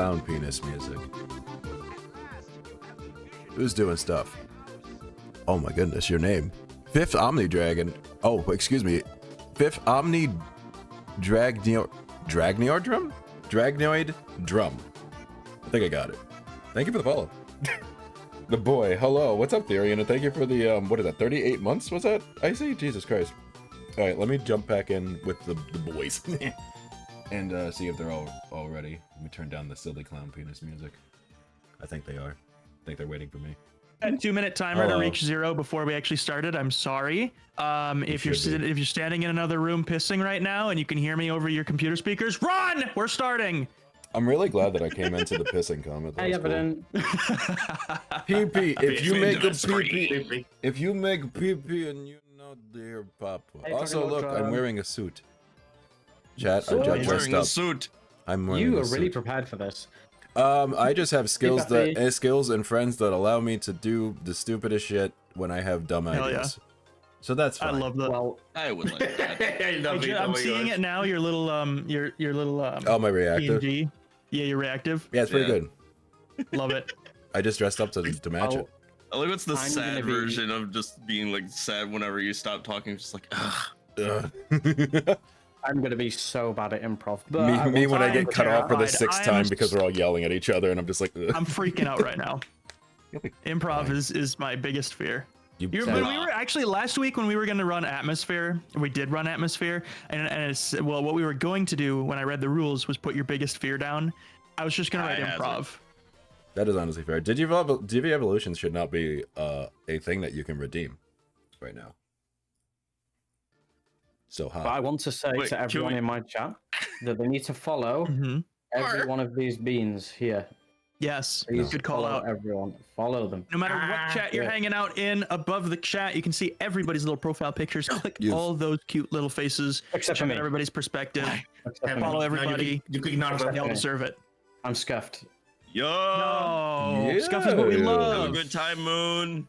clown penis music. Who's doing stuff? Oh my goodness, your name. Fifth Omni Dragon. Oh, excuse me. Fifth Omni Dragnoid Drum? Dragnoid Drum. I think I got it. Thank you for the follow. The boy, hello. What's up, Therian? And thank you for the, what is that, 38 months, was that? Icy? Jesus Christ. Alright, let me jump back in with the boys. And see if they're all ready. Let me turn down the silly clown penis music. I think they are. I think they're waiting for me. A 2-minute timer to reach 0 before we actually started. I'm sorry. If you're standing in another room pissing right now and you can hear me over your computer speakers, run! We're starting. I'm really glad that I came into the pissing comment. Hey, Evan. PP, if you make a PP, if you make PP and you know dear Papa. Hey, also, look, I'm wearing a suit. Chat, So I just dressed wearing up. a suit. I'm wearing You a are really suit. prepared for this. I just have skills Hey, skills and friends that allow me to do the stupidest shit when I have dumb Hell ideas. So that's fine. I love that. Well, I would like that. I'm seeing it now. Your little Oh, my reactive. PNG. Yeah, you're reactive. Yeah, it's pretty good. Love it. I just dressed up to match it. I like what's the I'm sad gonna be- version of just being like sad whenever you stop talking, just like ugh. Ugh. I'm gonna be so bad at improv. But me when I get cut off for the terrified. 6th I am time because we're all yelling at each other, and I'm just like, ugh. I'm freaking out right now. You'll be Improv fine. is my biggest fear. You When we were actually last week when we were going to run Atmosphere, we did run Atmosphere, and it's, well, what we were going to do when I read the rules was put your biggest fear down. I was just going to write improv. That is honestly fair. Divi evolutions should not be a thing that you can redeem right now. So But I want to say Wait, to can everyone we- in my chat that they need to follow every one of these beans here. Yes, Please good call follow out. everyone. Follow them. No matter what chat you're yeah. hanging out in, above the chat, you can see everybody's little profile pictures. Click all those cute little faces. Except for Check me. out everybody's perspective. Except for Follow me. everybody. You can ignore Except them. They all me. deserve it. I'm scuffed. Yo, No, Scuff is what we Yeah. have a love. good time, Moon.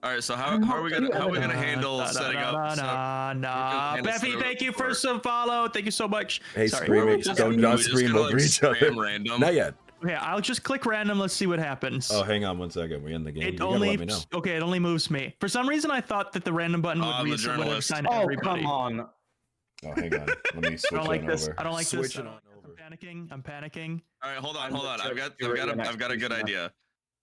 All right, so how are we gonna handle setting up? Beffy, thank you for some follow. Thank you so much. hey, Sorry. screaming! Just Don't gonna- not we're just scream gonna, over like, each other. spam random? Not yet. Okay, I'll just click random. Let's see what happens. Oh, hang on 1 second. We're in the game. It You gotta only let me know. okay. It only moves me. For some reason, I thought that the random button would I'm the reset would journalist. assign Oh, everybody. come on. Oh, hang on. Let me switch I don't like on this. over. I don't like Switch this. it on I'm over. panicking. I'm panicking. All right, hold on. I'm the I've got a good executioner. idea.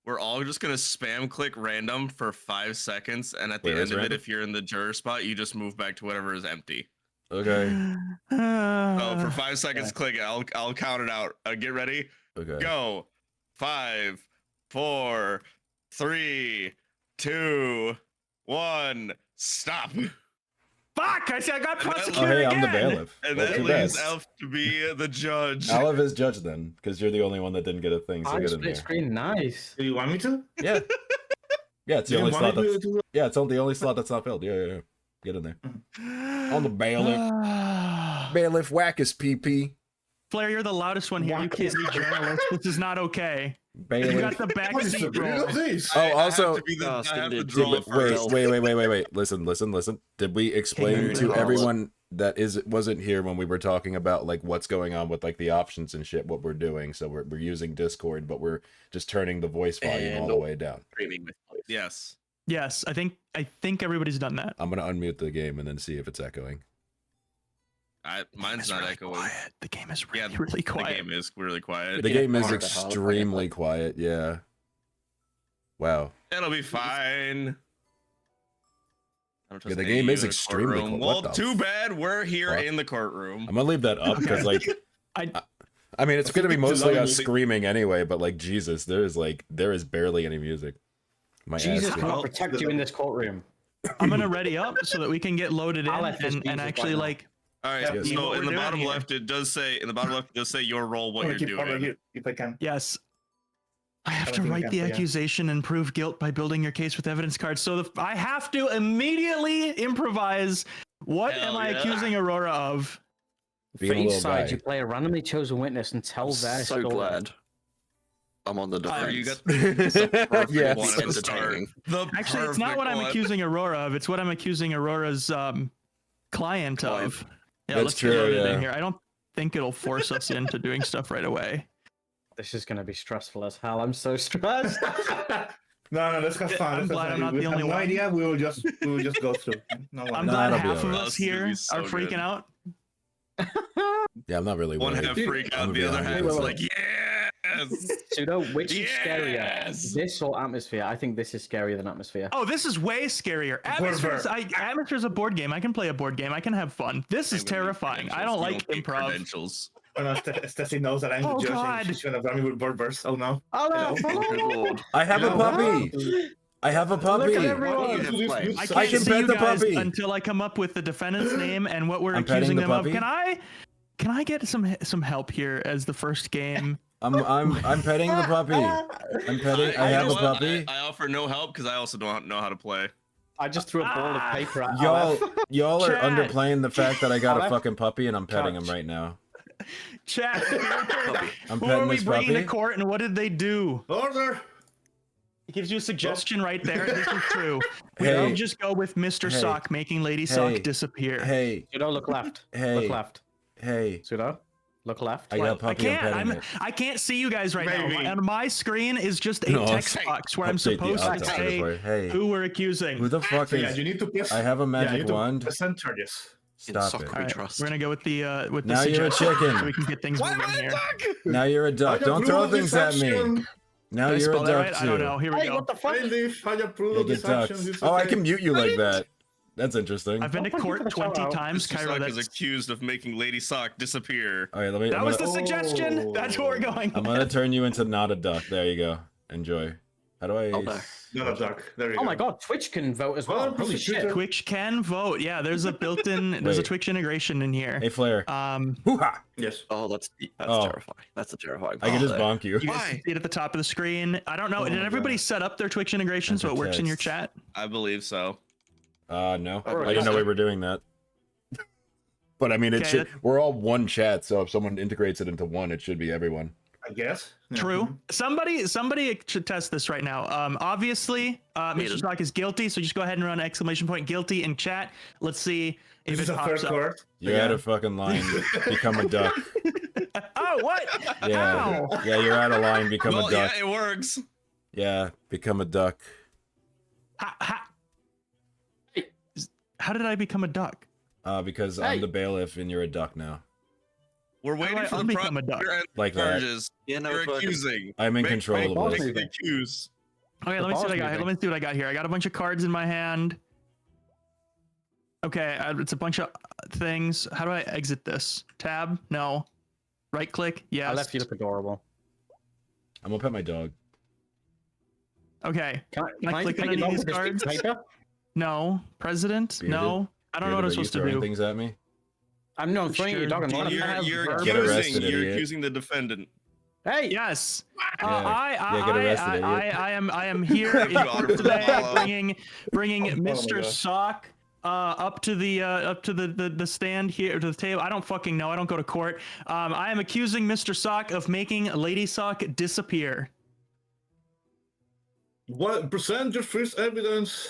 We're all just gonna spam click random for 5 seconds, and at the Wait, end is of it, random? if you're in the juror spot, you just move back to whatever is empty. Okay. So for 5 seconds, click it. I'll count it out. Get ready. Okay. Go. 5, 4, 3, 2, 1. Stop. Fuck! I said I got Oh, prosecuted hey, I'm the again. bailiff. And Well, that too leaves bad. Elf to be the judge. Olive is judge then, because you're the only one that didn't get a thing. So I'm get in split there. screen. Nice. Do you want me to? Yeah. Yeah, it's the Do you only want slot me that's. to? Yeah, it's the only slot that's not filled. Yeah. Get in there. On the bailiff. Bailiff Wackus PP. Flare, you're the loudest one here. You can't be journalist. This is not okay. You Bailiff. got the What is the backseat video role. of this? Oh, I have also- to be the- I have to Did draw we- first. wait. Listen. Did we explain King to Olive. everyone that wasn't here when we were talking about like what's going on with like the options and shit, what we're doing? So we're using Discord, but we're just turning the voice volume all the way down. Yes. Yes, I think everybody's done that. I'm gonna unmute the game and then see if it's echoing. Mine's It's not really echoing. quiet. The game is Yeah, really, really The quiet. game is really quiet. The game is What the hell? extremely quiet. Yeah. Wow. It'll be fine. I don't trust the any game of you is in the extremely courtroom. quiet. Well, What the too bad we're here fuck? in the courtroom. I'm gonna leave that up because like I mean it's gonna be mostly us screaming anyway, but like Jesus, there is barely any music. My Jesus ass. cannot protect you in this courtroom. I'm gonna ready up so that we can get loaded in Aleph is and Jesus actually right now. like. All right. Yes. So What in we're the bottom doing here. left, it does say your role, what I'm you're gonna keep following doing. you if I can. Yes. I have I to think we write can the figure. accusation and prove guilt by building your case with evidence cards. So I have to immediately improvise. What Hell am I yeah. accusing Aurora of? Being For a each little side, guy. you play a randomly chosen witness and tell their So story. glad I'm on the defense. You got Yeah. one at the start. entertaining. The Actually, it's not perfect what I'm one. accusing Aurora of. It's what I'm accusing Aurora's client of. Yeah, That's let's true, get loaded yeah. in here. I don't think it'll force us into doing stuff right away. This is going to be stressful as hell. I'm so stressed. No, let's have fun. I'm glad I'm not we the only have no one. idea. We will just go through. No I'm worries. glad that'll be half of alright. us here so are freaking good. out. Yeah, I'm not really One worried. half freak out, the other half is like, yes. Pseudo, which is Yes! scarier? This or atmosphere? I think this is scarier than atmosphere. Oh, this is way scarier. Atmosphere's a board game. I can play a board game. I can have fun. This is terrifying. I don't like improv. Credentials. Oh, no, Steffi knows that I'm the judge. God. And she's gonna run me with bird burst. Oh no. Oh no! Good lord. I have a puppy. I have a puppy. Look at everyone. I I can't can see pet you the guys puppy. until I come up with the defendant's name and what we're I'm petting accusing the them of. puppy. Can I get some help here as the first game? I'm petting the puppy. I'm petting. I You have know a what? puppy. I offer no help because I also don't know how to play. I just threw a ball of paper at Y'all are Chat. underplaying the fact that I got a Aleph. fucking puppy and I'm petting him right now. Chat. I'm Who are petting we this bringing to puppy. court and what did they do? Order. It gives you a suggestion right there. This is true. We Hey. don't just go with Mr. Hey. Sock making Lady Hey. Sock disappear. Hey, Pseudo, look left. Hey. Look left. hey, Pseudo, look left. I got a I puppy. I'm can't. petting it. I can't see you guys right Maybe. now. And my screen is just a No, text I'll- box where I'm Update the supposed to outline say for it. Hey, who we're accusing. who the fuck So yeah, is? you need to press. I have a Yeah, you magic need to wand. present charges. Stop soccer. it. All right, trust. we're gonna go with the Now you're a suggestion chicken. so we can get things Why am moving I a here. duck? Now you're a duck. I Don't approve throw of things this at me. action. Now Did I you're a spell that duck right? I too. don't know. Here we Hey, go. what the fuck? Bailiff, I Yeah, approve get this action. ducked. It's Oh, I okay. can mute you like that. That's interesting. I've been to Thank you for court the 20 shout-out. times, Mr. Cairo. Sock is That's, accused of making Lady Sock disappear. All right, let me. that I'm was gonna, the suggestion. That's where we're going. I'm gonna turn you into not a duck. There you go. Enjoy. How do I? Oh, no. Not a duck. There you go. Oh my god, Twitch can vote as well. Well, Holy shit. computer. Twitch can vote. Yeah, there's a built-in, there's a Wait. Twitch integration in here. Hey, Flare. Hoo-ha. Yes. Oh, that's Oh. terrifying. That's a terrifying. I can just part bonk you. You guys Why? see it at the top of the screen. I don't know. Oh Did my everybody God. set up their Twitch integration so it Enter works in your text. chat? I believe so. No. Oh, I didn't know yeah. we were doing that. But I mean, it Okay, should. We're all one chat, so if someone integrates it into one, it should be everyone. I guess. Yeah. True. Somebody should test this right now. Obviously, Mr. Stock is guilty, so just go ahead and run exclamation point guilty in chat. Let's see if This is it a pops third up. court. You're out of fucking line. Become a duck. Oh, what? Yeah. How? Yeah, you're out of line. Become Well, a duck. yeah, it works. Yeah, become a duck. How did I become a duck? Because Hey. I'm the bailiff and you're a duck now. We're waiting do for I the become a duck? prosecutor and Like that. charges. Yeah, no, You're it's working. accusing. I'm in Make- control make- of balls this. moving. make the accuse. Okay, let me see what I got here. Let me see what I got here. I got a bunch of cards in my hand. Okay, it's a bunch of things. How do I exit this? Tab? No. Right click? Yes. I left you look adorable. I'm gonna pet my dog. Okay. Can Can I click on any of these cards? Paper? No. President? Bearded? No. I don't know what I'm Bearded, are you supposed to throwing do. things at me. I'm not throwing Sure. your dog on Well, the You're, have you're verbs. Get arrested, accusing. You're idiot. accusing the defendant. Hey! Yes. Yeah. Yeah, get arrested, idiot. I am here in You court ought today to bringing Oh my Mr. God. Sock up to the stand here, to the table. I don't fucking know. I don't go to court. I am accusing Mr. Sock of making Lady Sock disappear. What? Present your first evidence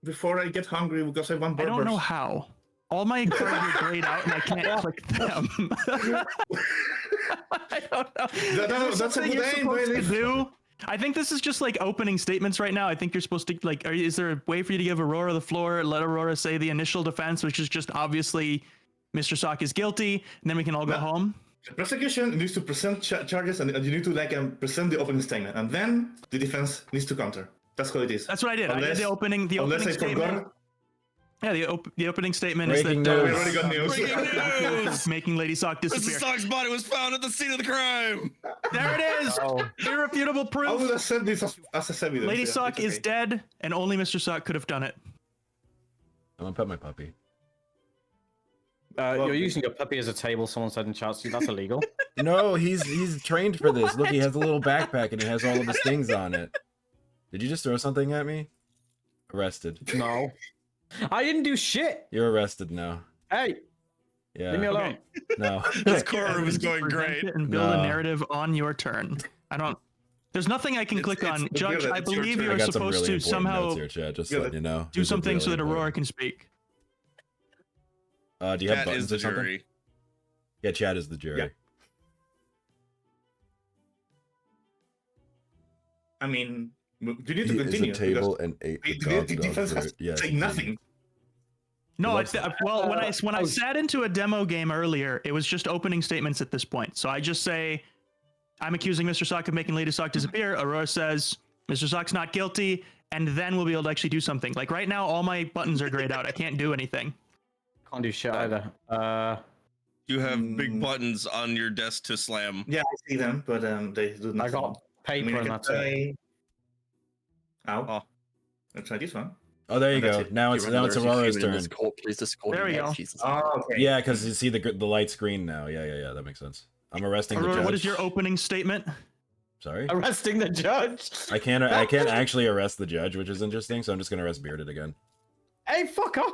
before I get hungry because I want I burgers. don't know how. All my cards are grayed out and I can't click them. I don't know. Is there That's a something good you're aim, supposed to bailiff. do? I think this is just like opening statements right now. I think you're supposed to like. Is there a way for you to give Aurora the floor? Let Aurora say the initial defense, which is just obviously Mr. Sock is guilty, and then we can all go No. home. The prosecution needs to present charges, and you need to present the opening statement, and then the defense needs to counter. That's how it is. That's what I did. I did Unless- the opening. The Unless opening I statement. forgot. Yeah, the opening statement Breaking is that We news. already got news. Breaking news! making Lady Sock Mr. disappear. Sock's body was found at the scene of the crime. There it is. Oh. Irrefutable I would proof. have said this as evidence. Lady yeah, Sock it's is okay. dead, and only Mr. Sock could have done it. I'm gonna pet my puppy. You're using your puppy as a table, someone said in chat, so that's illegal. No, he's trained for this. Look, he has a little backpack and it has all of his things on it. Did you just throw something at me? Arrested. No. I didn't do shit! You're arrested now. Hey! Yeah. Leave me alone. No. This courtroom is going Present great. it and build a No. narrative on your turn. I don't. There's nothing I can click on. it's Judge, good, I it's your believe turn. you I are got some supposed really to important somehow notes here, Chad. Just Yeah, letting you know. do These are something so really that Aurora important. can speak. Do you have Cat is buttons the or something? jury. Yeah, Chad is the jury. Yeah. I mean, you need to He continue. is a table and ate the The defense has to yes, say indeed. nothing. No, loves well, when I sat into a demo game earlier, it was just opening statements at this point. So I just say, I'm accusing Mr. Sock of making Lady Sock disappear. Aurora says, Mr. Sock's not guilty, and then we'll be able to actually do something. Like right now, all my buttons are grayed out. I can't do anything. Can't do shit either. You have big buttons on your desk to slam. Yeah, I see them, but they do nothing. I got paper and that's it. Ow. Oh. Let's try this one. Oh, there you And that's go. it. Now it's Aurora's turn. There we go. Jesus. Oh, okay. Yeah, because you see the light's green now. Yeah. That makes sense. I'm arresting the Aurora, judge. what is your opening statement? Sorry? Arresting the judge. I can't actually arrest the judge, which is interesting, so I'm just gonna arrest Bearded again. Hey, fuck off!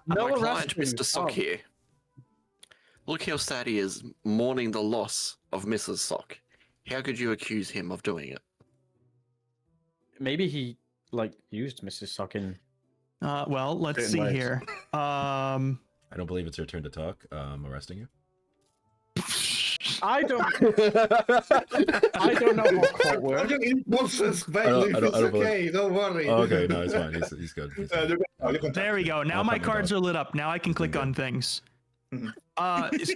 No My client, arresting. Mr. Sock here. Look how sad he is, mourning the loss of Mrs. Sock. How could you accuse him of doing it? Maybe he used Mrs. Sock in. Well, let's Certain see ways. here. I don't believe it's your turn to talk. I'm arresting you. I don't know how court works. Fucking impulses, back, I don't It's believe- okay, don't worry. Oh, okay, no, it's fine. He's good. He's good. You can There we go. Now I'll my come with cards that. are lit up. Now I can click on things. Mhm.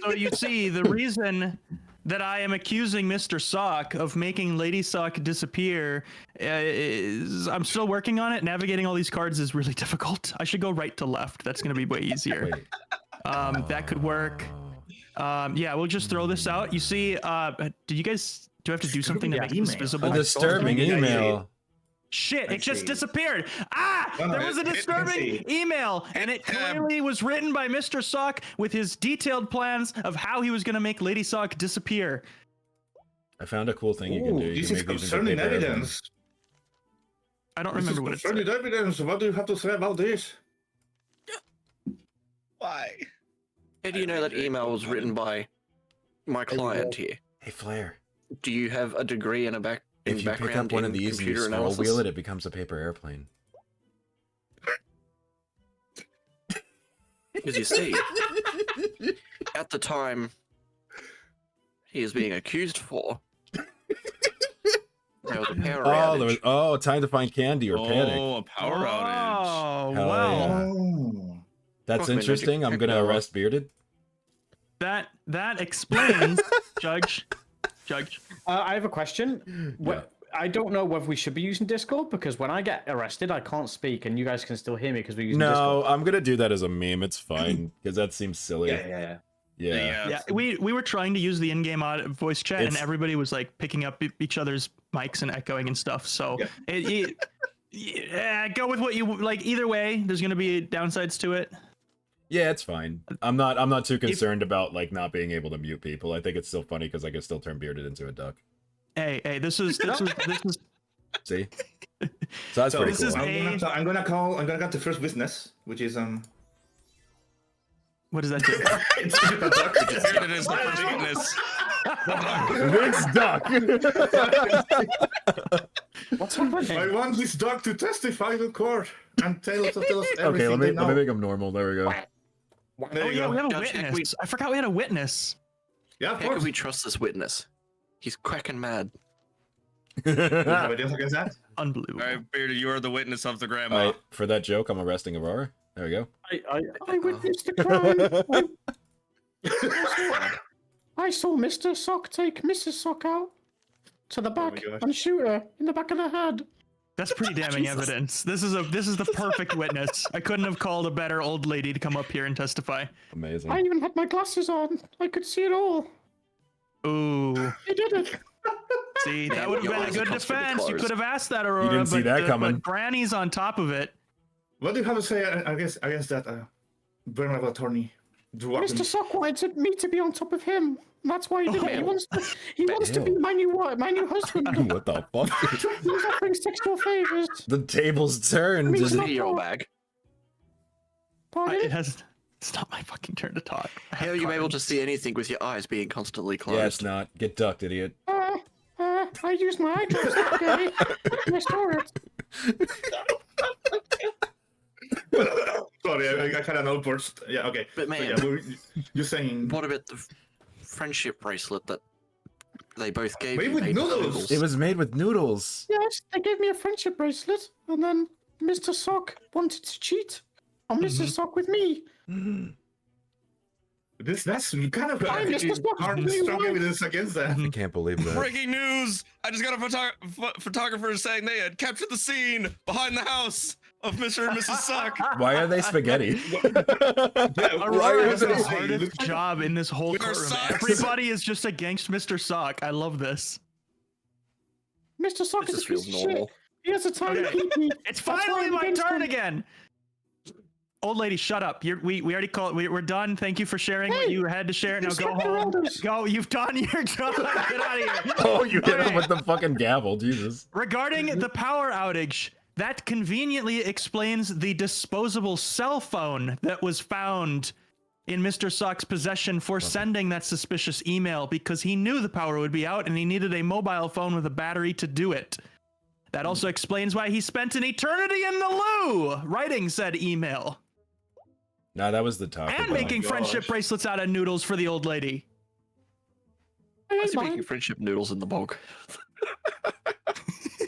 So you see, the reason that I am accusing Mr. Sock of making Lady Sock disappear is I'm still working on it. Navigating all these cards is really difficult. I should go right to left. That's going to be way easier. Wait. That could work. Yeah, we'll just throw this out. You see, do I have to do something to Yeah, make this email. A visible? disturbing Yeah, email. Shit, I it just see. disappeared. No, There was a it- disturbing email, and it clearly was written by Mr. Sock with his detailed plans of how he was going to make Lady Sock disappear. I found a cool thing you can do. You This can is make these into concerning paper airplanes. evidence. I don't This is remember what it said. concerning evidence. What do you have to say about this? Why? How do you know that email was written by my client here? Hey, Flare. Do you have a degree in If you pick background up one in of these and you computer scroll analysis? wheel it, it becomes a paper airplane. Because you see, at the time he is being accused for, there was a power outage. Time to find candy or panic. Oh, a power outage. Oh, Hell wow. yeah. Oh. That's Fuck, man, interesting. I'm gonna techno- arrest Bearded. That explains, Judge. I have a question. Yeah. I don't know whether we should be using Discord because when I get arrested, I can't speak, and you guys can still hear me because we're using No, Discord. I'm gonna do that as a meme. It's fine because that seems silly. Yeah. Yeah, we were trying to use the in-game voice chat, and It's- everybody was like picking up each other's mics and echoing and stuff. So yeah, go with what you like. Either way, there's gonna be downsides to it. Yeah, it's fine. I'm not too concerned about like not being able to mute people. I think it's still funny because I can still turn Bearded into a duck. Hey, this is See? So that's pretty this cool. is I'm gonna get the first witness, which is what does that do? it's a duck. Bearded is the first witness. Vince Duck. What's happening? I want this dog to testify in court and tell us everything Okay, let they me know. make him normal. There we go. There Oh you yeah, go. we have a Judge, witness. I forgot we had a witness. Yeah, of How course. can we trust this witness? He's cracking mad. Do you have evidence against that? Unbelievable. All right, Bearded, you are the witness of the grandma. Alright, for that joke, I'm arresting Aurora. There we go. I witnessed the crime. I saw Mr. Sock take Mrs. Sock out to the back my gosh. and shoot her in the back of the head. That's pretty damning Jesus. evidence. This is the perfect witness. I couldn't have called a better old lady to come up here and testify. Amazing. I even had my glasses on. I could see it all. Ooh. I did it. See, that Man, would have your been a eyes are good constantly defense. You closed. could have asked that, Aurora. didn't see that coming. But Granny's on top of it. What do you have to say against that Bernard attorney? Mr. Sock wanted me to be on top of him. That's why he did it. He wants to be my new husband. What the fuck? He's offering sexual favors. The table's turned. It's not- Video bag. Pardon? It's not my fucking turn to talk. How are you able to see anything with your eyes being constantly closed? Yeah, it's not. Get ducked, idiot. I used my eye drops that day. I saw it. Sorry. sorry, I had an outburst. Yeah, okay. But So, man, yeah, you're saying what about the friendship bracelet that they both gave Made you? with made noodles. It was made with noodles. Yes, they gave me a friendship bracelet, and then Mr. Sock wanted to cheat on Mrs. Sock with me. that's kind of Fine, Mr. Sock, hard, what do you strong want? evidence against that. I can't believe that. Breaking news! I just got a photographer saying they had captured the scene behind the house of Mr. and Mrs. Suck. Why are they spaghetti? Aurora has the they- hardest job in this whole With our courtroom. socks. Everybody is just against Mr. Sock. I love this. Mr. Sock This is a feels piece of normal. shit. He has a tiny Okay. pee-pee. It's That's why finally I'm my against turn him. again. Old lady, shut up. We already called. We're done. Thank you for sharing what Hey, you had to share. Now go respect your home. elders. Go. You've done your job. Get out of here. Oh, you hit Okay. him with the fucking gavel, Jesus. Regarding the power outage, that conveniently explains the disposable cell phone that was found in Mr. Sock's possession for sending that suspicious email because he knew the power would be out and he needed a mobile phone with a battery to do it. That also explains why he spent an eternity in the loo writing said email Nah, that was the top. and making friendship gosh. bracelets out of noodles for the old lady. I Why ain't is he making mine. friendship noodles in the bog? I'm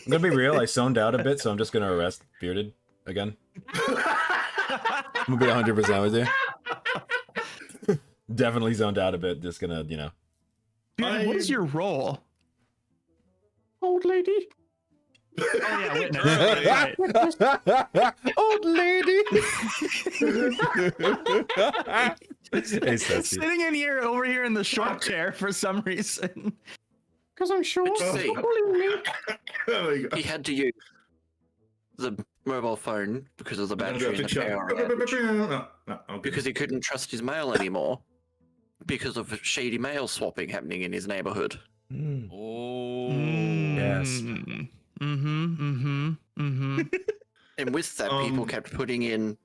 gonna be real. I zoned out a bit, so I'm just gonna arrest Bearded again. I'm gonna be 100% with you. Definitely zoned out a bit. Just gonna, you know. Beard, what is your role? Old lady. Oh yeah, witness. Really? Right. Old lady. Hey, Ceci. Sitting in here, over here in the short chair for some reason. Because I'm sure. But see- Stop bullying me. There we go. He had to use the mobile phone because of the I'm gonna battery do a and the picture. power outage. No, okay. Because he couldn't trust his mail anymore because of shady mail swapping happening in his neighborhood. Mm. Oh. Yes. And with that, people Um, kept putting in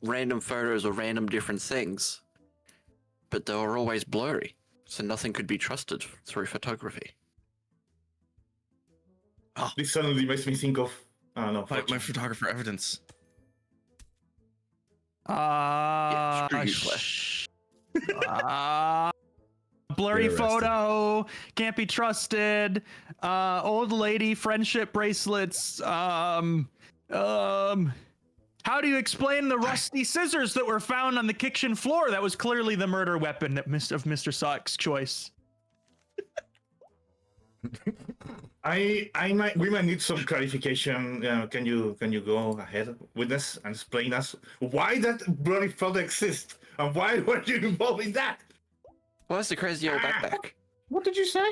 random photos of random different things, but they were always blurry, so nothing could be trusted through photography. This suddenly makes me think of. I don't know. My photographer evidence. screw you, Blurry Get arrested. photo, can't be trusted. Old lady friendship bracelets. How do you explain the rusty scissors that were found on the kitchen floor? That was clearly the murder weapon of Mr. Sock's choice. We might need some clarification. Can you go ahead, witness, and explain us why that bloody photo exists and why were you involved in that? Why is the crazy old backpack? What did you say?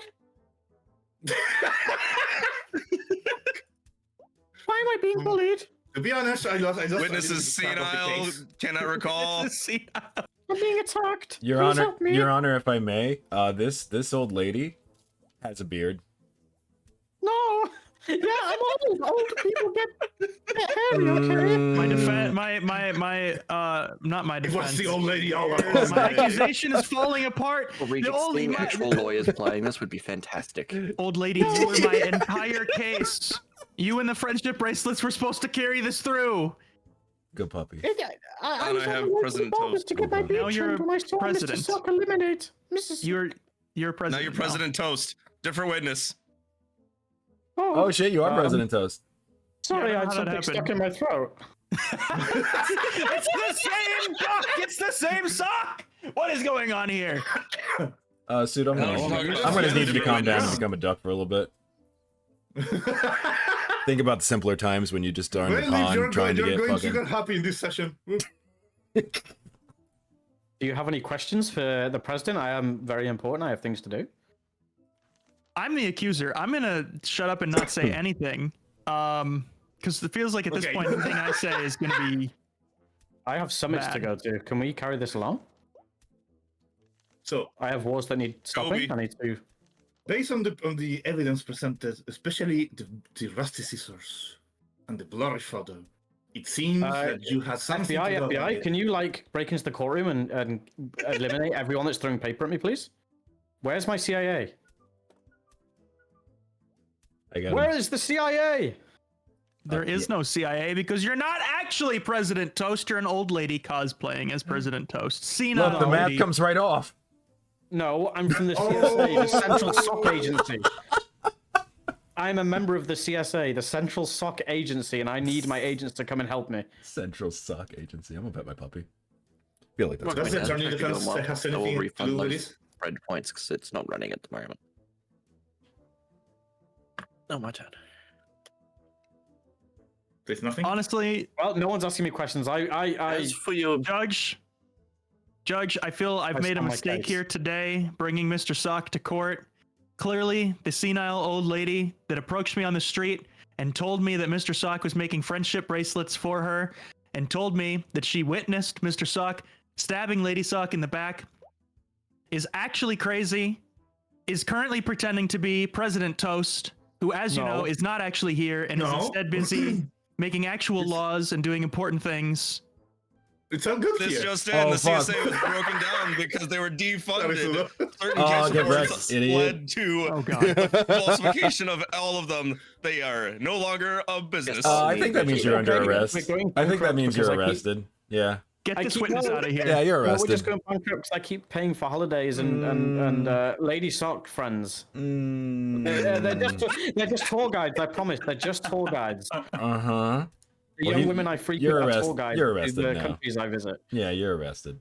Why am I being bullied? To be honest, I lost. Witness I is didn't keep track of the senile, case. cannot recall. I'm being attacked. Your Please Honor, help me. Your Honor, if I may, this old lady has a beard. No. Yeah, I'm old. Old people get hairy, okay? My Mm. defense, not my It was defense. the old lady all along. My accusation is falling apart. Or we The could old, see my- actual lawyers playing this would be fantastic. old lady, you were my entire case. You and the friendship bracelets were supposed to carry this through. Good puppy. I And was I on have the way to the President barbers Toast. to get my Now beard you're trimmed when I saw president. Mr. Sock eliminate Mrs. You're Now president. you're President Toast. Different witness. Oh shit, you are President Toast. Sorry, Yeah, I had how something that stuck happened. in my throat. It's the same duck. It's the same sock. What is going on here? Sudo, No, we're talking about I'm gonna need you to different calm down and witness. become a duck for a little bit. Think about the simpler times when you just are in the Well, you're pond trying to going get super fucking. happy in this session. Do you have any questions for the president? I am very important. I have things to do. I'm the accuser. I'm gonna shut up and not say anything. Because it feels like at this Okay. point, anything I say is gonna be. I have summits to Bad. go to. Can we carry this along? So, I have wars that need stopping. Kobe. I need to. based on the evidence presented, especially the rusty scissors and the blurry photo, it seems that you had something FBI, to do FBI, with can you like break into the courtroom and eliminate everyone that's throwing paper at me, please? Where's my CIA? I got Where him. is the CIA? There is no CIA because you're not actually President Toast. You're an old lady cosplaying as President Toast. Look, the math comes right off. No, I'm from the CSA, the Central Sock Agency. I'm a member of the CSA, the Central Sock Agency, and I need my agents to come and help me. Central Sock Agency. I'm gonna pet my puppy. Feel like that's. Does my the dad attorney tried to defense go have I will anything to refund do with those this? red points because it's not running at the moment. Oh, my turn. There's nothing? Honestly, Well, no one's asking me questions. As for your Judge, I feel I've made a stand my mistake case. here today, bringing Mr. Sock to court. Clearly, the senile old lady that approached me on the street and told me that Mr. Sock was making friendship bracelets for her, and told me that she witnessed Mr. Sock stabbing Lady Sock in the back, is actually crazy, is currently pretending to be President Toast, who, as you know, is not actually here and is No. instead busy making actual laws and doing important things. It's all good This here. just in, Oh, the fuck. CSA was broken down because they were defunded. Certain Oh, get cases wrecked, idiot. led to Oh, God. falsification of all of them. They are no longer a business. I think that means you're under arrest. We're going I think that bankrupt means you're because I keep- arrested. Yeah. Get I this keep witness going- out of here. Yeah, you're Well, we're just arrested. going bankrupt because I keep paying for holidays and Lady Sock friends. They're just tour guides. I promise. They're just tour guides. Uh-huh. The Well, young you- women I frequent you're are arrest- tour guides you're to arrested the now. countries I visit. Yeah, you're arrested.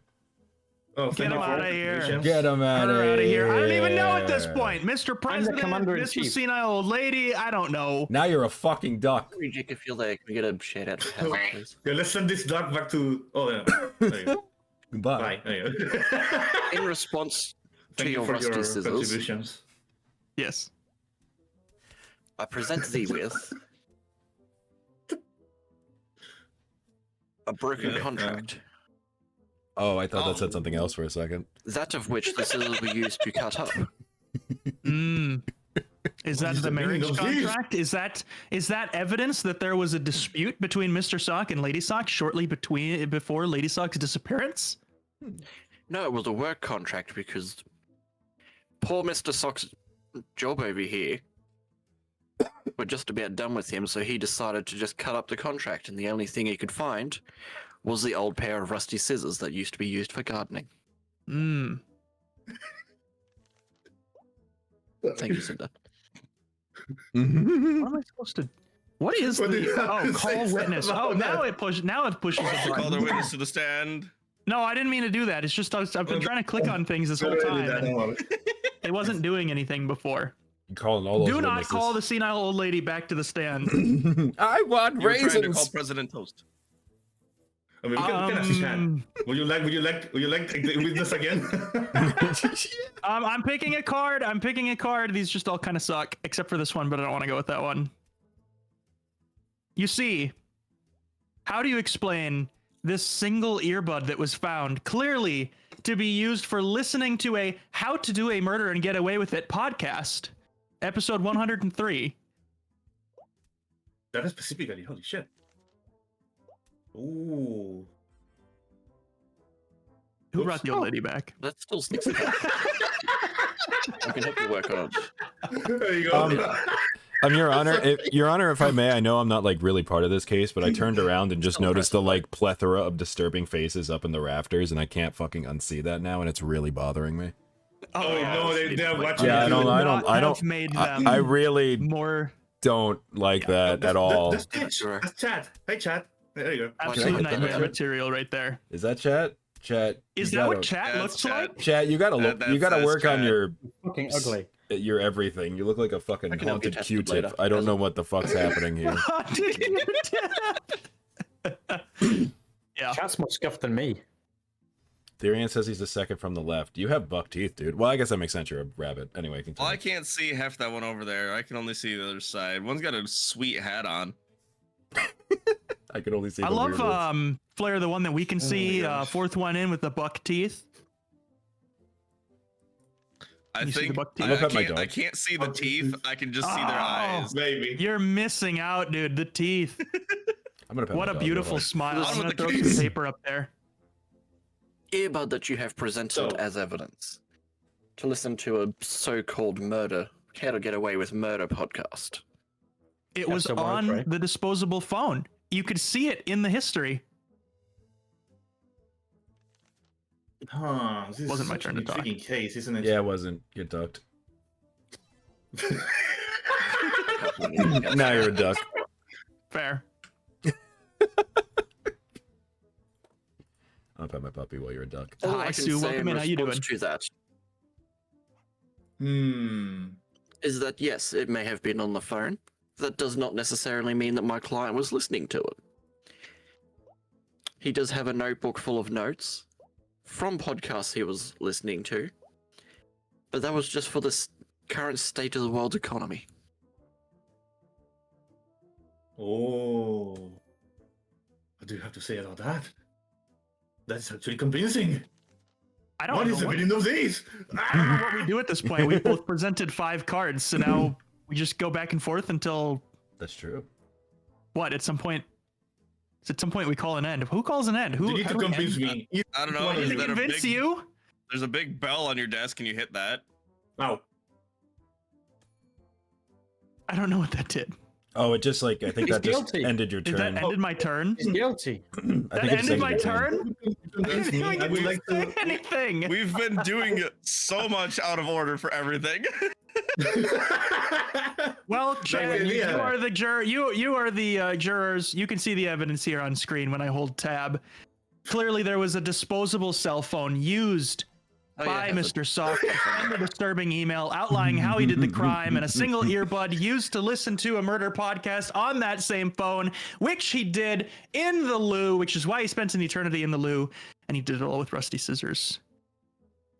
Oh, Get thank you him for outta here. information. Get him out Get of her out of here. here. I don't even know at this point. Mr. President, commander-in-chief. Mrs. Senile Old Lady, I don't know. Now you're a fucking duck. Jake, if you're there, can we get a shout out to Hazard, please? Yeah, let's send this dog back to. Oh, yeah. There you go. Goodbye. Bye. There you go. In response to Thank you your for rusty your scissors, contributions. Yes. I present thee with a broken Yeah, contract, Oh, I thought that said something else for a second. that of which the scissors were used to cut up. Mm. Is that is the the meaning marriage of this? contract? Is that evidence that there was a dispute between Mr. Sock and Lady Sock shortly before Lady Sock's disappearance? No, it was a work contract because poor Mr. Sock's job over here, we're just about done with him, so he decided to just cut up the contract, and the only thing he could find was the old pair of rusty scissors that used to be used for gardening. Mm. Thank you, Cinder. What am I supposed to? What is What do you the? have Oh, to call say witness. about Oh, now that? it pushes. Now it pushes the Call button. their witness to the stand. No, I didn't mean to do that. It's just I've been trying to click on things this whole Already time, done, and don't worry. it wasn't doing anything before. You're calling all those Do not witnesses. call the senile old lady back to the stand. I want You were trying to call raisins. President Toast. I mean, we can ask Chad. Um, Would you like the witness again? I'm picking a card. I'm picking a card. These just all kind of suck, except for this one, but I don't want to go with that one. You see, how do you explain this single earbud that was found clearly to be used for listening to a How to Do a Murder and Get Away with It podcast, episode 103? That is specifically, holy shit. Ooh. Who Oops. brought the old lady back? That still sticks in there. I can help you work on it. There you go. Your Honor, if I may, I know I'm not like really part of this case, but I turned around and just noticed the like plethora of disturbing faces up in the rafters, and I can't fucking unsee that now, and it's really bothering me. Oh, no, they're watching. Yeah, you. I don't. Made them I really more don't like that at all. That's Chad. That's Chad. Hey, Chad. There you go. absolute hit that nightmare button? material right there. Is that chat? Chat. Is you that gotta- what chat That's looks chat. like? Chat, you gotta look. You gotta that's work on chat. Fucking ugly. your everything. You look like a fucking I can help you haunted test it Q-tip. later. I don't know what the fuck's happening here. Yeah. Chat's more scuffed than me. Therian says he's the second from the left. You have buck teeth, dude. Well, I guess that makes sense. You're a rabbit. Anyway, continue. Well, I can't see half that one over there. I can only see the other side. One's got a sweet hat on. I can only see. I the love weird ones. Flare, the one that we can see, gosh. fourth one in with the buck teeth. I You see the think buck teeth? Look at my I dog. can't see the Oh, teeth. I can just see their Oh. eyes. Maybe. You're missing out, dude. The teeth. I'm gonna pet What my a dog, beautiful real smile. On I'm with gonna the throw case. some paper up there. Earbud that you have presented So- as evidence to listen to a so-called murder, how to get away with murder podcast. It was That's a on word, right? the disposable phone. You could see it in the history. Huh, this is Wasn't my such turn an to talk. intriguing case, isn't it? Yeah, it wasn't. Get ducked. Now you're a duck. Fair. I'll pet my puppy while you're a duck. All Hi, I can Sue, say welcome in in, how you response doing? to that Hmm. is that yes, it may have been on the phone. That does not necessarily mean that my client was listening to it. He does have a notebook full of notes from podcasts he was listening to, but that was just for the current state of the world's economy. Oh. What do you have to say about that? That's actually convincing. I don't What know is the what, meaning of this? I don't know what we do at this point. We both presented 5 cards, so now we just go back and forth until That's true. what? At some point we call an end. Who calls an end? Who? You need how to do we convince end? me. I don't know. What I is need to that convince you. There's a big bell on your desk, and you hit that. Wow. I don't know what that did. Oh, it just like I think He's that just guilty. ended your Did turn. that ended my turn? He's guilty. I That think it ended my your turn? I Convince didn't me. even I get would to like say to. anything. We've been doing so much out of order for everything. Well, Chad, you idea. are the juror. You are the jurors. You can see the evidence here on screen when I hold tab. Clearly, there was a disposable cell phone used by Mr. Sock and a disturbing email outlining how he did the crime, and a single earbud used to listen to a murder podcast on that same phone, which he did in the loo, which is why he spent an eternity in the loo, and he did it all with rusty scissors.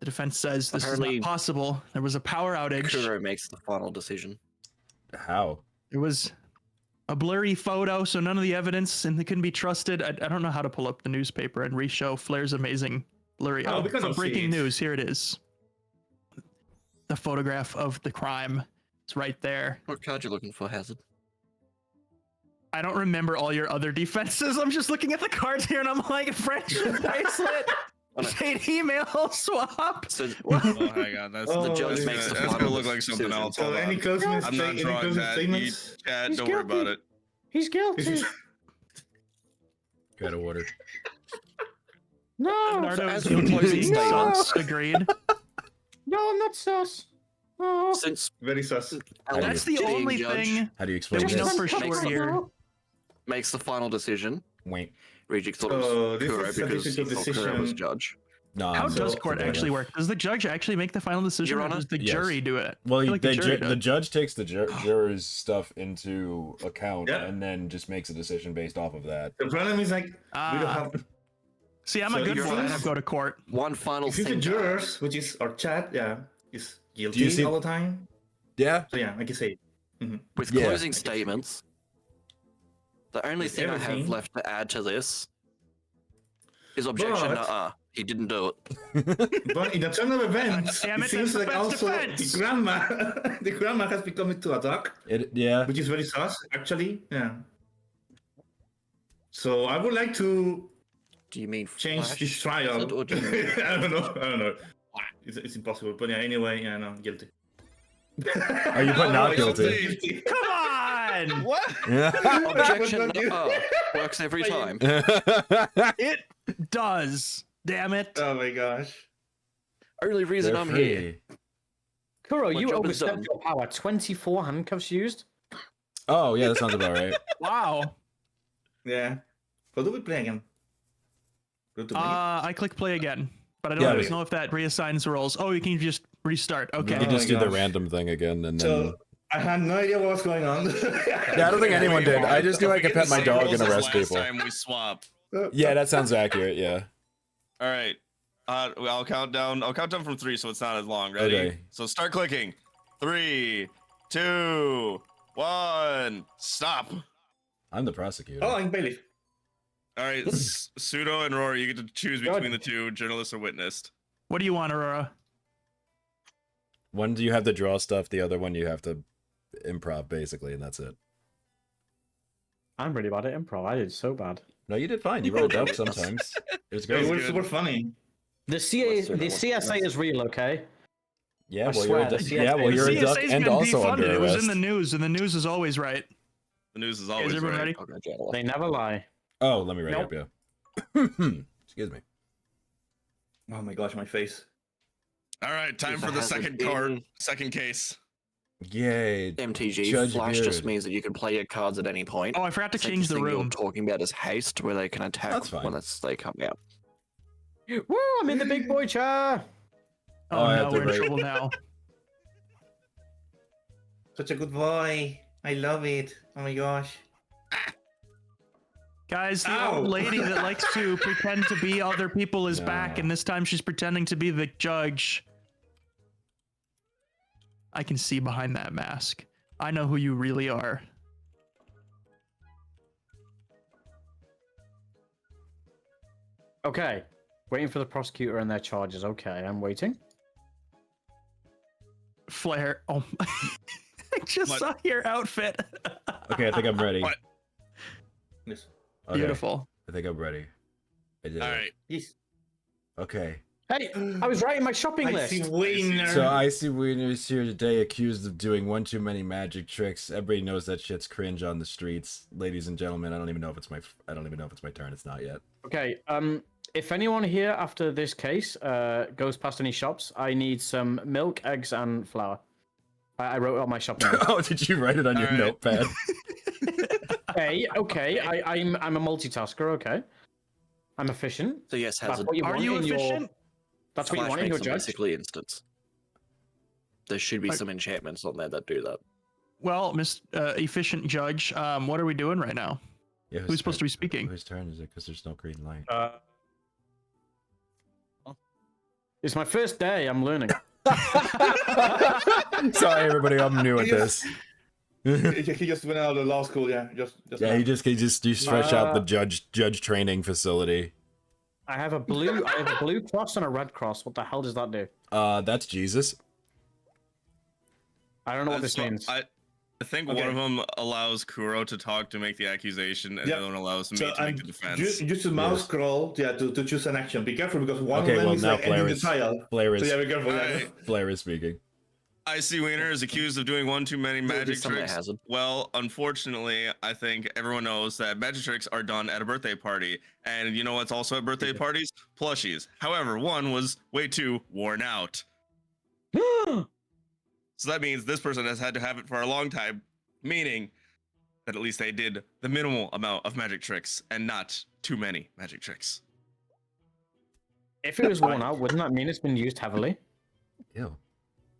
The defense says this is Apparently- not possible. There was a power outage. Kuro makes the final decision. How? There was a blurry photo, so none of the evidence and it couldn't be trusted. I don't know how to pull up the newspaper and re-show Flair's amazing blurry. Oh, we can so see breaking it. news. Here it is. The photograph of the crime is right there. What card you looking for, Hazard? I don't remember all your other defenses. I'm just looking at the cards here and I'm like, friendship bracelet, Oh, no. chain email swap. So Oh, hang on. That's, Oh, the judge this makes is- the that's final gonna look like something decision. else. So Hold any on. closing I'm not any drawing closing that. statements? Chat, He's don't worry about guilty. it. He's guilty. Got order. No, Nardo as is for guilty of closing being statements- sus. Agreed. no, I'm not sus. Oh, Since Very sus. Alex That's the being only judge thing How do you explain that we know this? for sure here. makes the final decision, Wait. Rejik thought it Oh, was this Kuro is a because he difficult thought Kuro was decision. judge. No. How I'm does so- court so actually bad. work? Does the judge actually make the final decision, Your or Honor? does the Yes. jury do it? Well, I feel like the jury the does. judge takes the jurors' stuff into account Yeah. and then just makes a decision based off of that. The problem is like we don't Ah. have. See, I'm So a good you're one. right. I go to court. One final If it's the thing. jurors, which is our chat, yeah, is guilty you see- all the time. Yeah. So yeah, I can say. With Yeah. closing statements, the only With thing I everything. have left to add to this is objection. But- He didn't do it. But in the turn of events, Damn it it, seems that's the like best also defense. the grandma, the grandma has become into a duck, Yeah. which is very sus, actually. Yeah. So I would like to Do you mean change Flash this trial. Hazard, or do you mean I don't know. It's impossible. But yeah, anyway, yeah, no, guilty. Are you putting not Oh, guilty? Come on! What? objection? What about you? Works every time. It does. Damn it. Oh my gosh. Only reason They're I'm here. free. Kuro, My you job is done. overstepped your power. 24 handcuffs used. Oh, yeah, that sounds about right. Wow. Yeah. How do we play again? Go to menu. I click play again, but I don't Yeah, always we- know if that reassigns roles. Oh, you can just restart. Okay. You Oh just my do the gosh. random thing again and then. So I had no idea what was going on. Yeah, I don't think anyone did. I just knew I could pet my dog and arrest people. Last time we swap. Yeah, that sounds accurate. Yeah. All right. I'll count down. I'll count down from 3, so it's not as long. Ready? Okay. So start clicking. 3, 2, 1. Stop. I'm the prosecutor. Oh, I'm bailiff. All right. Pseudo and Rory, you get to choose between the two, journalist or witness. What do you want, Aurora? One do you have to draw stuff, the other one you have to improv, basically, and that's it. I'm really bad at improv. I did so bad. No, you did fine. You rolled up sometimes. It was It great. was good. super funny. The CSA is real, okay? Yeah, I well, swear, you're a the duck. CSA Yeah, well, you're a duck CSA's and been also defunded. under It was arrest. in the news, and the news is always right. The news is Is always everyone right. ready? They never lie. Oh, let me write Nope. up, yeah. Excuse me. Oh my gosh, my face. All right, time If for it the hasn't second card, been- second case. Yay. MTG Judge Flash just Beard. means that you can play your cards at any point. Oh, I forgot to Same change the thing room. You're talking about is haste, where they can attack That's fine. when they come out. Woo! I'm in the big boy chair. Oh, I no, have to we're in wait. trouble now. Such a good boy. I love it. Oh my gosh. Guys, the Ow. old lady that likes to pretend to be other people is No. back, and this time she's pretending to be the judge. I can see behind that mask. I know who you really are. Okay. Waiting for the prosecutor and their charges. Okay, I'm waiting. Flare. Oh, I just What? saw your outfit. Okay, I think I'm ready. What? Yes. Okay, Beautiful. I think I'm ready. I did All it. right. Yes. Okay. Hey, I was writing my shopping I list. see winner. So Icy Wiener is here today accused of doing one too many magic tricks. Everybody knows that shit's cringe on the streets. Ladies and gentlemen, I don't even know if it's my turn. It's not yet. Okay, if anyone here after this case goes past any shops, I need some milk, eggs, and flour. I wrote it on my shopping list. Oh, did you write it on your All right. notepad? Okay, I'm a multitasker. Okay, I'm efficient. So yes, That's Hazard. what you Are want you in efficient? Your, that's what you Flash want in your makes them judge. basically instants. There should be Like- some enchantments on there that do that. Well, Miss Efficient Judge, what are we doing right now? Yeah, Who's supposed to be speaking? Whose turn is it? Because there's no green light. It's my first day. I'm learning. Sorry, everybody. I'm new at this. He just went out of law school. Yeah. Just. Yeah, he just fresh out the Uh, judge training facility. I have a blue cross and a red cross. What the hell does that do? That's Jesus. I don't know what this So means. I think Okay. one of them allows Kuro to talk to make the accusation, and Yeah. the other one allows me So to make the defense. use the mouse scroll, to choose an action. Be careful because one Okay, of them well, is now like ending Flare the is- trial. Flare So yeah, is be careful. yeah. Alright. Flare is speaking. Icy Wiener is accused of doing one too many Maybe magic some that tricks. Hazard. Well, unfortunately, I think everyone knows that magic tricks are done at a birthday party. And you know what's also at birthday parties? Plushies. However, one was way too worn out. So that means this person has had to have it for a long time, meaning that at least they did the minimal amount of magic tricks and not too many magic tricks. If it was worn out, wouldn't that mean it's been used heavily? Ew.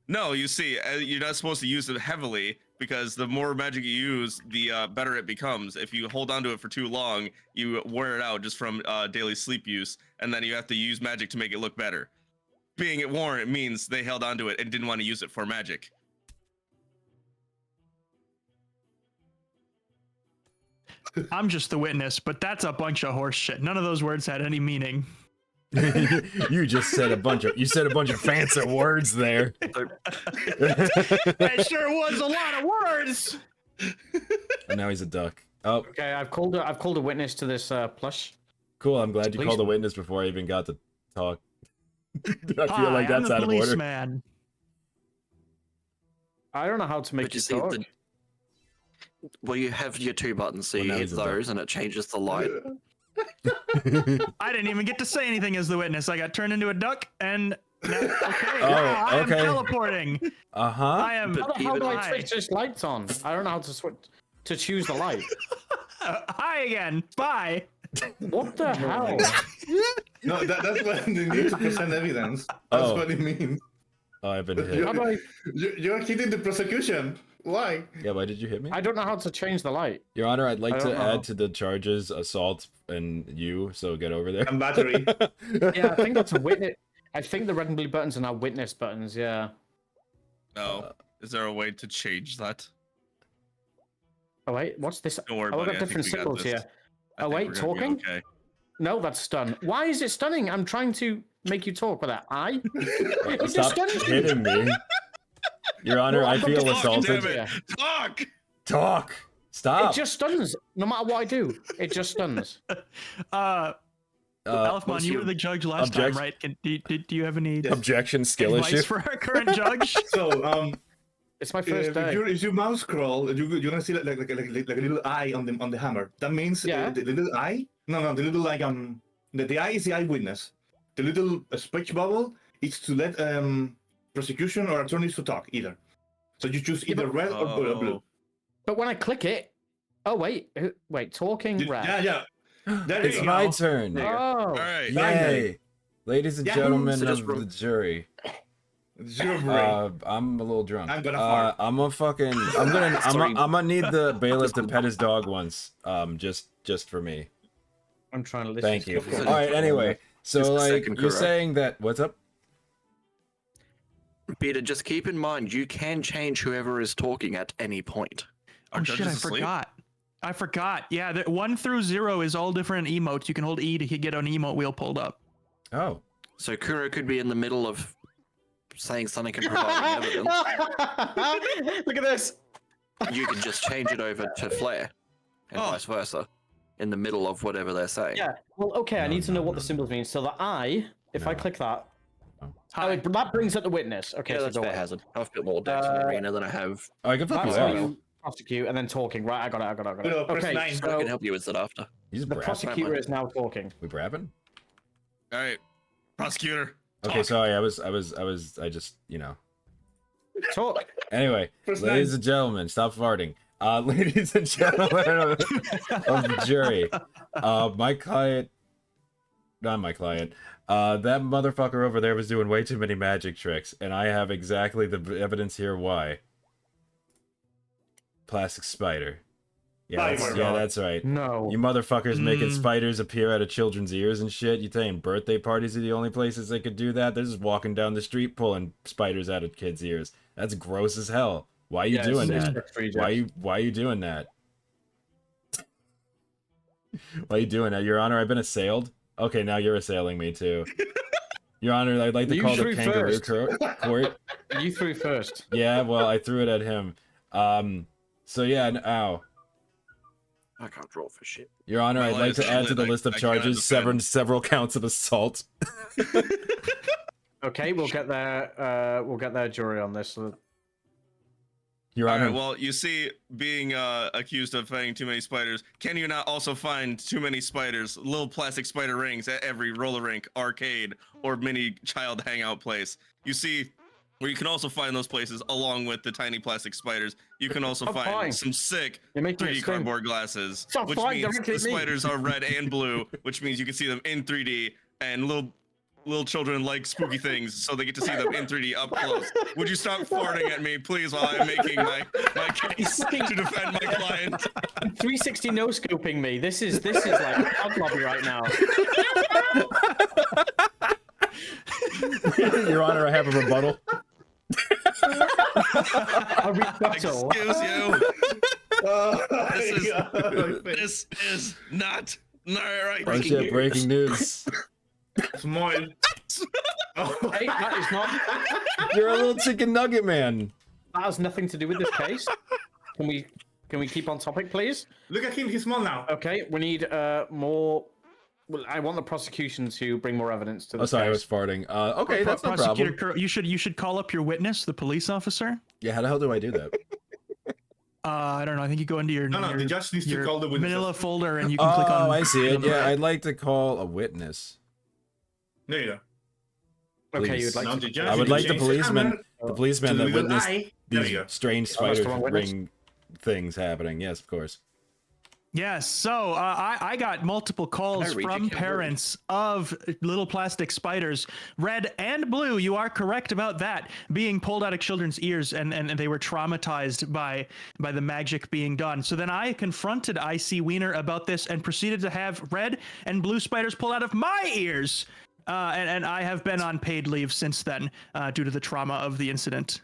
No, you see, you're not supposed to use it heavily because the more magic you use, the better it becomes. If you hold on to it for too long, you wear it out just from daily sleep use, and then you have to use magic to make it look better. Being it worn, it means they held onto it and didn't want to use it for magic. I'm just the witness, but that's a bunch of horse shit. None of those words had any meaning. You just said a bunch of fancy words there. That sure was a lot of words. And now he's a duck. Oh, Okay, I've called a witness to this plush. cool. I'm glad you Policeman. called a witness before I even got to talk. I feel Hi, like I'm that's the out of order. policeman. I don't know how to make But you you see, talk. well, you have your two buttons, so Well, you now hit he's a duck. those, and it changes the light. I didn't even get to say anything as the witness. I got turned into a duck, and now, okay, Oh, wow, I am okay. teleporting. Uh-huh. I am. But How the hell do I Hi. switch this lights on? I don't know how to switch to choose the light. Hi again. Bye. What the hell? No, that's when they need to present evidence. That's Oh. what it means. Oh, I've been How hit. do I? You're hitting the prosecution. Why? Yeah, why did you hit me? I don't know how to change the light. Your Honor, I'd like I to don't know. add to the charges assault and you, so get over there. And battery. Yeah, I think that's a witness. I think the red and blue buttons are now witness buttons. Yeah. No. Is there a way to change that? Oh wait, what's this? Don't worry Oh, about I've it. got I think different we got symbols this. here. I Oh think wait, we're gonna be talking? Okay. No, that's stun. Why is it stunning? I'm trying to make you talk with that eye. It just Stop stuns me. hitting me. Your Honor, Well, I I've got feel different assaulted. symbols Damn it. here. Talk! Talk. It Stop. just stuns. No matter what I do, it just stuns. Alephmondg, what's you your were the judge last object- time, right? Do you have any Objection, skill advice issue. for our current judge? So It's my first day. If you mouse scroll, you're gonna see like a little eye on the hammer. That means Yeah. the little eye. No, the little like the eye is the eyewitness. The little speech bubble is to let prosecution or attorneys to talk either. So you choose either red or blue. But when I click it, oh wait, talking red. Yeah. There It's you my go. turn. Oh, All right. Yay! Ladies and Yahoo! gentlemen So just of the jury, Zero brain. I'm a little drunk. I'm gonna fart. I'm gonna need the bailiff to pet his dog once. Just for me. I'm trying to listen. Thank to you. stuff. All right. Anyway, so Just a like second, you're Kuro. saying that. What's up? Peter, just keep in mind you can change whoever is talking at any point. Are Oh shit! judges I asleep? forgot. Yeah, 1 through 0 is all different emotes. You can hold E to get an emote wheel pulled up. Oh. So Kuro could be in the middle of saying something and providing evidence. Look at this. You can just change it over to Flare, and Oh. vice versa, in the middle of whatever they're saying. Yeah. Well, okay. I No, need to know no, what the no. symbols mean. So the eye, if I No. click that, Hi. that brings up the witness. Okay, Yeah, so that's go fair away. hazard. I have a bit more decks in the arena than I have. I can flip That's you how out. you prosecute and then talking. Right, I got it. No, press Okay, 9. I so can help you with that after. He's the brapping. prosecutor is now talking. We brapping? All right. Prosecutor. Okay. talk. Sorry. I just Talk. Anyway, Press ladies 9. and gentlemen, stop farting. Ladies and gentlemen of the jury, my client, not my client, that motherfucker over there was doing way too many magic tricks, and I have exactly the evidence here why. Plastic spider. Yeah, Oh my yeah, God. that's right. No. You motherfuckers making Mm. spiders appear out of children's ears and shit. You saying birthday parties are the only places they could do that? They're just walking down the street pulling spiders out of kids' ears. That's gross as hell. Why are you doing that? Why are you doing that? Why are you doing that? Your Honor, I've been assailed. Okay, now you're assailing me too. Your Honor, I'd like to You call the threw kangaroo first. court. You threw first. Yeah, well, I threw it at him. So yeah, ow. I can't draw for shit. Your Honor, My I'd lie like is to add to the solid. list of I cannot charges defend. several counts of assault. Okay, we'll get their jury on this. Your All Honor, right. Well, you see, being accused of fighting too many spiders, can you not also find too many spiders, little plastic spider rings at every roller rink, arcade, or mini child hangout place? You see, where you can also find those places along with the tiny plastic spiders. You can also Oh, find fine. some sick You're making it 3D sting. cardboard glasses, So which fine, means don't hit the me. spiders are red and blue, which means you can see them in 3D, and little children like spooky things, so they get to see them in 3D up close. Would you stop farting at me, please, while I'm making my case to defend my client? 360 no scoping me. This is like hog lobby right now. Your Honor, I have a rebuttal. A rebuttal. Excuse you. This This is not right. Oh shit, breaking news. Small. Oh, Hey, that is not. You're a little chicken nugget man. That has nothing to do with this case. Can we keep on topic, please? look at him. He's small now. Okay, we need more. Well, I want the prosecution to bring more evidence to Oh, this sorry, I was case. farting. Okay, that's no Prosecutor problem. Kuro, you should call up your witness, the police officer. Yeah, how the hell do I do that? I don't know. I think you go into your No, the judge needs to your call the witnesses. Manila folder and you can click on. Oh, I see click it. on the Yeah, right. I'd like to call a witness. There you go. Okay, Please. you'd like Now to. the judge I would needs like to the change policeman, hammer the to policeman the that little witnessed eye. There these you go. strange Oh, that's the spider wrong witness? ring things happening. Yes, of course. Yes. So I got multiple calls Can I read from your camera? parents of little plastic spiders, red and blue. You are correct about that, being pulled out of children's ears, and they were traumatized by the magic being done. So then I confronted IC Wiener about this and proceeded to have red and blue spiders pulled out of my ears. And I have been on paid leave since then due to the trauma of the incident.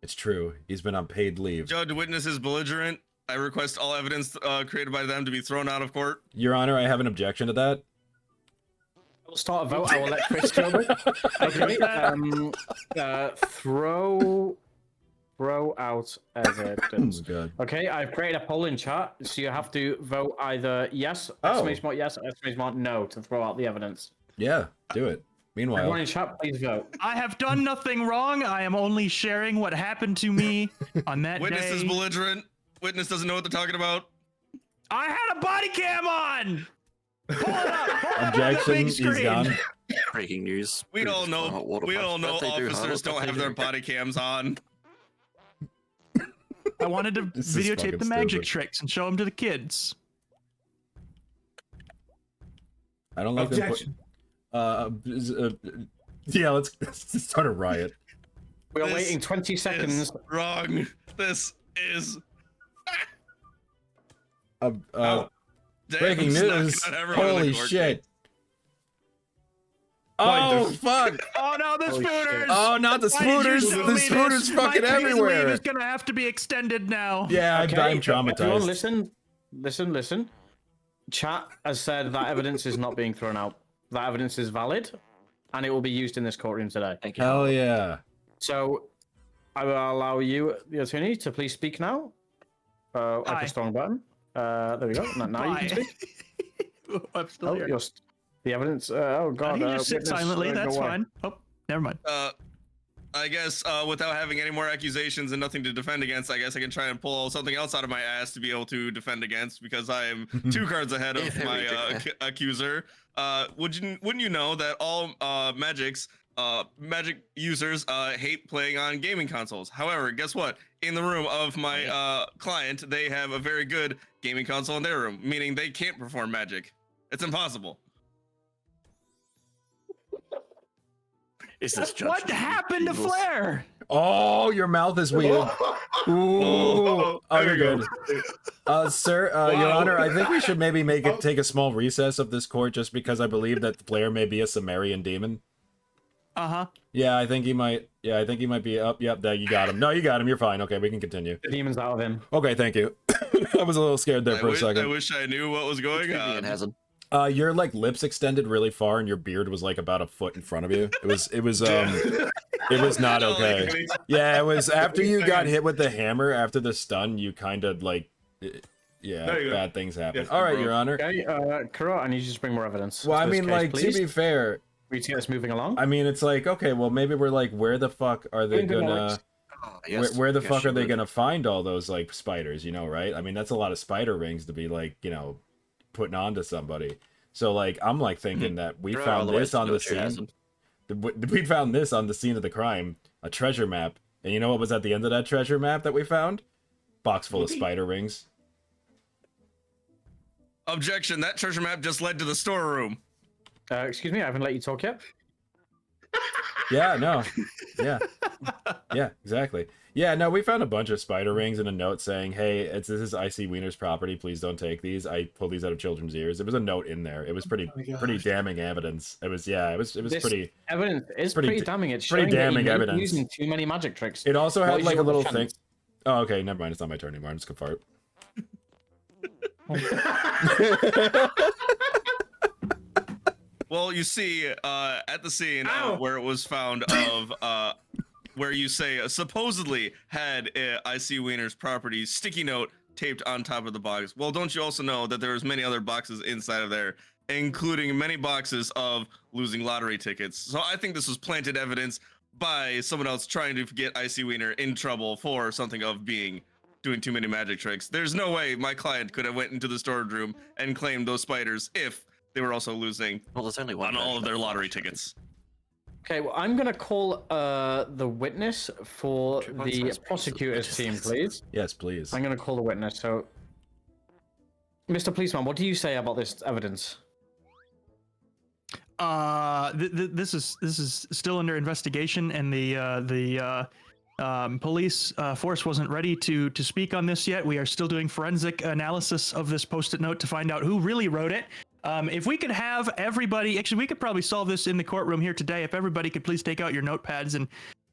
It's true. He's been on paid leave. Judge, witness is belligerent. I request all evidence created by them to be thrown out of court. Your Honor, I have an objection to that. We'll start a vote. I will let Chris go. Okay. Throw out Oh, evidence. God. Okay, I've created a poll in chat, so you have to vote either yes, Oh. exclamation mark yes, or exclamation mark no to throw out the evidence. Yeah, do it. Meanwhile, Everyone in chat, please vote. I have done nothing wrong. I am only sharing what happened to me on that Witness day. is belligerent. Witness doesn't know what they're talking about. I had a body cam on. Pull it up. Pull it up on the objection. big He's screen. gone. Breaking news. We Who all just know. found out water We pipes, all know but they do, officers huh? don't But have they their do. body cams on. I wanted to This is videotape fucking the magic stupid. tricks and show them to the kids. I don't like them. Objection. Yeah, let's start a riot. We are This waiting 20 seconds. Is wrong. This is Breaking Damn, snacking news! on everyone in the Holy court shit! case. Oh there's- fuck! Oh no, the Holy shit. spooters! Oh, not the Why did you spooters! show The me spooters this? fucking My prison leave everywhere! is gonna have to be extended now. Yeah, I'm Everyone traumatized. listen. Chat has said that evidence is not being thrown out. That evidence is valid, and it will be used in this courtroom today. Thank you. Hell yeah! So, I will allow you, the attorney, to please speak now. I Aye. press the wrong button. There we go. Now you can Bye. speak. I'm still Oh, here. the evidence. Oh god. He can just sit witness, silently. go That's away. fine. Oh, never mind. I guess without having any more accusations and nothing to defend against, I guess I can try and pull something else out of my ass to be able to defend against because I am 2 cards ahead Yeah, of there my we go. accuser. Wouldn't you know that all magic users hate playing on gaming consoles? However, guess what? In the room of my client, they have a very good gaming console in their room, meaning they can't perform magic. It's impossible. Is this What judgment happened to Jesus? Flare? Oh, your mouth is weird. Ooh. Oh, there you're we good. go. Sir, Your Honor, I think we should maybe take a small recess of this court just because I believe that the player may be a Sumerian demon. Uh-huh. Yeah, I think he might. Yeah, I think he might be up. Yep, there you got him. No, you got him. You're fine. Okay, we can continue. The demon's out of him. Okay, thank you. I was a little scared there for a I second. wish I knew what was going Vivian on. hasn't. Your like lips extended really far, and your beard was like about a foot in front of you. It was not okay. Yeah, it was after you got hit with the hammer after the stun. You kind of like, yeah, There you go. bad things happen. Yes, All right, bro. Your Honor. Okay, Kuro, I need you to bring more evidence. Well, I to this mean, case, like please. to be fair, We need to get this moving along. I mean it's like okay, well maybe we're like, where the fuck are they Good gonna? Alex. Oh, yes, Where the yes, fuck you are they would. gonna find all those like spiders? You know, right? I mean, that's a lot of spider rings to be like, putting onto somebody. So like, I'm like thinking that we Throw it all found the way this to on the what you scene. hasn't. We found this on the scene of the crime, a treasure map, and you know what was at the end of that treasure map that we found? Box full of spider rings. Objection, that treasure map just led to the storeroom. Excuse me, I haven't let you talk yet. Yeah, no, yeah, yeah, exactly. Yeah, no, we found a bunch of spider rings and a note saying, "Hey, this is IC Wiener's property. Please don't take these. I pulled these out of children's ears." There was a note in there. It was pretty damning evidence. It was This pretty. evidence is pretty pretty d- damning. It's pretty showing that damning you may be evidence. using too many magic tricks. It also What had is like a your little defense? thing. Oh, okay, never mind. It's not my turn anymore. I'm just gonna fart. Well, you see, at the scene Ow! where it was found of, where you say supposedly had IC Wiener's property sticky note taped on top of the box. Well, don't you also know that there was many other boxes inside of there, including many boxes of losing lottery tickets. So I think this was planted evidence by someone else trying to get IC Wiener in trouble for something of doing too many magic tricks. There's no way my client could have went into the storage room and claimed those spiders if they were also losing Well, there's only one on all version of their the lottery function. tickets. Okay, well, I'm gonna call the witness for True, one the size prosecutor's pieces. team, please. Yes, please. I'm gonna call the witness. So, Mr. Policeman, what do you say about this evidence? This is still under investigation, and the police force wasn't ready to speak on this yet. We are still doing forensic analysis of this post-it note to find out who really wrote it. If we could have everybody, actually, we could probably solve this in the courtroom here today. If everybody could please take out your notepads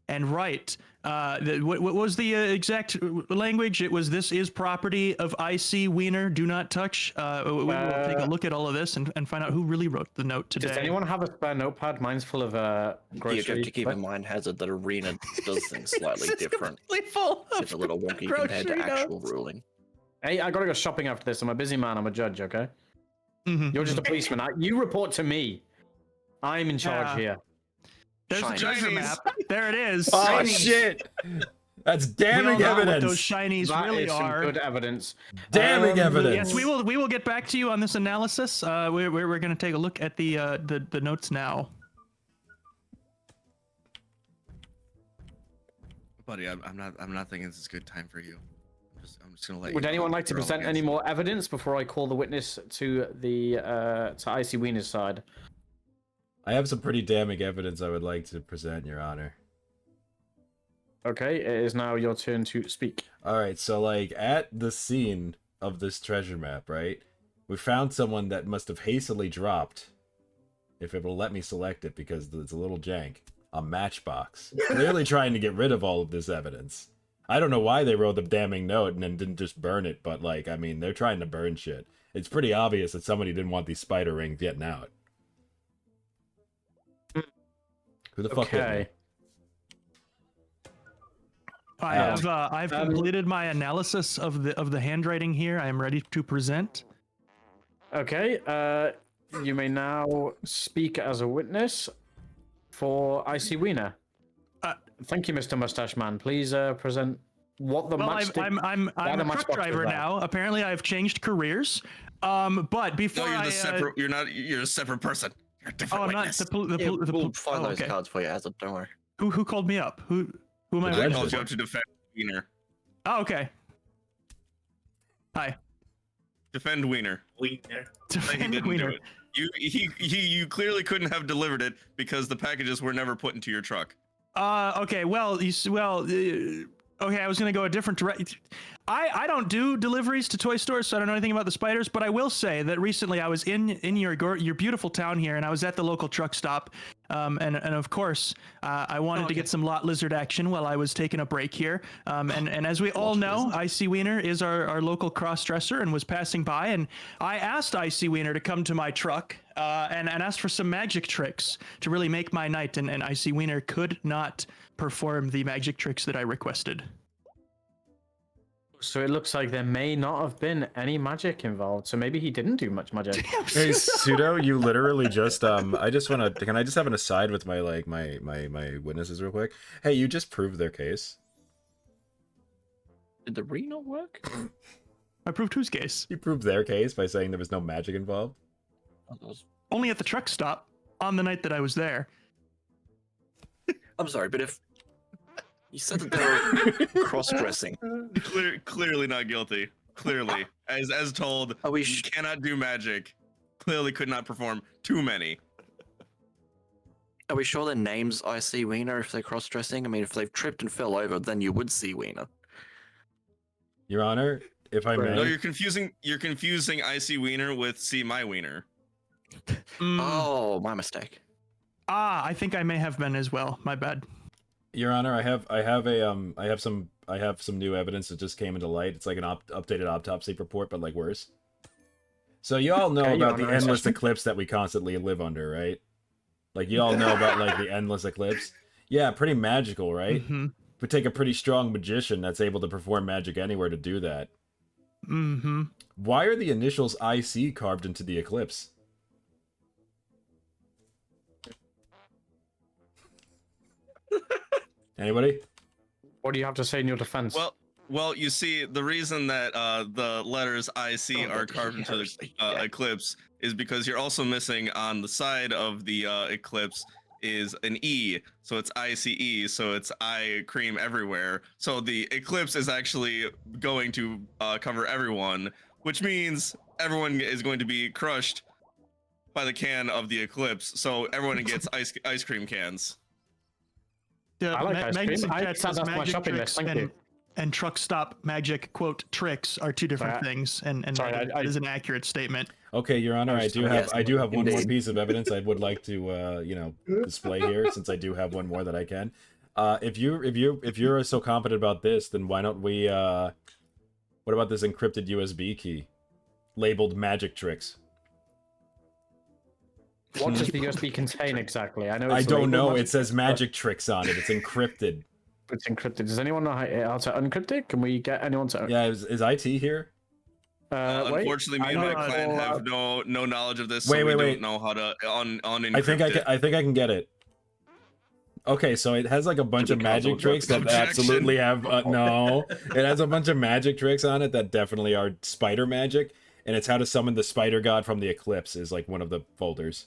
and write. What was the exact language? It was, "This is property of IC Wiener. Do not touch." We will take a look at all of this and find out who really wrote the note today. Does anyone have a spare notepad? Mine's full of The grocery. objective to keep in mind, Hazard, that arena does things slightly It's different. completely full of It's a little wonky compared to grocery actual notes. ruling. Hey, I gotta go shopping after this. I'm a busy man. I'm a judge. Okay. Mhm, You're just a mhm. policeman. You report to me. I'm in charge Yeah. here. There's the Shinies. treasure map. There it is. Oh Shinies. shit! That's We all damning know what evidence. those shinies That really is some are. good evidence. Damning evidence. Yes, we will get back to you on this analysis. We're going to take a look at the notes now. Buddy, I'm not thinking this is a good time for you. I'm just gonna let you. Would anyone talk like to for all present against any it. more evidence before I call the witness to the to Icy Wiener's side? I have some pretty damning evidence I would like to present, Your Honor. Okay, it is now your turn to speak. All right, so like at the scene of this treasure map, right? We found someone that must have hastily dropped, if it will let me select it because it's a little jank, a matchbox. Clearly trying to get rid of all of this evidence. I don't know why they wrote the damning note and then didn't just burn it, but like, I mean, they're trying to burn shit. It's pretty obvious that somebody didn't want these spider rings getting out. Who the fuck hit me? Okay. I've completed my analysis of the handwriting here. I am ready to present. Okay, you may now speak as a witness for Icy Wiener. Thank you, Mr. Mustache Man. Please present what the Well, matchstick. I'm a the truck matchbox driver is at. now. Apparently, I've changed careers. But before No, you're I the separate. You're not. You're a separate person. You're a different oh, I'm not witness. We'll find oh, those okay. cards for you, as don't worry. Who called me up? Who am I? The I witness called you for? up to defend Wiener. Oh, okay. Hi. Defend Wiener. Wiener. He Defend didn't Wiener. do it. You clearly couldn't have delivered it because the packages were never put into your truck. Okay. Well, okay. I was gonna go a different direction. I don't do deliveries to toy stores, so I don't know anything about the spiders. But I will say that recently I was in your beautiful town here, and I was at the local truck stop, and of course I wanted to get some lot lizard action while I was taking a break here. And as we all know, Icy Wiener is our local cross dresser, and was passing by, and I asked Icy Wiener to come to my truck and asked for some magic tricks to really make my night, and Icy Wiener could not perform the magic tricks that I requested. So it looks like there may not have been any magic involved. So maybe he didn't do much magic. Hey, Pseudo, you literally just I just want to. Can I just have an aside with my my witnesses real quick? Hey, you just proved their case. Did the re not work? I proved whose case? You proved their case by saying there was no magic involved. Oh, that was- Only at the truck stop on the night that I was there. I'm sorry, but if you said that they were cross-dressing, Clearly not guilty. Clearly, as told, are we? you cannot do magic. Clearly could not perform too many. Are we sure their names I see Wiener if they're cross-dressing? I mean, if they've tripped and fell over, then you would see Wiener. Your Honor, if I may. No, you're confusing Icy Wiener with See My Wiener. Oh, my mistake. I think I may have been as well. My bad. Your Honor, I have some new evidence that just came into light. It's like an updated autopsy report, but like worse. So you all know Okay, Your about the Honor, endless assessment. eclipse that we constantly live under, right? Like you all know about like the endless eclipse. Yeah, pretty magical, right? Mm-hmm. Would take a pretty strong magician that's able to perform magic anywhere to do that. Mm-hmm. Why are the initials IC carved into the eclipse? Anybody? What do you have to say in your defense? Well, you see, the reason that the letters IC are carved into the eclipse is because you're also missing on the side of the eclipse is an E, so it's ICE, so it's eye cream everywhere. So the eclipse is actually going to cover everyone, which means everyone is going to be crushed by the can of the eclipse. So everyone gets ice cream cans. I like ice cream. I add that to my shopping list. Thank you. And truck stop magic quote tricks are two different Sorry, things, and sorry, that is an accurate statement. Okay, Your Honor, I do have one more indeed. piece of evidence I would like to display here, since I do have one more that I can. If you're so confident about this, then why don't we what about this encrypted USB key labeled magic tricks? What does the USB contain exactly? I know. I It's don't labeled know. magic, It says magic tricks on it. It's encrypted. but it's encrypted. Does anyone know how to uncrypt it? Can we get anyone to? Yeah, is IT here? Wait, Unfortunately, me and my client have no knowledge of this, so Wait, we wait. don't know how to unencrypt I think it. I can get it. Okay, so it has like a bunch of magic tricks that Objection. absolutely have no. It has a bunch of magic tricks on it that definitely are spider magic, and it's how to summon the spider god from the eclipse is like one of the folders.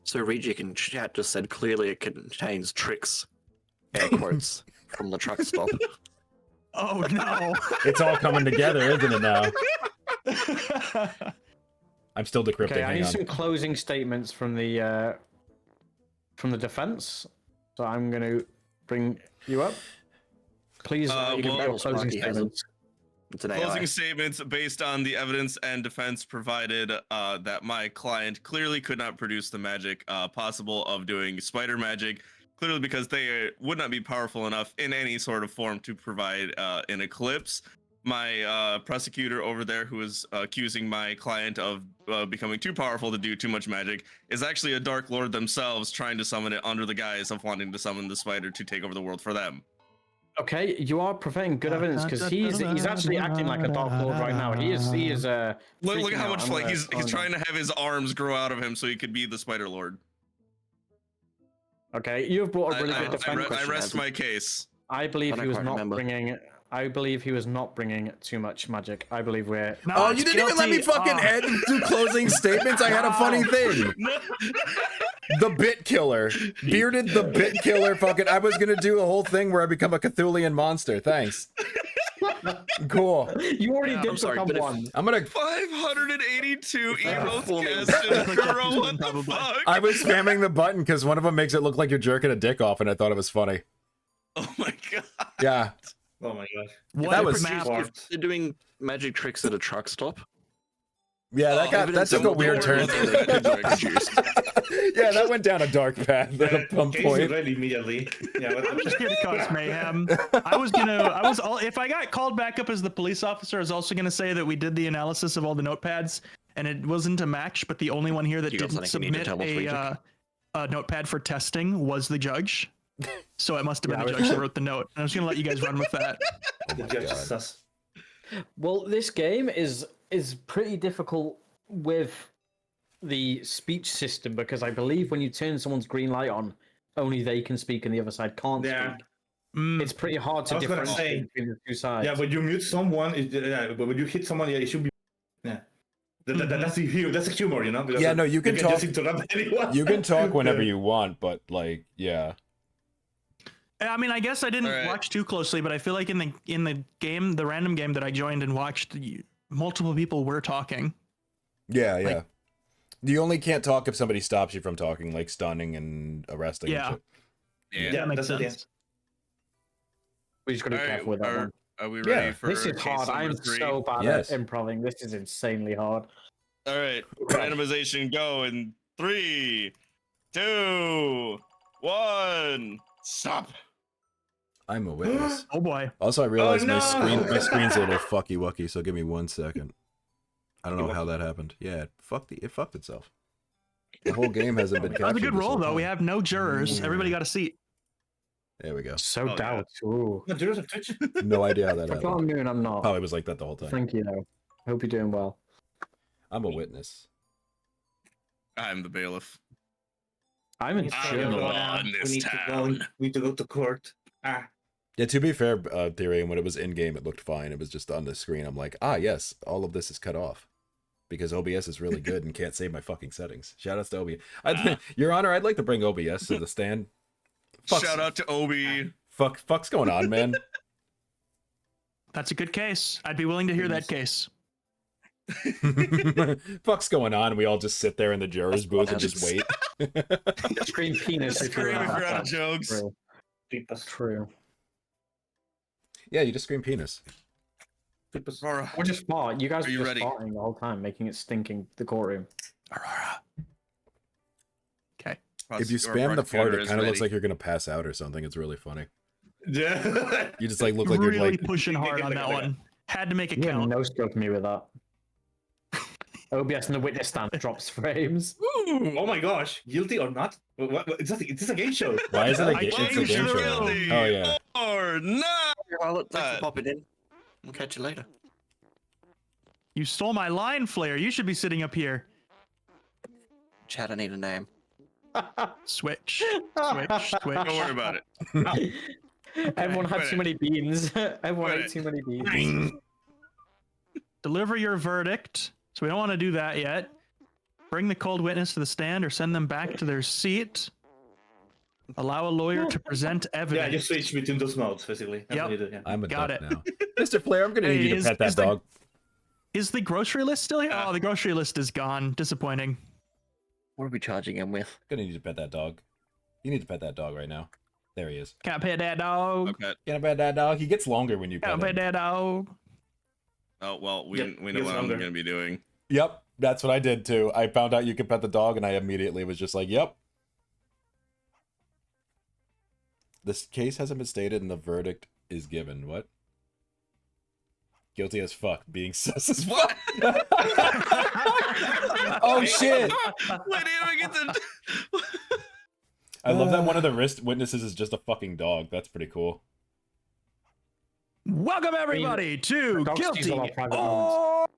So Rejik in chat just said clearly it contains tricks, air quotes, from the truck stop. Oh no! It's all coming together, isn't it now? I'm still decrypting. Okay, I Hang need on. some closing statements from the defense. So I'm going to bring you up. Please, you can well, make closing Sparky has statements. It's an AI. Closing statements based on the evidence and defense provided that my client clearly could not produce the magic possible of doing spider magic, clearly because they would not be powerful enough in any sort of form to provide an eclipse. My prosecutor over there, who is accusing my client of becoming too powerful to do too much magic, is actually a Dark Lord themselves trying to summon it under the guise of wanting to summon the spider to take over the world for them. Okay, you are providing good evidence because he's actually acting like a Dark Lord right now. He is Look freaking at how out. much like he's trying to have his arms grow out of him so he could be the Spider Lord. Okay, you have brought a really good defense. I rest my case. I believe I he was quite not remember. bringing. I believe he was not bringing too much magic. I believe we're. No, Oh, it's you didn't even let me guilty. fucking do closing statements. I had a funny thing. The Bit Killer. Bearded the Bit Killer fucking. I was gonna do a whole thing where I become a Cthulian monster. Thanks. Cool. You already did I'm sorry, become but if- one. I'm gonna. 582 emotes Forming- casted. Girl, what the Probably. fuck? I was spamming the button because one of them makes it look like you're jerking a dick off, and I thought it was funny. Oh my god. Yeah. Oh my gosh. What That was- map? Smart. They're doing magic tricks at a truck stop. Yeah, that got that Evidence took a of weird the turn. world that could be produced. Yeah, that went down a dark path at a some Case point. ready immediately. Yeah, I'm just here to cause mayhem. If I got called back up as the police officer, I was also gonna say that we did the analysis of all the notepads, and it wasn't a match, but the only one here that You got didn't something you need to submit tell us, a notepad for testing was the judge. So it must have been Yeah, the judge that wrote the note. And I was gonna let you guys run with that. the judge is sus. Well, this game is pretty difficult with the speech system because I believe when you turn someone's green light on, only they can speak and the other side can't Yeah. speak. Mm, It's pretty hard to I was gonna differentiate say- between the two sides. Yeah, when you mute someone, but when you hit someone, yeah, it should be. Yeah. That's the humor. That's the humor, you know. Because Yeah, no, you can talk. just interrupt anyone. You can talk whenever you want, but like, yeah. I mean, I guess I didn't Alright. watch too closely, but I feel like in the game, the random game that I joined and watched, multiple people were talking. Yeah, yeah. Like- You only can't talk if somebody stops you from talking, like stunning and arresting. Yeah. And shit. Yeah. Yeah, That makes that's it, sense. We just gotta be All right, careful with that one. are we Yeah. ready for This is case hard. number I'm 3? so bad Yes. at improving. This is insanely hard. All right, randomization go in 3, 2, 1. Stop. I'm a witness. Oh boy. Also, I realized no! my screen's a little fucky wucky, so give me 1 second. I don't know how that happened. Yeah, it fucked itself. The whole game hasn't been That captured. was a good this roll, whole though. We time. have no jurors. Everybody got a seat. There we go. So yeah. doubt. Ooh. No, Jurors of Twitch. No idea how that For happened. Noon, I'm not. Probably was like that the whole time. Thank you, though. Hope you're doing well. I'm a witness. I'm the bailiff. I'm in I'm Germany. the law in this town. We need to go to court. Ah. Yeah, to be fair, Theory, when it was in game, it looked fine. It was just on the screen. I'm like, ah, yes, all of this is cut off because OBS is really good and can't save my fucking settings. Shout outs to OBS. Your Honor, I'd like to bring OBS to the stand. Shout out to Obi. Fuck's going on, man? That's a good case. I'd be willing to hear that case. Fuck's going on? We all just sit there in the jurors booth and just wait. Scream penis if you're Scream if you're out of out. jokes. True. Peepas. True. Yeah, you just scream penis. Peepas. Aurora. Or just fart. You guys Are are you just ready? farting the whole time, making it stinking the courtroom. Aurora. Okay. If you spam the fart, it kind of looks like you're gonna pass out or something. It's really funny. Yeah. You just like look like Really you're like pushing hard on that one. Had to make it You count. no scope me with that. OBS in the witness stand drops frames. Oh my gosh. Guilty or not? Is this a game show? why is it a I game? It's a changed game the show. rule. Oh yeah. Or not. Violet, thanks for popping in. We'll catch you later. You stole my line, Flare. You should be sitting up here. Chad, I need a name. Switch. Don't worry about it. Everyone had Quit too it. many beans. Everyone Quit ate it. too many beans. Deliver your verdict. So we don't want to do that yet. Bring the cold witness to the stand or send them back to their seat. Allow a lawyer to present Yeah, evidence. just switch between those modes, basically. That's Yep. what you do, yeah. I'm a Got duck it. now. Mr. Flair, I'm gonna Hey, need you to pet that dog. Is the grocery list still here? Oh, the grocery list is gone. Disappointing. What are we charging him with? I'm gonna need you to pet that dog. You need to pet that dog right now. There he is. Can't pet that dog. Okay. Can I pet that dog? He gets longer when you pet Can't pet him. that dog. Oh well, we Yep, know gets what I'm longer. gonna be doing. Yep, that's what I did too. I found out you could pet the dog, and I immediately was just like, "Yep." This case hasn't been stated, and the verdict is given. What? Guilty as fuck, being sus as fuck. What? Oh shit! Wait, did we get the? I love that one of the witnesses is just a fucking dog. That's pretty cool. Welcome everybody to dogs Guilty steal our private moments.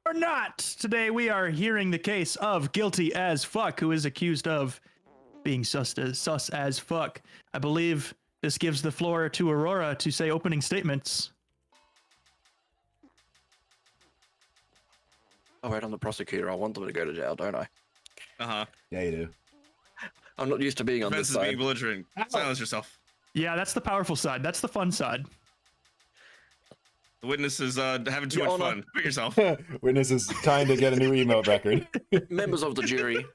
or Not. Today we are hearing the case of Guilty as Fuck, who is accused of being sus as fuck. I believe this gives the floor to Aurora to say opening statements. Oh wait, I'm the prosecutor. I want them to go to jail, don't I? Yeah, you do. I'm not used to being on Defense this is being side. belligerent. Silence yourself. Yeah, that's the powerful side. That's the fun side. The witness is having too Your much Honor. fun. Quit yourself. Witness is trying to get a new email record. Members of the jury.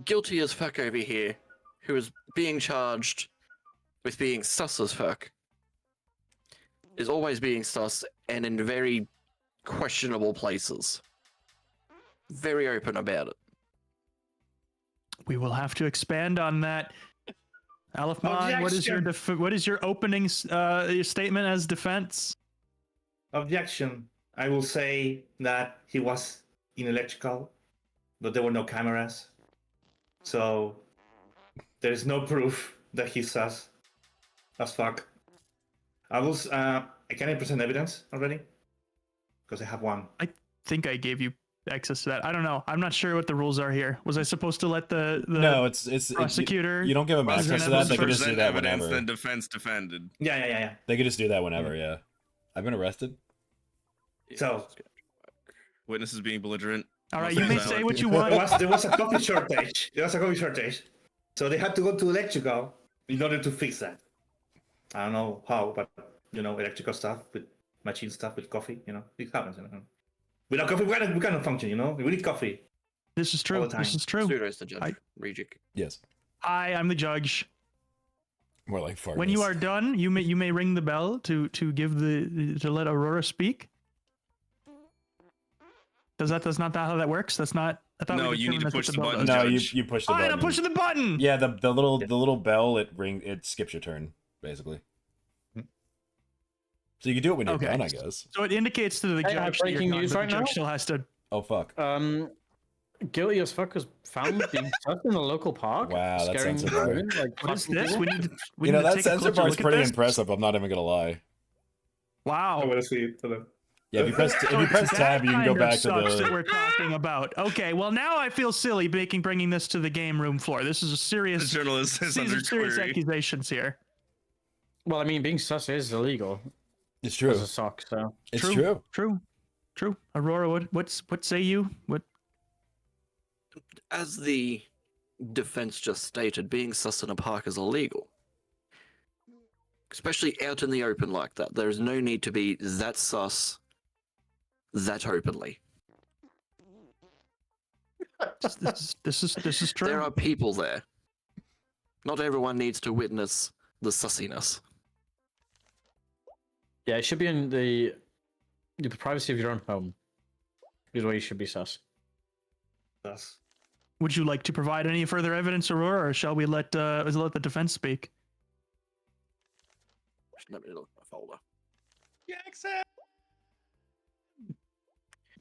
Guilty as fuck over here, who is being charged with being sus as fuck, is always being sus and in very questionable places. Very open about it. We will have to expand on that. alephmondg, what is your opening statement as defense? Objection. I will say that he was in electrical, but there were no cameras. So there is no proof that he's sus as fuck. Can I present evidence already? Because I have one. I think I gave you access to that. I don't know. I'm not sure what the rules are here. Was I supposed to let the No, it's prosecutor? You don't give them present access to that. They can evidence just do Present that evidence, whenever. then defense defended. Yeah. They can just do that whenever. Yeah. I've been arrested. So- Witness is being belligerent. All right, Must you be may silent. say what you want. There was a coffee shortage. So they had to go to electrical in order to fix that. I don't know how, but electrical stuff with machine stuff with coffee, it happens. Without coffee, we cannot function. We need coffee. This is all true. the time. This is true. Pseudo's the judge. Rejik. Yes. Hi, I'm the judge. More like fart. When you are done, you may ring the bell to give to let Aurora speak. That's not how that works. That's not. I thought No, we you need to determined push that's the what button. does. No, Judge. you push the Fine, button. I'm pushing the button. Yeah, the little bell it skips your turn basically. So you can do it when you're Okay. done, I guess. So it indicates to the Hey, judge. that you're breaking done, news but right the judge now? still has to. Oh fuck! Guilty as fuck was found being sus in a local park. Wow, that scaring sensor bar. women, like, What is fucking this? people. We need to. We You need know to that take a sensor closer bar is look at pretty this. impressive. I'm not even gonna lie. Wow. I want to see it. Hold on. Yeah, if you press So it's tab, you can go kind of back to sucks that the. we're talking about. Okay, well now I feel silly bringing this to the game room floor. This is a The serious, journalist is under serious query. accusations here. Well, I mean, being sus is illegal It's as true. a sock, so. It's true. True. Aurora, what say you? What? As the defense just stated, being sus in a park is illegal. Especially out in the open like that. There is no need to be that sus that openly. This is true. There are people there. Not everyone needs to witness the sussiness. Yeah, it should be in the privacy of your own home. Is where you should be sus. That's Would you like to provide any further evidence, Aurora, or shall we let the defense speak? Let me look at my folder. Jackson.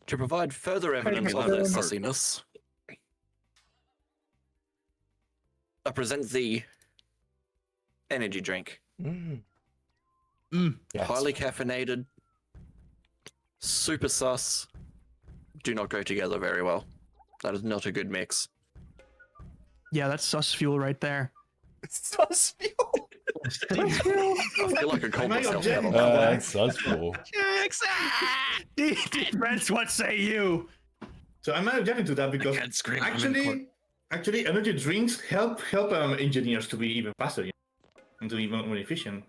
To provide further evidence of their sussiness, I present the energy drink. Yes. Highly caffeinated, super sus, do not go together very well. That is not a good mix. Yeah, that's sus fuel right there. Sus fuel. I feel like a Am cold I myself. objecting? That's sus fuel. Defense, what say you? So I'm not objecting to that because can't scream, I'm in court. actually, energy drinks help engineers to be even faster, and to be even more efficient.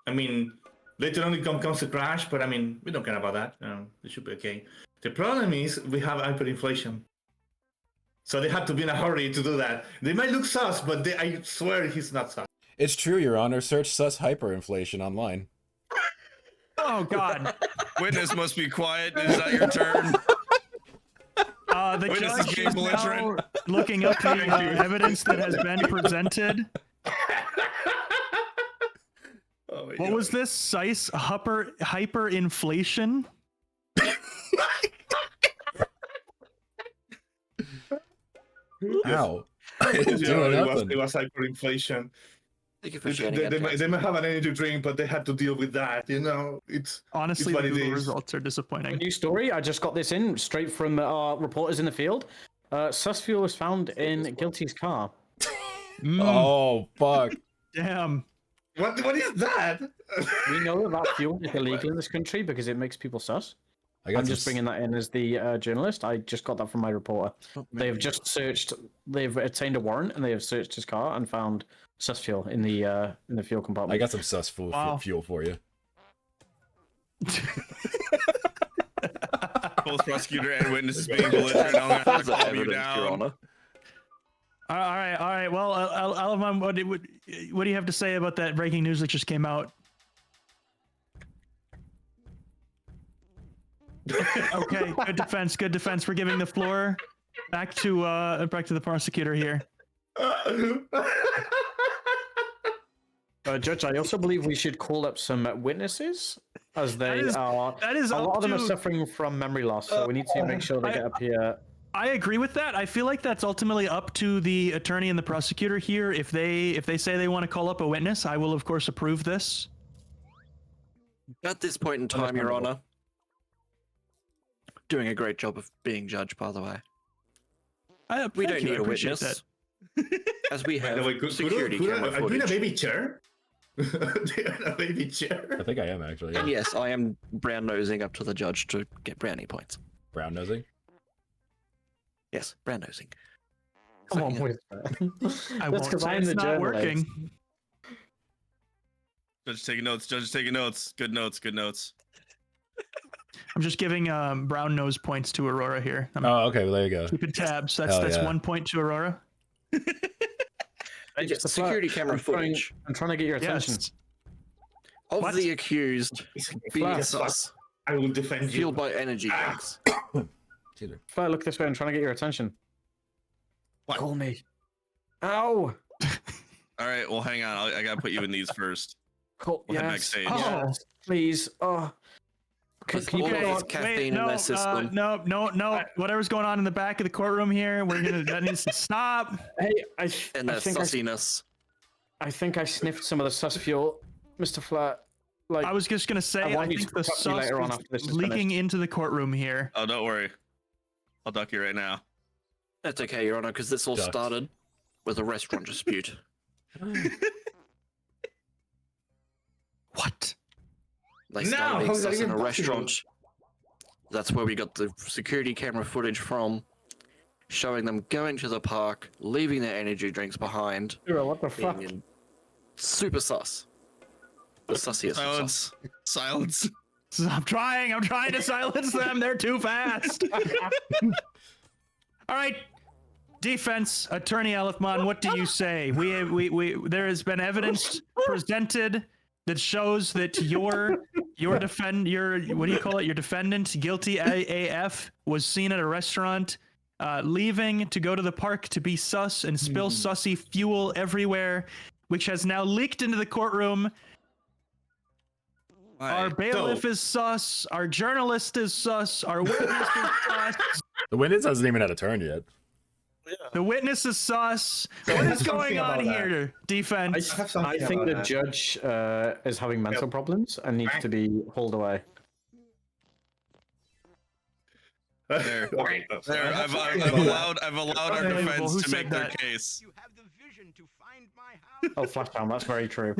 I mean, later on it comes to crash, but I mean, we don't care about that. It should be okay. The problem is we have hyperinflation, so they have to be in a hurry to do that. They might look sus, but I swear he's not sus. It's true, Your Honor. Search sus hyperinflation online. Oh God. Witness must be quiet. Is that your turn? The Witness is judge being is now belligerent. looking up the evidence that has been presented. Oh my What was this? Size hyperinflation? Ow. Yeah, It's doing it nothing. was hyperinflation. Thank you for They, sharing they, it. might, they might have an energy drink, but they had to deal with that. It's Honestly, what the it Google is. results are A disappointing. new story. I just got this in straight from our reporters in the field. Sus fuel was found in Guilty's car. Oh, fuck. Damn. What is that? We know that fuel is illegal in this country because it makes people sus. I I'm just bringing that in as the journalist. I just got that from my reporter. Oh, They've just searched. They've obtained a warrant and they have searched his car and found sus fuel in the fuel compartment. I got some sus Wow. fuel for you. Both prosecutor and witnesses being belligerent. I'm gonna have That's to calm you evidence, Your down. Honor. All right. Well, Alamon, what do you have to say about that breaking news that just came out? Okay, good defense. We're giving the floor back to the prosecutor here. Judge, I also believe we should call up some witnesses, as they are. That is A lot up of them are to. suffering from memory loss, so we need to make sure they get up here. I agree with that. I feel like that's ultimately up to the attorney and the prosecutor here. If they say they want to call up a witness, I will of course approve this. At this point in time, Your Honor, doing a great job of being judge, by the way. We don't need a witness, as we have security camera Are you in a footage. baby chair? Do you in a baby chair? I think I am, actually. And yes, I am brown nosing up to the judge to get brownie points. Brown nosing? Yes, brown nosing. Come on, Yeah. with that. I That's won't 'cause say I'm it's the not journalist. working. Judge taking notes. Judge taking notes. Good notes. Good notes. I'm just giving brown nose points to Aurora here. I'm Oh, okay. Well, there you go. keeping tabs. That's Hell yeah. 1 point to Aurora. Yes, security camera footage I'm trying to get your attention. Yes. of What? the accused being Flash. sus, I will defend you. fueled by energy drinks. Excuse me. Flair, look this way. I'm trying to get your attention. What? Call me. Ow! All right. Well, hang on. I gotta put you in these first. Call. We'll head Yes. backstage. Yes, please. Oh. Can you all go of on? this caffeine in their system. No. Whatever's going on in the back of the courtroom here, that needs to stop. Hey, I And their think sussiness. I think I sniffed some of the sus fuel, Mr. Flair. Like, I was just gonna say, I I, want you think to the talk to me sus later on is after this is leaking finished. into the courtroom here. Oh, don't worry. I'll duck you right now. That's okay, Your Honor, because this all Ducks. started with a restaurant dispute. What? They No, started being how is that sus in even a possible? restaurant. That's where we got the security camera footage from, showing them going to the park, leaving their energy drinks behind, what the fuck? being in super sus. The sussiest of sus. Silence. Silence. I'm trying to silence them. They're too fast. All right. Defense attorney Alephmondg, what do you say? There has been evidence presented that shows that your defendant, guilty AF, was seen at a restaurant, leaving to go to the park to be sus and spill sussy fuel everywhere, which has now leaked into the courtroom. Our bailiff is sus. Our journalist is sus. Our witness is sus. The witness hasn't even had a turn yet. The witness is sus. What is going on here, defense? I think the judge is having mental problems and needs to be hauled away. There. Okay, There, I've allowed our defense Who to said make their that? case. You have the vision to find my house. Oh, Flashdown, that's very true.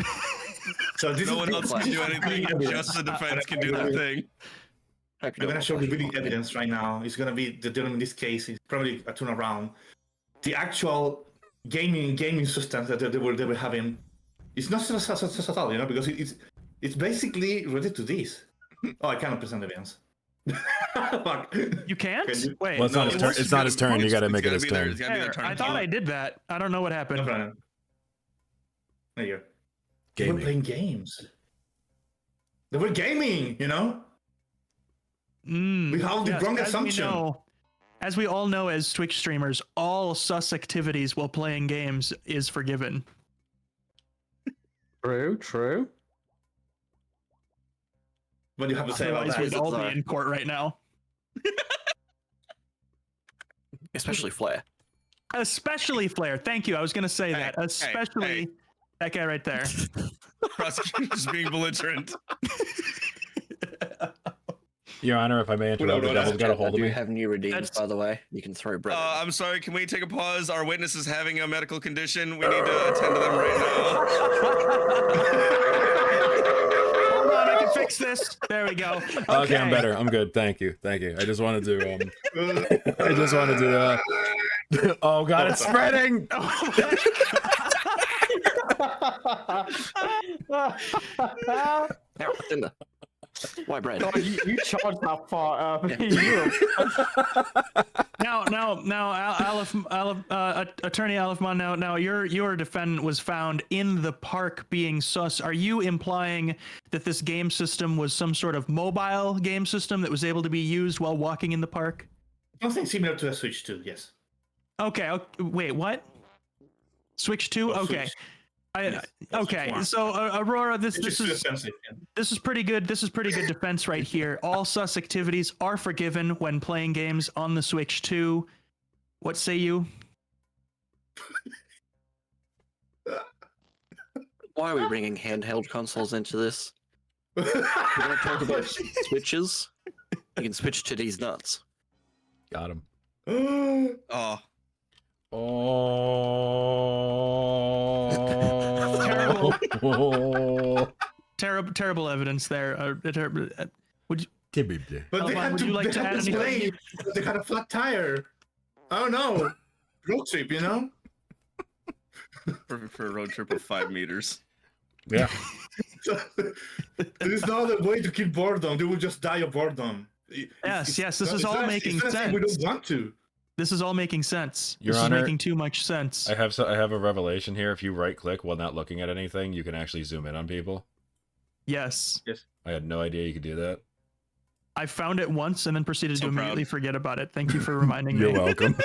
So this No is one else can do anything. Just the defense can do that thing. I'm gonna show the video evidence right now. It's gonna be in this case. It's probably a turnaround. The actual gaming substance that they were having. It's not at all, because it's basically related to this. Oh, I cannot present evidence. Fuck. You can't? Can you- Wait. Well, it's not his turn. It's not his turn. You got to make it his turn. I thought I did that. I don't know what No happened. problem. There you go. They were Gaming. playing games. They were gaming, We have the wrong assumption. As we all know as Twitch streamers, all sus activities while playing games is forgiven. True. What do you have to say about Otherwise, that? we'd all be in court right now. Especially Flare. Especially Flare. Thank you. I was going to say Hey, that. hey, Especially hey. that guy right there. Prosecutor's being belligerent. Your Honor, if I may interrupt, the devil's got a hold I of do me. have new redeems, That's- by the way. You can throw bread. I'm sorry, can we take a pause? Our witness is having a medical condition. We need to attend to them right Hold on, I can fix this. There we go. Okay, I'm better. I'm good. Thank you. I just wanted to. I just wanted to. Oh God, it's spreading. Now, Tinder. Why bread? God, you charged that far up. Attorney alephmondg. Now, your defendant was found in the park being sus. Are you implying that this game system was some sort of mobile game system that was able to be used while walking in the park? Something similar to a Switch 2, yes. Okay. Wait, what? Switch 2? Or Okay. Switch. I, Yes, okay. Switch 1. So Aurora, this It's just too is expensive. Yeah. this is pretty good. This is pretty good defense right here. All sus activities are forgiven when playing games on the Switch 2. What say you? Why are we bringing handheld consoles into this? We're going to talk about switches. You can switch to these nuts. Got him. Oh. Oh. Terrible evidence there. Would you? But they Alban, had would to, you like they to had add to play anything? because they had a flat tire. I don't know. Road trip, Perfect for a road trip of 5 meters. Yeah. There's no other way to kill boredom. They will just die of boredom. Yes, this is all making sense. We don't want to. This is all making sense. Your this Honor, is making too much sense. I have a revelation here. If you right click while not looking at anything, you can actually zoom in on people. Yes. I had no idea you could do that. I found it once and then proceeded So to proud. immediately forget about it. Thank you for reminding You're me. welcome.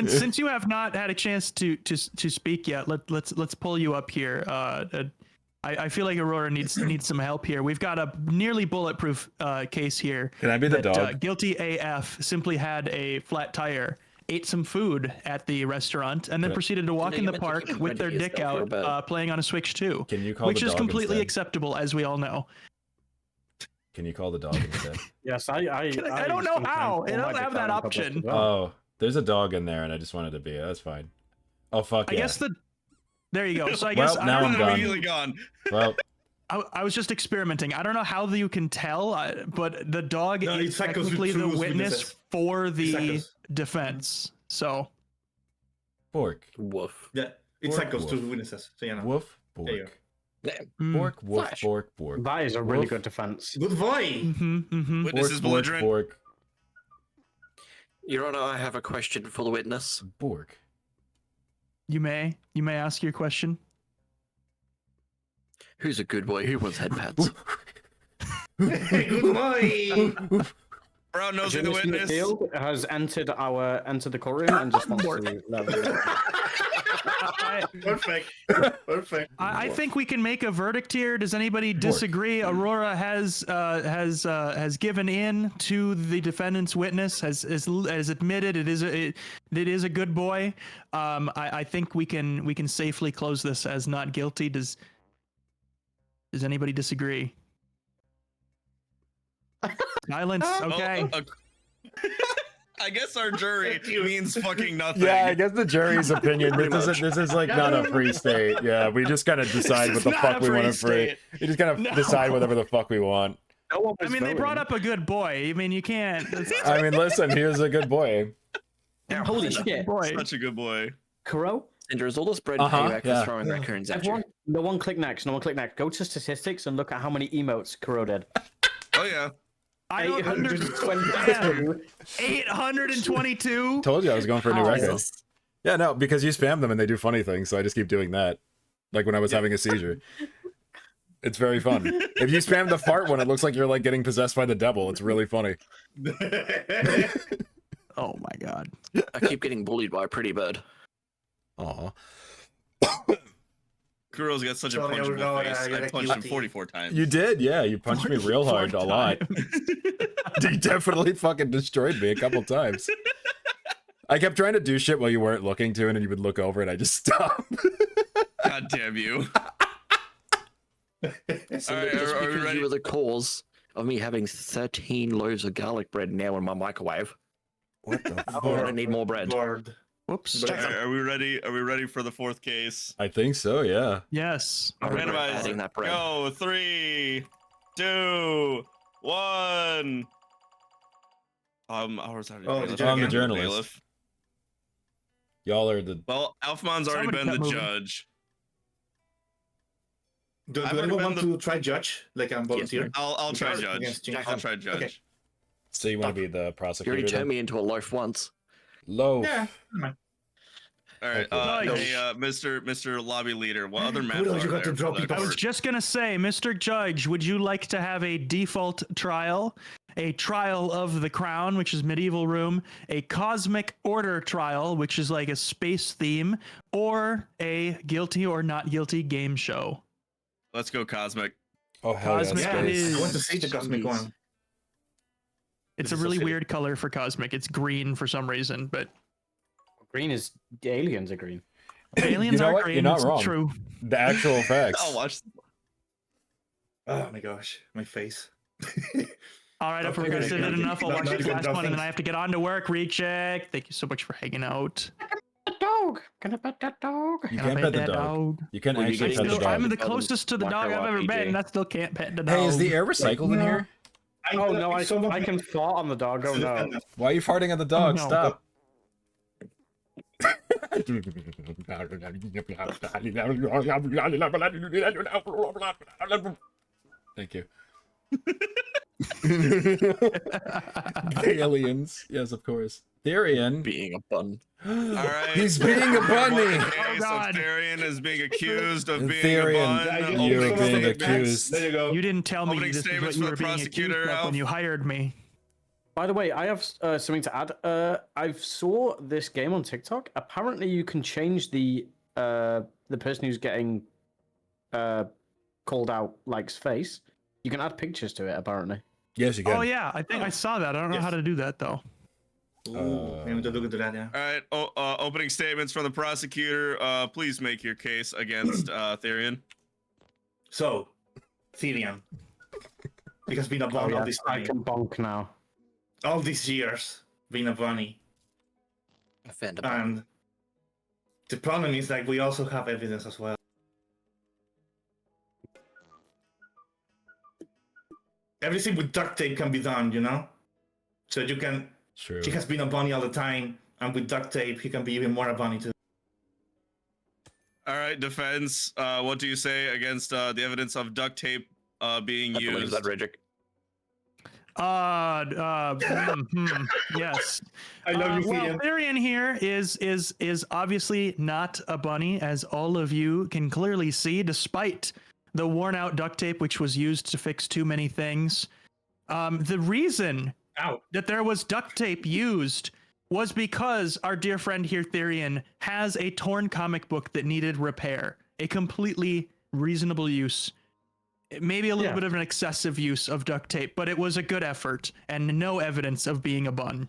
Since you have not had a chance to speak yet, let's pull you up here. I feel like Aurora needs some help here. We've got a nearly bulletproof case here. Can I be the that, dog? Guilty AF simply had a flat tire, ate some food at the restaurant, and then Can I- proceeded to walk Yeah, in you the meant to park keep with their ready dick yourself for out, a bit. playing on a Switch 2, Can you call which the is dog completely instead? acceptable, as we all know. Can you call the dog instead? Yes, I don't know sometimes how. pull It my doesn't dick have that out in public option. as well. Oh, there's a dog in there, and I just wanted to be. That's fine. Oh fuck I yeah. guess there you go. So I Well, guess now I I'm don't know. done. Immediately gone. Well, I was just experimenting. I don't know how you can tell, but the dog No, is it's like those technically the true witness witnesses. for the Exactly. defense. So pork. Woof. Yeah, it's Bork, like those two woof. witnesses. So, Woof. There you Bork. mm, Bork. Woof. Flash. Bork. Bork. That is a really Woof. good defense. Good boy. Witness is belligerent. Bork. Your Honor, I have a question for the witness. Bork. you may ask your question. Who's a good boy? Who wants head pads? Good boy. Brown nosing the Jameson witness. Field has entered the courtroom and just wants to level. Perfect. Perfect. I think we can make a verdict here. Does anybody disagree? Aurora has given in to the defendant's witness, has admitted it is a good boy. I think we can safely close this as not guilty. Does anybody disagree? Silence. Okay. I guess our jury means fucking nothing. Yeah, I guess the jury's opinion. This is like not a free state. Yeah, we just kind of decide what the fuck we want to free. We just kind of decide whatever the fuck we want. No one I was mean, they voting. brought up a good boy. I mean, you can't. I mean, listen, he was a good boy. Holy shit. Boy. Such a good boy. Kuro, And there's all this bread Uh-huh, payback yeah. for throwing raccoons at you. everyone, no one click next. No one click next. Go to statistics and look at how many emotes Kuro did. Oh yeah. I don't 822. 822. Told you I was going for a new How? record. Yeah, no, because you spam them and they do funny things, so I just keep doing that. Like when I was having a seizure. It's very fun. If you spam the fart one, it looks like you're like getting possessed by the devil. It's really funny. Oh my god. I keep getting bullied by a pretty bird. Aw. Kuro's got such a Sorry, I punchable know, face. I got I a punched him cutie. 44 times. You did, yeah. You punched me real hard a lot. You definitely fucking destroyed me a couple times. I kept trying to do shit while you weren't looking to, and then you would look over and I just stopped. God damn you. So All right, just are we because ready? you were the cause of me having 13 loaves of garlic bread now in my microwave. What the fuck? I'm gonna need more bread. Lord. Whoops. But- Are we ready? Are we ready for the fourth case? I think so, yeah. Yes. I regret Randomize. adding that bread. Go. 3, 2, 1. Ours already. Oh, bailiff. did you I'm the again? journalist. Bailiff. Y'all are the... Well, Alephmondg's already Somebody been the kept moving. judge. Do I've already anyone been want to try judge? Like I'm volunteer? I'll try Because judge. against James. I'll try judge. Okay. So you want to be the You prosecutor already turned then? me into a loaf once. Loaf. Yeah. All right, Okay. Judge. hey, Mr. Lobby Leader, what other maps Kudo, are you got there to draw for the people. I was court? just gonna say, Mr. Judge, would you like to have a default trial, a trial of the crown, which is medieval room, a cosmic order trial, which is like a space theme, or a guilty or not guilty game show? Let's go Cosmic. Oh, hell Cosmic yeah, Yeah, it space. is. I want to see the cosmic Jeez. one. It's This a is so really silly. weird color for cosmic. It's green for some reason, but Green is the aliens are green. aliens know are what? green. You're not it's wrong. True. The actual facts. I'll watch. Oh my gosh, my face. All right, I've Okay, progressed it okay. enough. I'll Not- watch not this even last one, and then nothing. I have to get on to work. Recheck. Thank you so much for hanging out. The dog. Gonna pet that dog. You Can I can't pet the dog. You can't Will you actually get pet the into dog. I'm the Dog. closest to the dog I've ever Micro been, RPG. and I still can't pet the dog. Hey, is the air recycled in here? Oh no, I some of I my- can fart on the dog. Oh no. Why are you farting at the dog? no. Stop. Thank you. Aliens. Yes, of course. Therian. Being a bun. All right. He's being a bunny. Case God. of Therian is being accused of being Therian, a bun. you Opening are being statements. accused. There you go. You didn't tell me Opening this is what statements you for were the being accused prosecutor, of when Alf. you hired me. By the way, I have something to add. I saw this game on TikTok. Apparently, you can change the person who's getting called out like's face. You can add pictures to it. Apparently. Yes, you can. Oh yeah, I think I saw that. I don't know Yes. how to do that though. Ooh, we need to look into that, yeah. All right. Opening statements from the prosecutor. Please make your case against Therian. So, Therian. He has been a bunny all this I time. can bonk now. All these years, being a bunny. Offender. And the problem is like we also have evidence as well. Everything with duct tape can be done, you know? So you can True. he has been a bunny all the time, and with duct tape he can be even more a bunny too. All right, defense. What do you say against the evidence of duct tape being I believe used? that, Regic. Yes. I love you, Well, Therian. Therian here is obviously not a bunny, as all of you can clearly see, despite the worn out duct tape which was used to fix too many things. The reason Ow. that there was duct tape used was because our dear friend here, Therian, has a torn comic book that needed repair. A completely reasonable use. Maybe a little Yeah. bit of an excessive use of duct tape, but it was a good effort and no evidence of being a bun.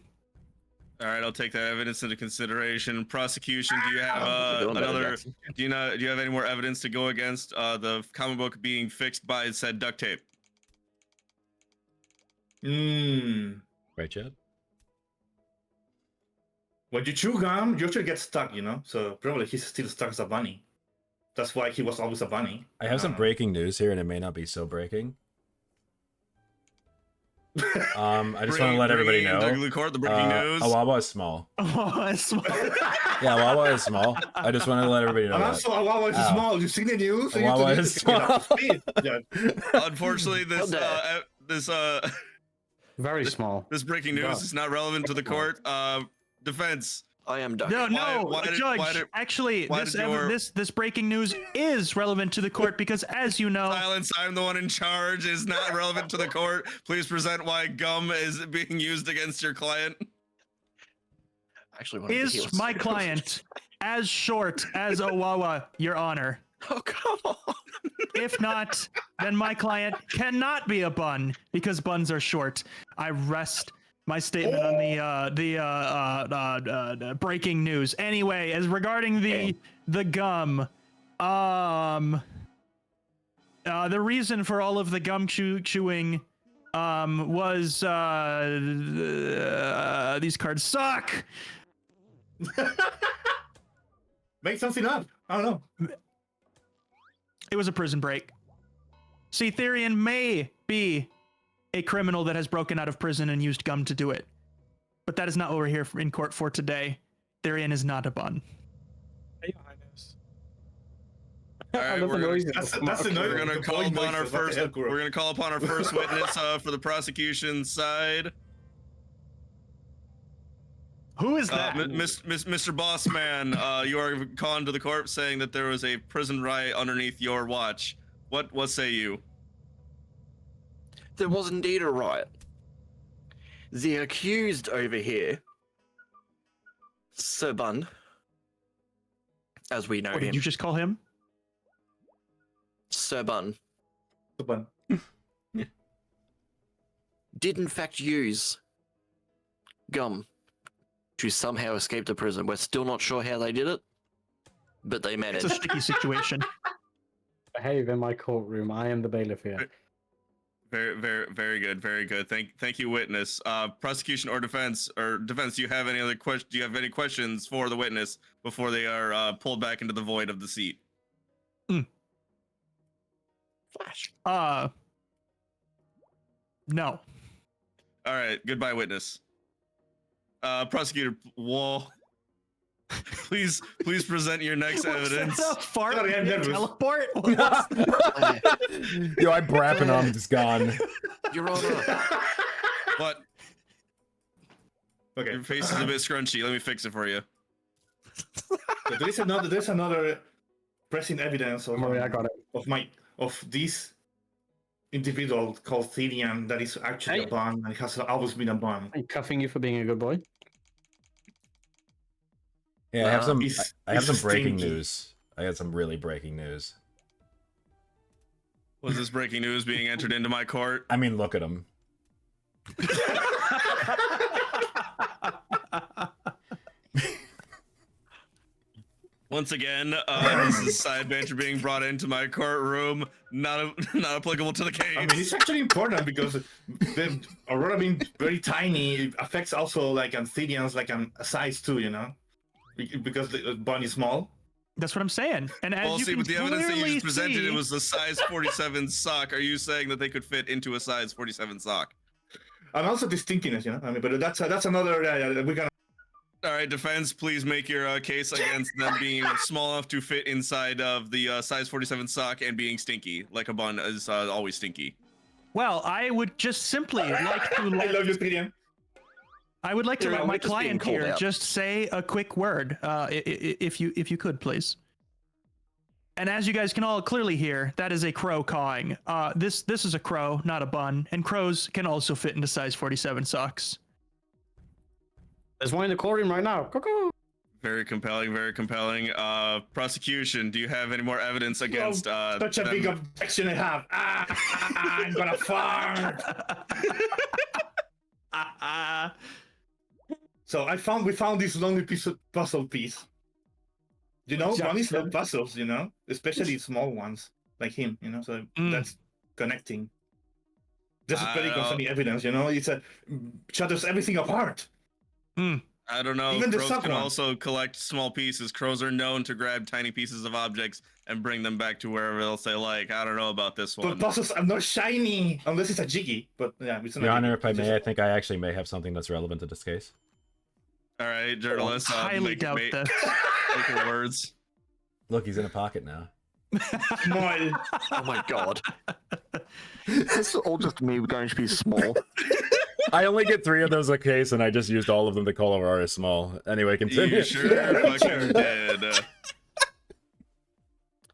All right, I'll take that evidence into consideration. Prosecution, do you have You're doing better, another? Jackson. Do you have any more evidence to go against the comic book being fixed by said duct tape? Mmm. Right, Chad? when you chew gum, you actually get stuck, you know? So probably he's still stuck as a bunny. That's why he was always a bunny. I have some breaking news here, and it may not be so breaking. I just want to let everybody know. The breaking news. Awawa is small. Awawa is small. Yeah, Awawa is small. I just want to let everybody know. And that. also, Awawa is small. You see the news? So Awawa you is small. Unfortunately, this Very small. This breaking news is not relevant to the court. Defense. I am done. No, Judge. Actually, this breaking news is relevant to the court because, as you know, silence. I'm the one in charge. Is not relevant to the court. Please present why gum is being used against your client. Actually, is my client as short as Awawa, Your Honor? Oh, come on. If not, then my client cannot be a bun because buns are short. I rest my statement on the breaking news. Anyway, as regarding the gum, the reason for all of the gum chewing was these cards suck. Make something up. I don't know. It was a prison break. See, Therian may be a criminal that has broken out of prison and used gum to do it. But that is not what we're here in court for today. Therian is not a bun. Hey, Highness. All right, we're gonna call upon our first. We're gonna call upon our first witness for the prosecution side. Who is that? Mr. Bossman, you are calling to the court saying that there was a prison riot underneath your watch. What say you? There was indeed a riot. The accused over here, Sir Bun, as we know What him. did you just call him? Sir Bun. The bun. Did in fact use gum to somehow escape the prison. We're still not sure how they did it, but they managed. It's a sticky situation. Behave in my courtroom. I am the bailiff here. Very good. Thank you, witness. Prosecution or defense, do you have any other questions? Do you have any questions for the witness before they are pulled back into the void of the seat? Flash. No. All right. Goodbye, witness. Prosecutor, please present your next evidence. Fart Sorry, I'm nervous. teleport? Yo, I Brappenom is gone. Your Honor. What? Okay. Your face is a bit scrunchy. Let me fix it for you. There's another pressing evidence of, I got it. of this individual called Therian that is actually a bun and has always been a bun. I'm cuffing you for being a good boy. Yeah, I have some. It's- I have some it's breaking stinky. news. I got some really breaking news. Was this breaking news being entered into my court? I mean, look at him. Once again, this is side banter being brought into my courtroom. Not applicable to the case. I mean, it's actually important because the Aurora being very tiny it affects also like Therian's like a size too, you know, because the bun is small. That's what I'm saying. And as Well, you see, can with the evidence that you clearly just presented, see, it was a size 47 sock. Are you saying that they could fit into a size 47 sock? And also the stinkiness, you know. I mean, but that's another. We're gonna. All right, defense, please make your case against them being small enough to fit inside of the size 47 sock and being stinky, like a bun is always stinky. well, I would just simply like to I let, love you, Therian. I would like to Yeah, let my we're just being client called here out. just say a quick word, if you could, please. And as you guys can all clearly hear, that is a crow cawing. This is a crow, not a bun, and crows can also fit into size 47 socks. There's one in the courtroom right now. Cuckoo. Very compelling, very compelling. Prosecution, do you have any more evidence against Such a them? big objection I have. I'm gonna fart. So we found this lonely puzzle piece. You know, bunnies love puzzles, you know, especially small ones like him, you know. So that's connecting. This is very concerning evidence, you know. It's shatters everything apart. I don't know. Even the Crows sock can one. also collect small pieces. Crows are known to grab tiny pieces of objects and bring them back to wherever else they like. I don't know about this But one. puzzles are not shiny unless it's a jiggy. But yeah, it's not Your a Honor, jiggy. if I It's may, just I think I actually may have something that's relevant to this case. All right, journalist. Highly doubt this. Make your words. Look, he's in a pocket now. small. Oh my god. This is all just me going to be small. I only get 3 of those a case, and I just used all of them to call Aurora small. Anyway, continue. You sure fucking did.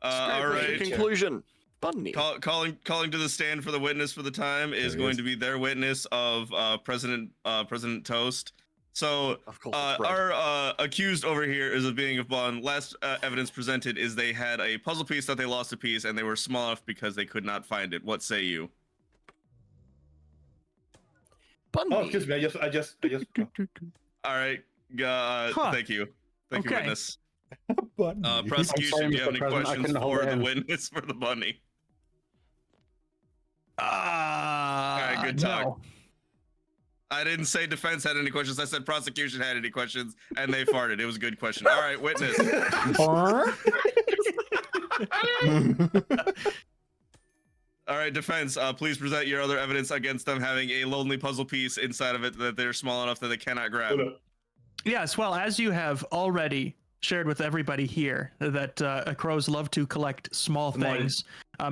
All right. Conclusion. Bunny. Calling to the stand for the witness for the time is he going is. to be their witness of President Toast. So Of course, it's bread. our accused over here is of being a bun. Last evidence presented is they had a puzzle piece that they lost a piece, and they were small enough because they could not find it. What say you? Bunny. Oh, excuse me. I just. All right. Thank you. Thank you, Okay. witness. Bunny. Prosecution, I'm do you have sorry, any Mr. President, I questions couldn't hold for it the in. witness for the bunny? All right, good talk. I didn't say defense had any questions. I said prosecution had any questions, and they farted. It was a good question. All right, witness. All right, defense. Please present your other evidence against them having a lonely puzzle piece inside of it that they're small enough that they cannot grab. Yes, well, as you have already shared with everybody here, that crows love to collect small things.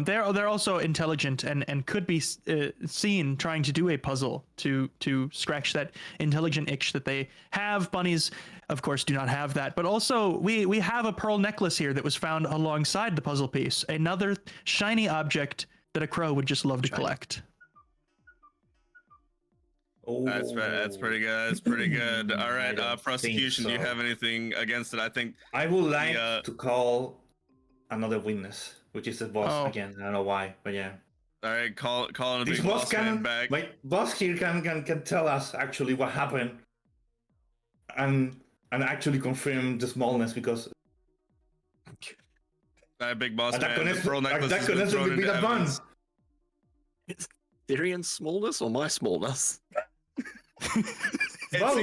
They're also intelligent and could be seen trying to do a puzzle to scratch that intelligent itch that they have. Bunnies, of course, do not have that. But also, we have a pearl necklace here that was found alongside the puzzle piece. Another shiny object that a crow would just love to collect. Oh, That's pretty good. That's pretty good. All right, don't prosecution. think Do you so. have anything against it? I think. I would like The, to call another witness, which is the boss Oh. again. I don't know why, but yeah. all right, calling a This big boss boss man can, back. my boss here can tell us actually what happened, and actually confirm the smallness because That big boss that man. The pearl necklace has been connects thrown with into the bun. evidence. Tyrian's smallness or my smallness? It Both.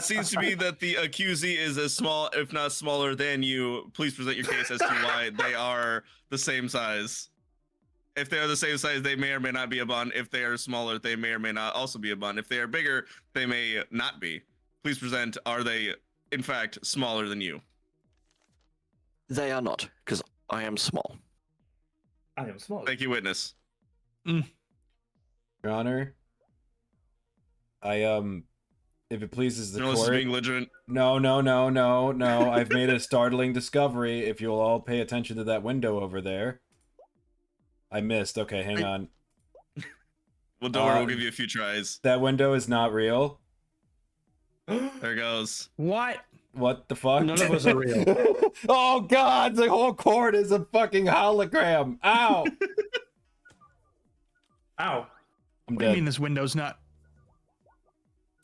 seems to be that the accusee is as small, if not smaller, than you. Please present your case as to why they are the same size. If they are the same size, they may or may not be a bun. If they are smaller, they may or may not also be a bun. If they are bigger, they may not be. Please present. Are they, in fact, smaller than you? They are not, because I am small. I am small. Thank you, witness. Your Honor, if it pleases the Journalist is court. being belligerent. No. I've made a startling discovery. If you'll all pay attention to that window over there. I missed. Okay, hang on. Well, don't worry, we'll give you a few tries. That window is not real. There goes. What? What the fuck? None of us are real. Oh god, the whole court is a fucking hologram. Ow. Ow. I'm What do you mean dead. this window's not?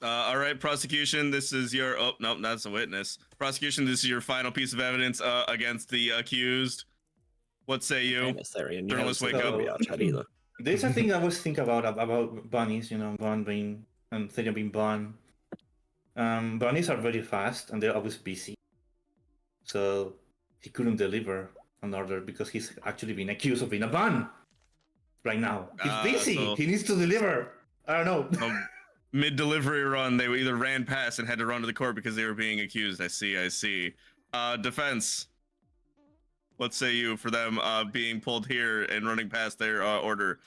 All right, prosecution. This is your. Oh no, that's a witness. Prosecution. This is your final piece of evidence against the accused. What say you? Famous Therian. You Journalists haven't wake said up. the chat either. There's a thing I always think about bunnies, Bun being and Therian being Bun. Bunnies are very fast and they're always busy. So he couldn't deliver an order because he's actually been accused of being a bun right now. He's busy. so- He needs to deliver. I don't know. Mid-delivery run, they either ran past and had to run to the court because they were being accused. I see. Defense. What say you for them being pulled here and running past their order?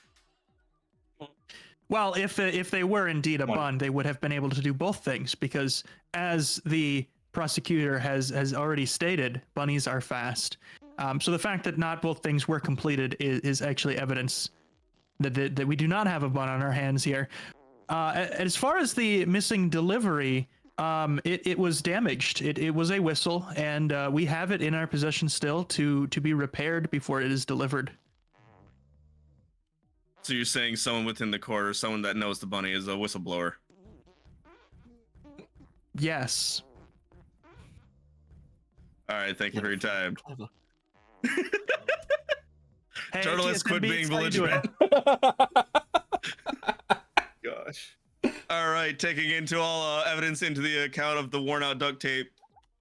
Well, if they were indeed a One. bun, they would have been able to do both things because, as the prosecutor has already stated, bunnies are fast. So the fact that not both things were completed is actually evidence that we do not have a bun on our hands here. As far as the missing delivery, it was damaged. It was a whistle, and we have it in our possession still to be repaired before it is delivered. So you're saying someone within the court or someone that knows the bunny is a whistleblower? Yes. All right, thank you for your time. Clever. Hey, Journalists, TSN quit being Beats, how you doing? belligerent. Gosh. All right, taking into all evidence into the account of the worn out duct tape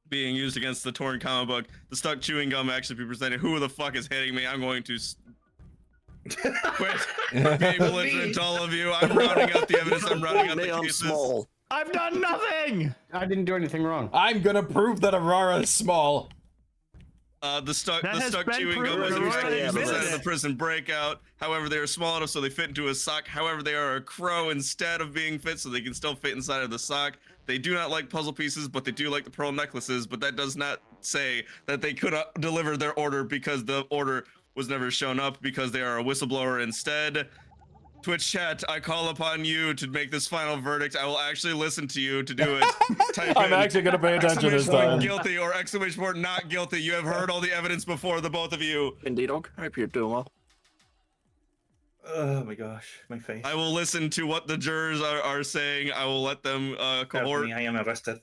being used against the torn comic book, the stuck chewing gum actually be presented. Who the fuck is hitting me? I'm going to quit being belligerent to all of you. I'm rounding out the evidence. I'm rounding out the cases. Small. I've done nothing. I didn't do anything wrong. I'm gonna prove that Aurora is small. The stuck That has been chewing gum proven. was Aurora used inside of admitted the it. prison breakout. However, they are small enough so they fit into a sock. However, they are a crow instead of being fit, so they can still fit inside of the sock. They do not like puzzle pieces, but they do like the pearl necklaces. But that does not say that they could not deliver their order because the order was never shown up because they are a whistleblower instead. Twitch chat, I call upon you to make this final verdict. I will actually listen to you to do it. Type I'm in actually gonna pay attention this exclamation point time. guilty or exclamation point not guilty. You have heard all the evidence before, the both of you. Indeed, dog. I hope you're doing well. Oh my gosh, my face. I will listen to what the jurors are saying. I will let them Help cohort. me, I am arrested.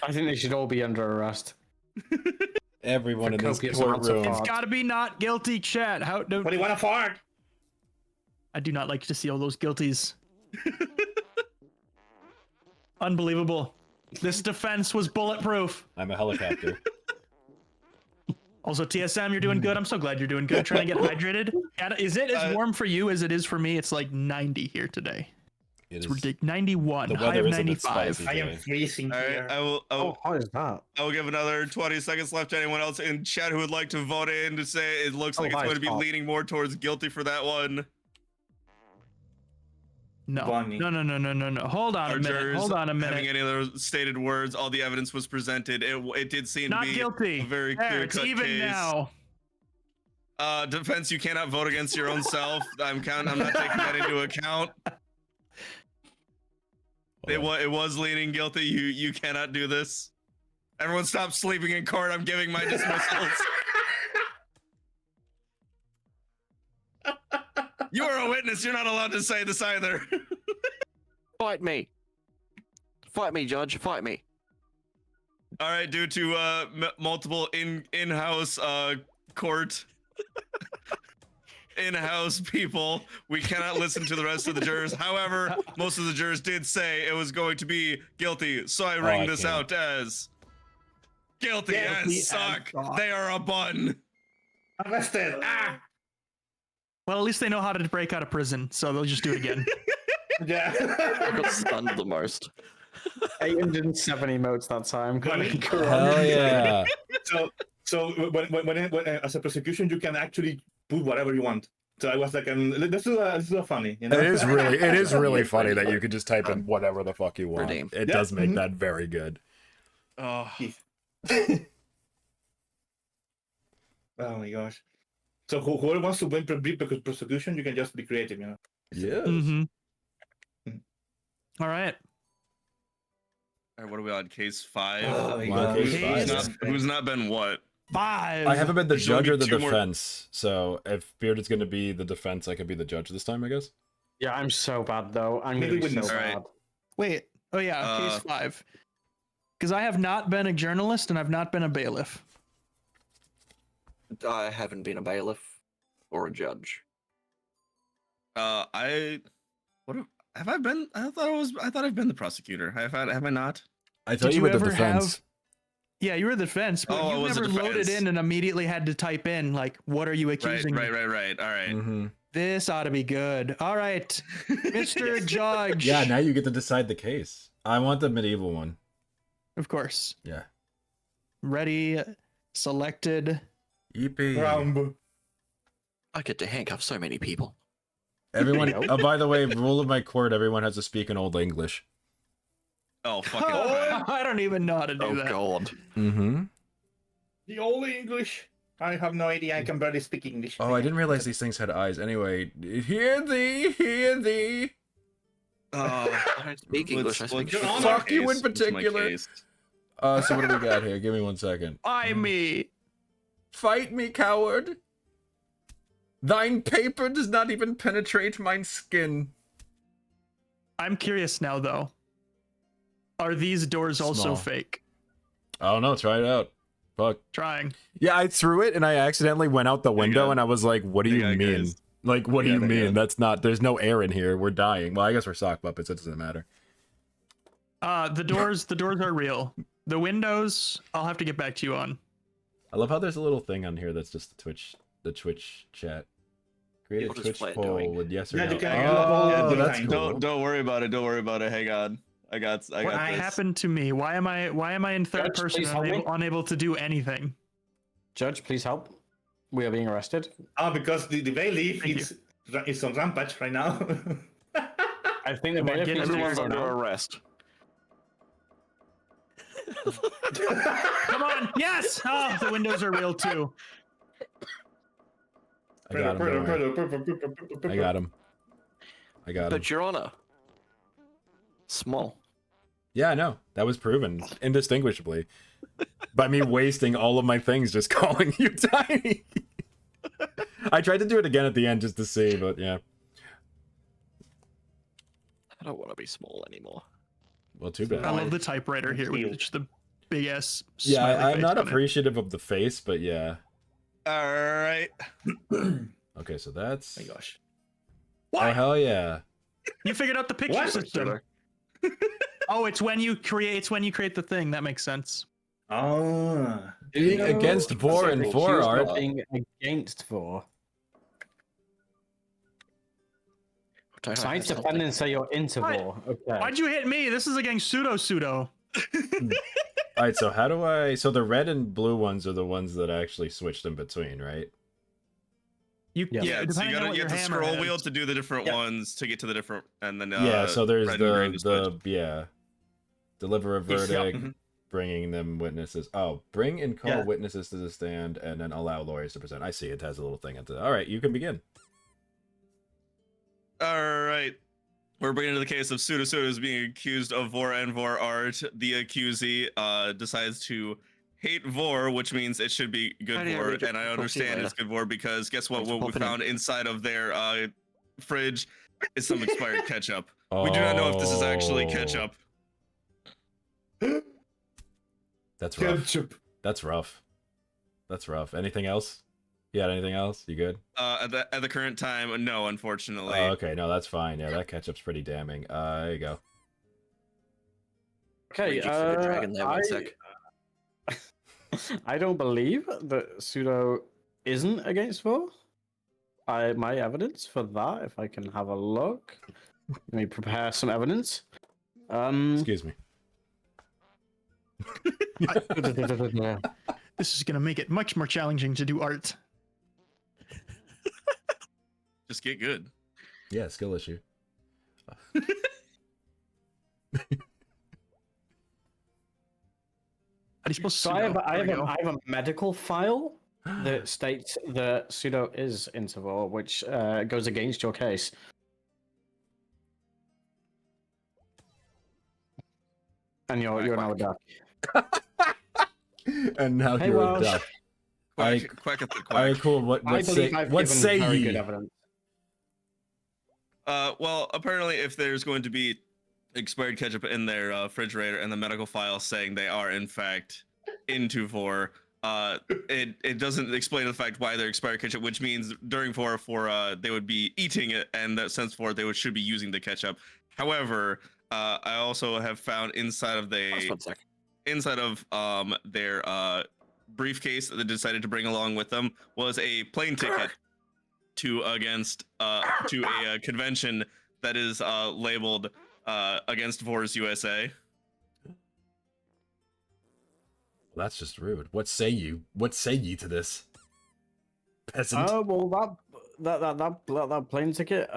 I think they should all be under arrest. Everyone in For this copious amounts of courtroom. fart. It's got to be not guilty, chat. How? No, What do you want to fart? I do not like to see all those guilties. Unbelievable. This defense was bulletproof. I'm a helicopter. Also, TSM, you're doing good. I'm so glad you're doing good. Trying to get hydrated. Is it as warm for you as it is for me? It's like 90 here today. It It's is. ridiculous. 91. The High weather of is a bit 95. spicy. I am freezing All right, here. I will. Oh, how is that? I will give another 20 seconds left to anyone else in chat who would like to vote in to say it looks like it's hi, going to be Scott. leaning more towards guilty for that one. No. Bonnie. No. Hold on Our a minute. jurors Hold on a having minute. any other stated words, all the evidence was presented. It did seem Not to be guilty. a very There, clear it's cut even case. now. Defense, you cannot vote against your own self. I'm not taking that into account. It was leaning guilty. You cannot do this. Everyone stop sleeping in court. I'm giving my dismissals. You are a witness. You're not allowed to say this either. Fight me. Fight me, Judge. Fight me. All right, due to multiple in-house court in-house people, we cannot listen to the rest of the jurors. However, most of the jurors did say it was going to be guilty, so I ring this out as guilty Guilty as as suck. fuck. They are a bun. Arrested. Ah. Well, at least they know how to break out of prison, so they'll just do it again. Yeah. I got stunned the most. 807 emotes that time. Hell yeah. So when as a prosecution, you can actually put whatever you want. So I was like, this is funny. You know? It is really funny that you could just type in whatever the fuck you want. Redeem. It Yeah. does make that very good. Oh, Oh my gosh. So whoever wants to win because prosecution, you can just be creative, you know. Yeah. Mm-hmm. All right. all right, what are we on? Case 5? Oh my Wow, gosh. case five. Who's not been what? 5. I haven't been the There's gonna judge or be the 2 more. defense. So if Bearded's going to be the defense, I could be the judge this time, I guess. Yeah, I'm so bad though. I'm Maybe gonna be so witness. bad. Alright. Wait. Oh, yeah. Case 5. Because I have not been a journalist and I've not been a bailiff. I haven't been a bailiff or a judge. Have I been? I thought I've been the prosecutor. Have I not? I thought Did you you were the ever defense. have- Yeah, you were the defense, but Oh, I you was the never loaded defense. in and immediately had to type in, like, what are you accusing me? Right. All right. Mm-hmm. This ought to be good. All right, Mr. Judge. Yeah, now you get to decide the case. I want the medieval one. Of course. Yeah. Ready, selected. Yippee. Rambo. I get to handcuff so many people. Everyone, oh, by the way, rule of my court, everyone has to speak in Old English. Oh, fucking. Oh, I don't even know how to do Oh that. God. Mm-hmm. The only English. I have no idea. I can barely speak English. Oh, I didn't realize these things had eyes. Anyway, hear thee, hear thee. I don't speak English. I speak. Your Honor. Fuck you in What's my particular. case? So what do we got here? Give me 1 second. I me. Fight me, coward. Thine paper does not even penetrate mine skin. I'm curious now, though. Are these doors also Small. fake? I don't know. Try it out. Fuck. Trying. Yeah, I threw it and I accidentally went out the window go. and I was like, what do Hey, you mean? guys. Like, what do Yeah, you they're mean? good. That's not. There's no air in here. We're dying. Well, I guess we're sock puppets. It doesn't matter. The doors are real. The windows, I'll have to get back to you on. I love how there's a little thing on here that's just the Twitch chat. Create a What is Twitch Flat poll doing? with yes or Yeah, no. you can get a poll Oh, every that's time. cool. Don't worry about it. Don't worry about it. Hang on. I got What this. happened to me? Why am I in third Judge, person please and help me. unable to do anything? Judge, please help. We are being arrested. Because the bailiff Thank is on rampage right now. I think the Come on, bailiff get needs in to there. Everyone's go under now. arrest. Come on! Yes! Oh, the windows are real too. I got him. don't worry. I got him. I got him. But Your Honor, small. Yeah, I know. That was proven indistinguishably by me wasting all of my things just calling you tiny. I tried to do it again at the end just to see, but yeah. I don't want to be small anymore. Well, too bad. I love the typewriter here Cute. with just the big ass. Yeah, smiley I'm face not on it. appreciative of the face, but yeah. All right. Okay, so that's. My gosh. Oh hell yeah! You figured out the picture What? system. Oh, it's when you create the thing. That makes sense. Oh. Being against Vor and Vor art. Being against Vor. Don't have Science to defend and say you're into What? Vor. Okay. Why'd you hit me? This is against pseudo. All right, so how do I? So the red and blue ones are the ones that I actually switched in between, right? You Yeah. Yeah, so depending on what you your have to hammer scroll has. wheel to do the different Yeah. ones to get to the different, and then Yeah. So there's red and green to switch. yeah, deliver a Yes, yeah, verdict, mhm. bringing them witnesses. Oh, bring and call Yeah. witnesses to the stand, and then allow lawyers to present. I see it has a little thing at the. All right, you can begin. All right. We're bringing to the case of Sudo is being accused of Vor and Vor art. The accusee decides to hate Vor, which means it should be good How do you Vor, read it? and I Talk to you understand later. it's good Vor because guess what? Thanks What for we popping in. found inside of their fridge is some expired ketchup. We do not know if this is actually Oh. ketchup. That's rough. Ketchup. That's rough. That's rough. Anything else? You got anything else? You good? At the current time, no, unfortunately. Oh, okay, no, that's fine. Yeah, that ketchup's pretty damning. There you go. Okay, Read you for the dragon there, one sec. I don't believe that Pseudo isn't against Vor. My evidence for that, if I can have a look. Let me prepare some evidence. Excuse me. This is gonna make it much more challenging to do art. Just get good. Yeah, skill issue. How do you supposed to So pseudo? I There we have go. a medical file that states that Pseudo is into Vor, which goes against your case. And you're now a duck. And now Hey, you're a Welsh. duck. Quack at the All quack. right, cool. What I say? believe I've What given say very ye? good evidence. Well, apparently, if there's going to be expired ketchup in their refrigerator and the medical file saying they are in fact into Vor, it doesn't explain the fact why they're expired ketchup, which means during Vor they would be eating it, and that sense for they should be using the ketchup. However, I also have found inside of Just one sec. their briefcase that they decided to bring along with them was a plane ticket to a convention that is labeled against Vor's USA. That's just rude. What say you? What say ye to this, peasant? Oh well, that plane ticket.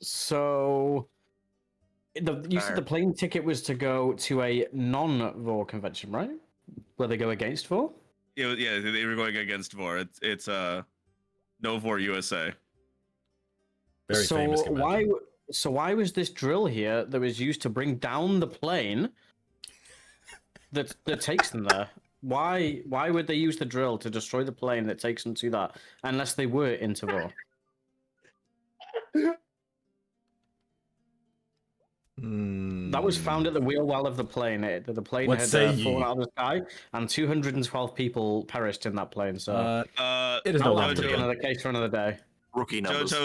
So, you said the plane ticket was to go to a non-Vor convention, right? Where they go against Vor. Yeah, they were going against Vor. It's no Vor USA. Very famous convention. why was this drill here that was used to bring down the plane that takes them there? Why would they use the drill to destroy the plane that takes them to that unless they were into Vor? That was found at the wheel well of the plane. The plane What had say fallen ye? out of the sky, and 212 people perished in that plane. So It is no that'll have to longer. be another case for another day. Rookie numbers. Judge,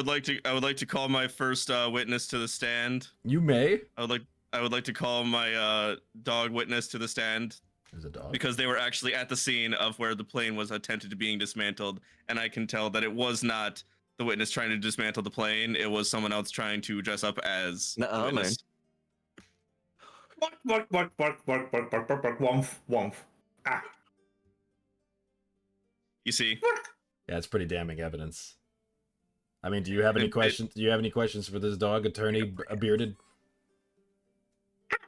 I would like to call my first witness to the stand. You may. I would like to call my dog witness to the stand There's a dog. because they were actually at the scene of where the plane was attempted to being dismantled, and I can tell that it was not the witness trying to dismantle the plane. It was someone else trying to dress up as Nuh-uh, the witness. Bark, womp, womp. Ah. You see, Yeah, it's pretty damning evidence. I mean, do you have any questions? Do you have any questions for this dog, attorney bearded?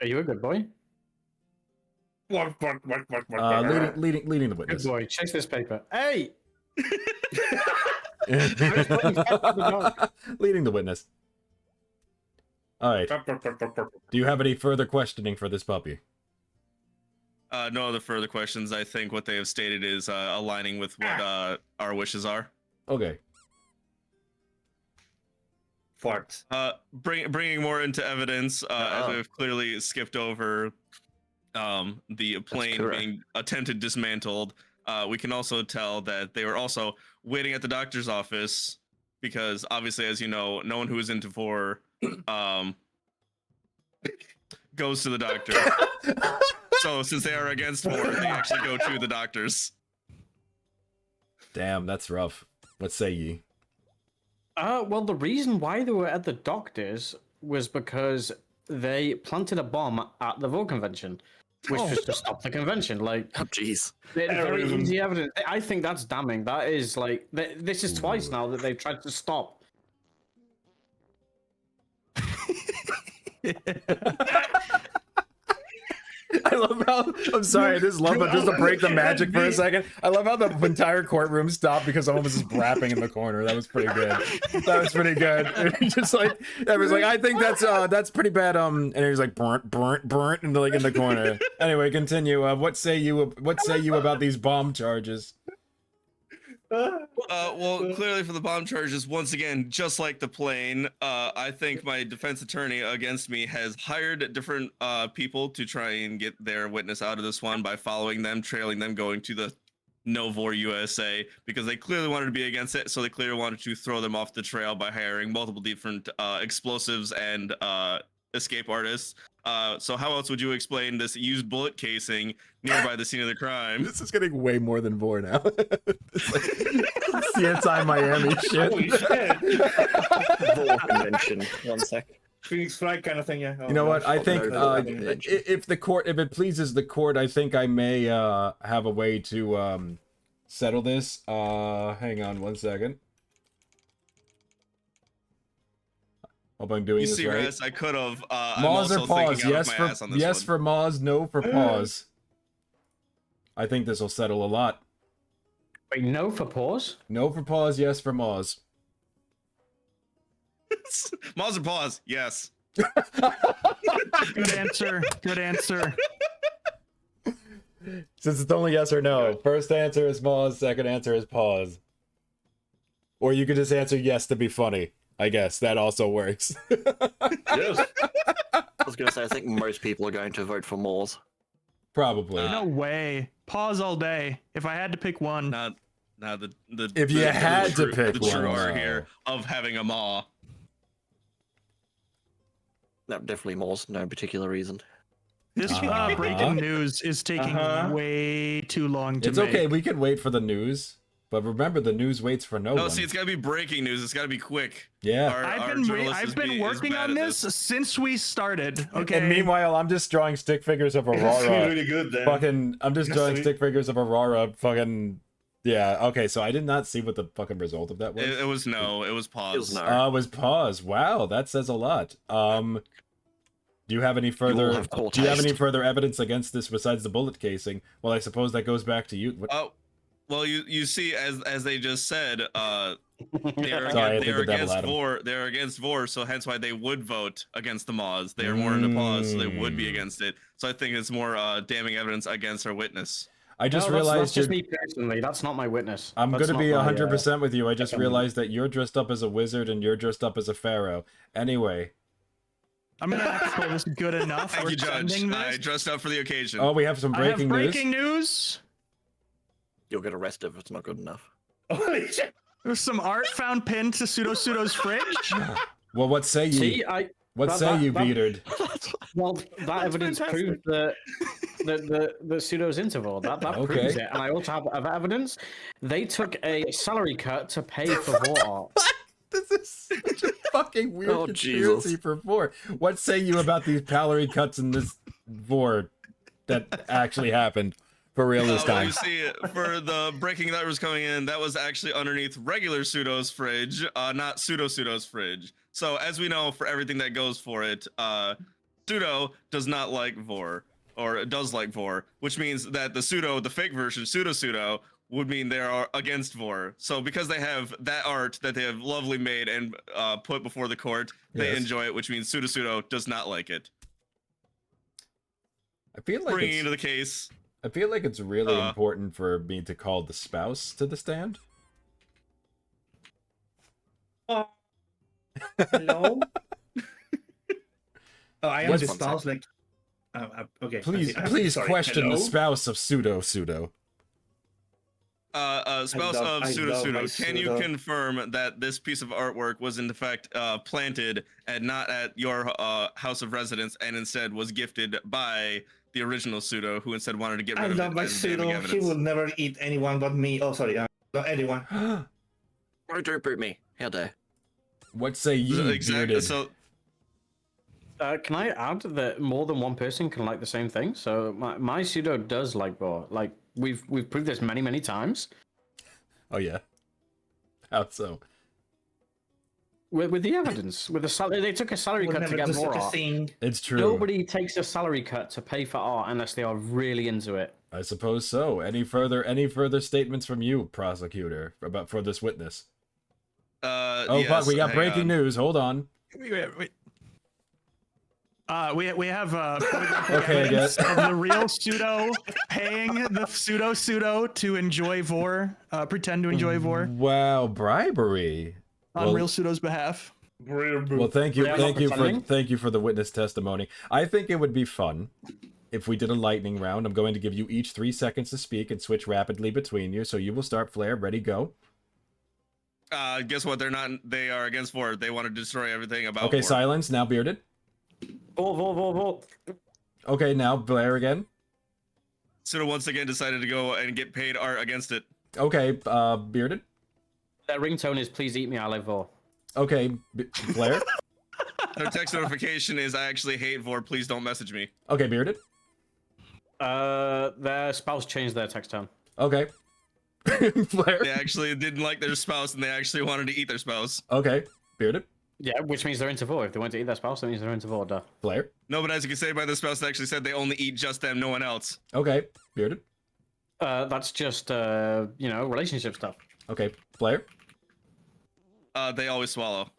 Are you a good boy? Bark. Leading the Good witness. boy. Chase this paper. Hey! Leading the witness. All right. Do you have any further questioning for this puppy? no other further questions. I think what they have stated is aligning with what our wishes are. Okay. Fart. Bringing more into evidence, as we've clearly skipped over the plane being attempted dismantled. We can also tell that they were also waiting at the doctor's office because obviously, as you know, no one who is into vor goes to the doctor. So since they are against vor, they actually go to the doctors. Damn, that's rough. What say ye? Well, the reason why they were at the doctors was because they planted a bomb at the Vor convention, which was to stop the convention. Like, oh, jeez. very easy evidence. I think that's damning. That is like, this is twice now that they've tried to stop. I love how, I'm sorry, I just love that, just to break the magic for a second. I love how the entire courtroom stopped because someone was just rapping in the corner. That was pretty good. That was pretty good. Just like, I was like, I think that's pretty bad. And he was like, burnt, and like in the corner. Anyway, continue. What say you about these bomb charges? Well, clearly for the bomb charges, once again, just like the plane, I think my defense attorney against me has hired different people to try and get their witness out of this one by following them, trailing them, going to the No Vor USA, because they clearly wanted to be against it, so they clearly wanted to throw them off the trail by hiring multiple different explosives and escape artists. So how else would you explain this used bullet casing nearby the scene of the crime? This is getting way more than Vor now. It's like CSI Miami shit. Holy shit. Vor convention. 1 sec. Phoenix Flight kind of thing, yeah. You know what? I think no, if it pleases the court, I think I may have a way to settle this. Hang on 1 second. Hope I'm doing You this see, right. Raz, I could have. I'm Maz also or pause? thinking out Yes of my for ass on this yes one. for Maz, no for pause. I think this will settle a lot. Wait, no for pause? No for pause, yes for Maz. Maz or pause? Yes. Good answer. Good answer. Since it's only yes or no. First answer is Maz, second answer is pause. Or you could just answer yes to be funny. I guess that also works. Yes. I was going to say, I think most people are going to vote for Moors. Probably. No way. Pause all day. If I had to pick one. Not the. If you had to pick the true one, art no. here of having a maw. No, definitely Moors. No particular reason. This breaking news is taking way too long to It's make. okay, we can wait for the news. But remember, the news waits for no No, one. see, it's gotta be breaking news. It's gotta be quick. Yeah. I've been working on this since we started. Okay. And meanwhile, I'm just drawing stick figures of That's Aurora. really good then. Fucking, I'm just drawing Yes, stick figures of Aurora. Fucking, yeah. Okay, so I did not see what the fucking result of that was. It was no. It was pause. It was no. It was pause. Wow, that says a lot. Do you have any all further? have poor Do you have any taste. further evidence against this besides the bullet casing? Well, I suppose that goes back to you. What? Oh, well, you see, as they just said, they are Sorry, I think they are the devil against had 'em. vor. They're against vor, so hence why they would vote against the Maws. They are more into pause, so they would be against it. So I think it's more damning evidence against our witness. I just No, that's realized just you're. me personally. That's not my witness. I'm That's gonna not be my, 100% with you. I just second- realized that you're dressed up as a wizard and you're dressed up as a pharaoh. Anyway, I'm gonna have to call this good enough. Thank We're you, Judge. sending I this. dressed up for the occasion. Oh, we have some I have breaking news. breaking news. You'll get arrested if it's not good enough. Holy shit. There's some art found pinned to Pseudo's fridge. Well, what say ye? See, What that- say that- you, that- Bearded? well, that evidence proves that the pseudo's interval. That Okay. proves it. And I also have other evidence. They took a salary cut to pay for war art. This is such a fucking weird Oh, conspiracy Jesus. for Vor. What say you about these salary cuts in this Vor that actually happened for real this Well, time? you see, for the breaking that was coming in, that was actually underneath regular Pseudo's fridge, not Pseudo's fridge. So as we know, for everything that goes for it, Pseudo does not like Vor, or does like Vor, which means that the fake version, Pseudo, would mean they are against Vor. So because they have that art that they have lovely made and put before the court, they Yes. enjoy it, which means Pseudo does not like it. I feel like Bringing it's, into the case, I feel like it's really important for me to call the spouse to the stand. Hello? Oh, I am What's- the spouse, like... okay. Please, I'm please sorry, question the hello? spouse of Pseudo. spouse love- of I love my Pseudo, can you Pseudo. confirm that this piece of artwork was in fact planted and not at your house of residence, and instead was gifted by the original Pseudo, who instead wanted to get I rid of love it my as damning pseudo. He evidence? will never eat anyone but me. Oh, sorry. Not anyone. Oh, don't boot me. How dare. What say ye, Exactly. Bearded? So Can I add that more than one person can like the same thing? So my pseudo does like war. Like we've proved this many times. Oh yeah. How so? With the evidence, with the salary, they took a salary Would cut to never get do more such a art. thing. It's true. Nobody takes a salary cut to pay for art unless they are really into it. I suppose so. Any further statements from you, prosecutor, for this witness? Oh yes, fuck, we got hang breaking on. news. Hold on. Wait. We have Okay, I evidence guess. of the real Pseudo paying the Pseudo to enjoy Vor, pretend to enjoy Vor Wow, bribery. on Well- real Pseudo's behalf. Well, thank you, They are not pretending. thank you for the witness testimony. I think it would be fun if we did a lightning round. I'm going to give you each 3 seconds to speak and switch rapidly between you. So you will start. Flare, ready, go. Guess what? They are against Vor. They want to destroy everything about Okay, Vor. silence. Now Bearded. Vor. Okay, now Blair again. Pseudo once again decided to go and get paid art against it. Okay, Bearded. Their ringtone is "Please eat me, I live Vor." Okay, Blair. Their text notification is "I actually hate Vor. Please don't message me." Okay, Bearded. Their spouse changed their text tone. Okay. Blair. They actually didn't like their spouse, and they actually wanted to eat their spouse. Okay, Bearded. Yeah, which means they're into Vor. If they want to eat their spouse, that means they're into Vor. Duh. Blair. No, but as you can say by the spouse, they actually said they only eat just them, no one else. Okay, Bearded. That's just relationship stuff. Okay, Blair. They always swallow.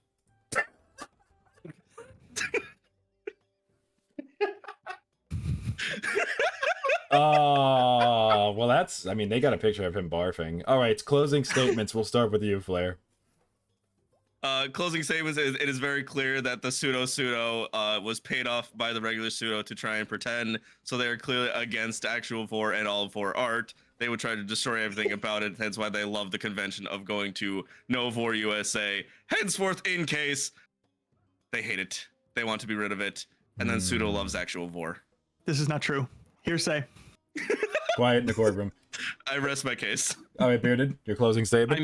Oh, well, that's. I mean, they got a picture of him barfing. All right, closing statements. We'll start with you, Flare. Closing statements. It is very clear that the Pseudo was paid off by the regular Pseudo to try and pretend. So they are clearly against actual Vor and all Vor art. They would try to destroy everything about it. That's why they love the convention of going to No Vor USA. Henceforth, in case they hate it, they want to be rid of it, and then Pseudo loves actual Vor. This is not true. Hearsay. Quiet in the courtroom. I rest my case. All right, Bearded, your closing statement.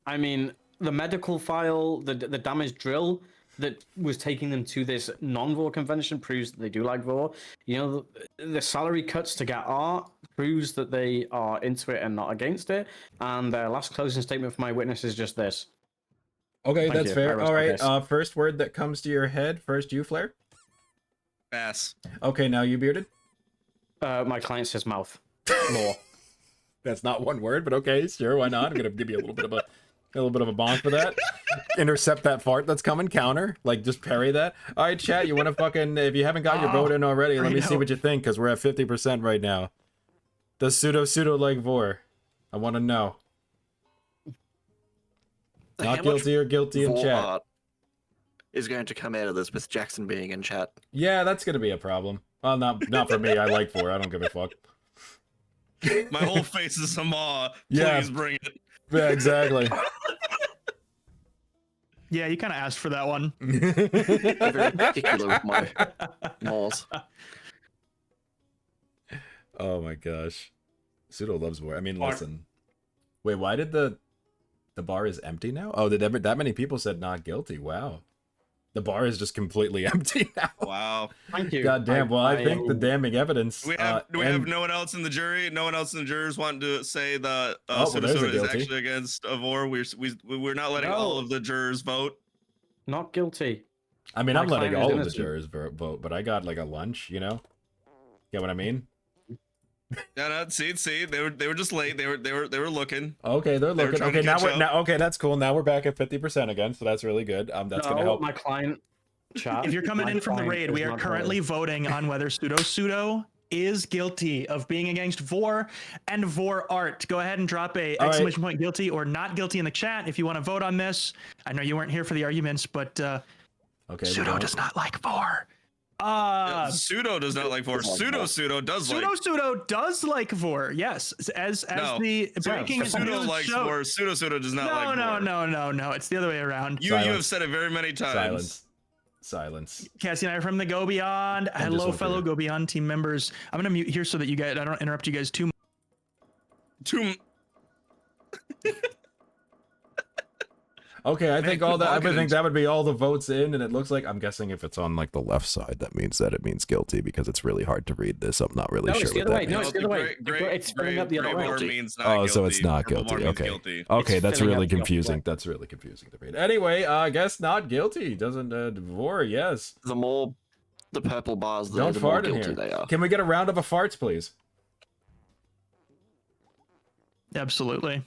I mean, the medical file, the damaged drill that was taking them to this non-Vor convention proves that they do like Vor. You know, the salary cuts to get art proves that they are into it and not against it. And their last closing statement for my witness is just this. Okay, Thank that's you. I fair. rest All my right, case. first word that comes to your head. First, you, Flare. Ass. Okay, now you, Bearded. My client says mouth. More. That's not one word, but okay, sure, why not? I'm gonna give you a little bit of a bonk for that. Intercept that fart that's coming. Counter, like just parry that. All right, chat. You want to fucking? If you haven't got your vote in already, let me see what you think, because we're at 50% right now. Does Pseudo like Vor? I want to know. How Not much guilty or guilty in Vor chat. art is going to come out of this with Jackson being in chat. Yeah, that's gonna be a problem. Well, not for me. I like 4. I don't give a fuck. My whole face is some awe. Yeah. Please bring it. Yeah, exactly. Yeah, you kind of asked for that one. I'm very particular with my mores. Oh my gosh. Pseudo loves war. I mean, Bar- listen. Wait, why did the bar is empty now? Oh, did that many people said not guilty? Wow. The bar is just completely empty now. Wow. Thank you. God damn. Well, I think the damning evidence. We have no one else in the jury. No one else in the jurors want to say the well, there's a Sudosudo is guilty. actually against Avor. We're not letting all of the jurors vote. Not guilty. I mean, my I'm letting client is all of the innocent. jurors vote, but I got like a lunch, you know? Get what I mean? Yeah, no, see, they were just late. They were looking. Okay, they're They were looking. trying to Okay, now catch we're up. now. Okay, that's cool. Now we're back at 50% again, so that's really good. That's gonna help. My client chat. If you're coming my in from the client raid, is we are not currently voting on whether Sudo is guilty of being against Vor and Vor Art. Go ahead and drop a All right. exclamation point guilty or not guilty in the chat if you want to vote on this. I know you weren't here for the arguments, but Okay. we Sudo don't- does not like Vor. Pseudo does not like Vor. Pseudo does like. Sudo does like Vor. Yes, as No. the breaking Pseudo news likes showed- Vor. Pseudo does not like No, Vor. no. It's the other way around. You have Silence. said it very many times. Silence. Cassie and I are from the Go Beyond. just Hello, over fellow here. Go Beyond team members. I'm gonna mute here so that I don't interrupt you guys too much. Okay, I think all that. I confidence. think that would be all the votes in, and it looks like I'm guessing if it's on like the left side, that means guilty because it's really hard to read this. I'm not really No, sure it's the what other that way. No, means. it's the other way. It's filling up the other way. Means not Oh, so guilty. it's not Purple guilty. bar means Okay. guilty. Okay, It's that's filling really up the confusing. opposite. That's really confusing to read. Anyway, I guess not guilty. Doesn't Vor? Yes. The more the purple bars, Don't the more fart in guilty here. they are. Can we get a round of a farts, please? Absolutely.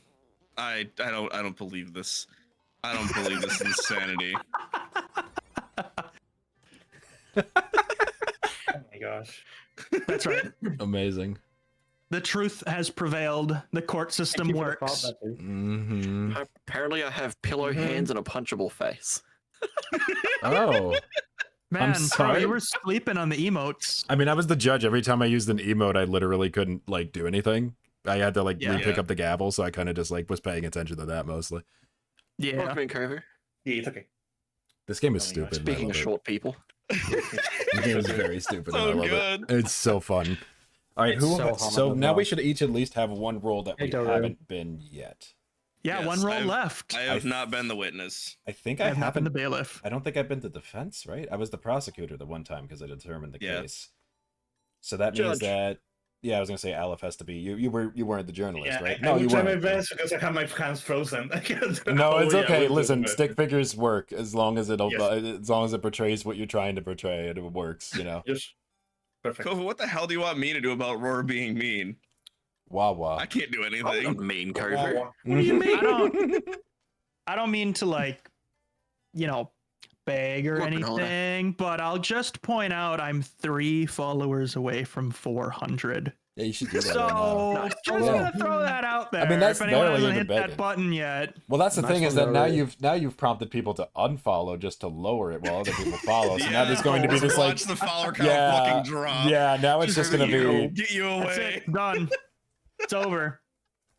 I don't believe this. I don't believe this insanity. Oh my gosh. That's right. Amazing. The truth has prevailed. The court system Thank you for the works. thought, Becky. Mm-hmm. Apparently, I have pillow hands and a punchable face. Oh. Man, bro, sorry. you were sleeping on the emotes. I mean, I was the judge. Every time I used an emote, I literally couldn't like do anything. I had to like Yeah. pick Yeah. up the gavel, so I kind of just like was paying attention to that mostly. Yeah. Welcome in, Cover. Yeah, it's okay. This game is Oh my stupid. gosh. and I Speaking love of it. short people, The game is very stupid. and I So love good. it. It's so fun. All right, It's who? so So, hard now as we well. should each at least have one role that Hey, we Doru. haven't been yet. Yeah, Yes, one roll I've- left. I have not been the witness. I think I I have not been haven't. the bailiff. I don't think I've been the defense, right? I was the prosecutor the one time because I determined the Yeah. case. So that means Judge. that. Yeah, I was gonna say Aleph has to be you. You weren't the journalist, Yeah, right? I No, you will try my weren't. best because I have my hands frozen. I can't- No, Oh, it's yeah, okay. we'll do Listen, it. stick figures work as long as Yes. as long as it portrays what you're trying to portray, and it works. You know. Yes. Perfect. Kofa, what the hell do you want me to do about Roar being mean? Wah wah. I can't do I'm anything. not mean, Cover. What do you mean? I don't mean to like, beg or Look, Ronaldo. anything, but I'll just point out I'm 3 followers away from 400. Yeah, you should do that. So right now. just Yeah. gonna throw that out there. mean, that's if anyone barely hasn't even hit begging. that button yet. Well, that's the Nice thing is one, that now Doru. you've prompted people to unfollow just to lower it while other people follow. So now Yeah, there's going to be this like, watch the follower count yeah, fucking drop. yeah. Now it's just gonna be, Get you That's away. it. Done. It's over.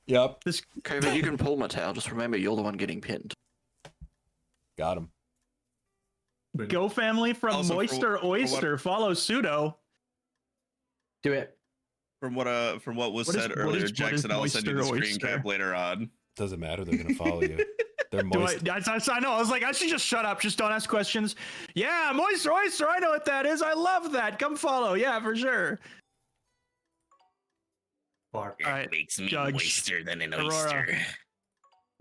yep, Cover, you can pull my tail. Just remember, you're the one getting pinned. got him. Go family from Also, Moister for what- Oyster. Follow Pseudo. Do it. From what was What is- said what earlier, is Jackson, I'll send you the Moister screen Oyster? cap later on. Doesn't matter. They're gonna follow you. They're Do moist. I know. I was like, I should just shut up. Just don't ask questions. Yeah, Moister Oyster. I know what that is. I love that. Come follow. Yeah, for sure. Bark. All right. Makes me Judge moister than an Aurora. oyster.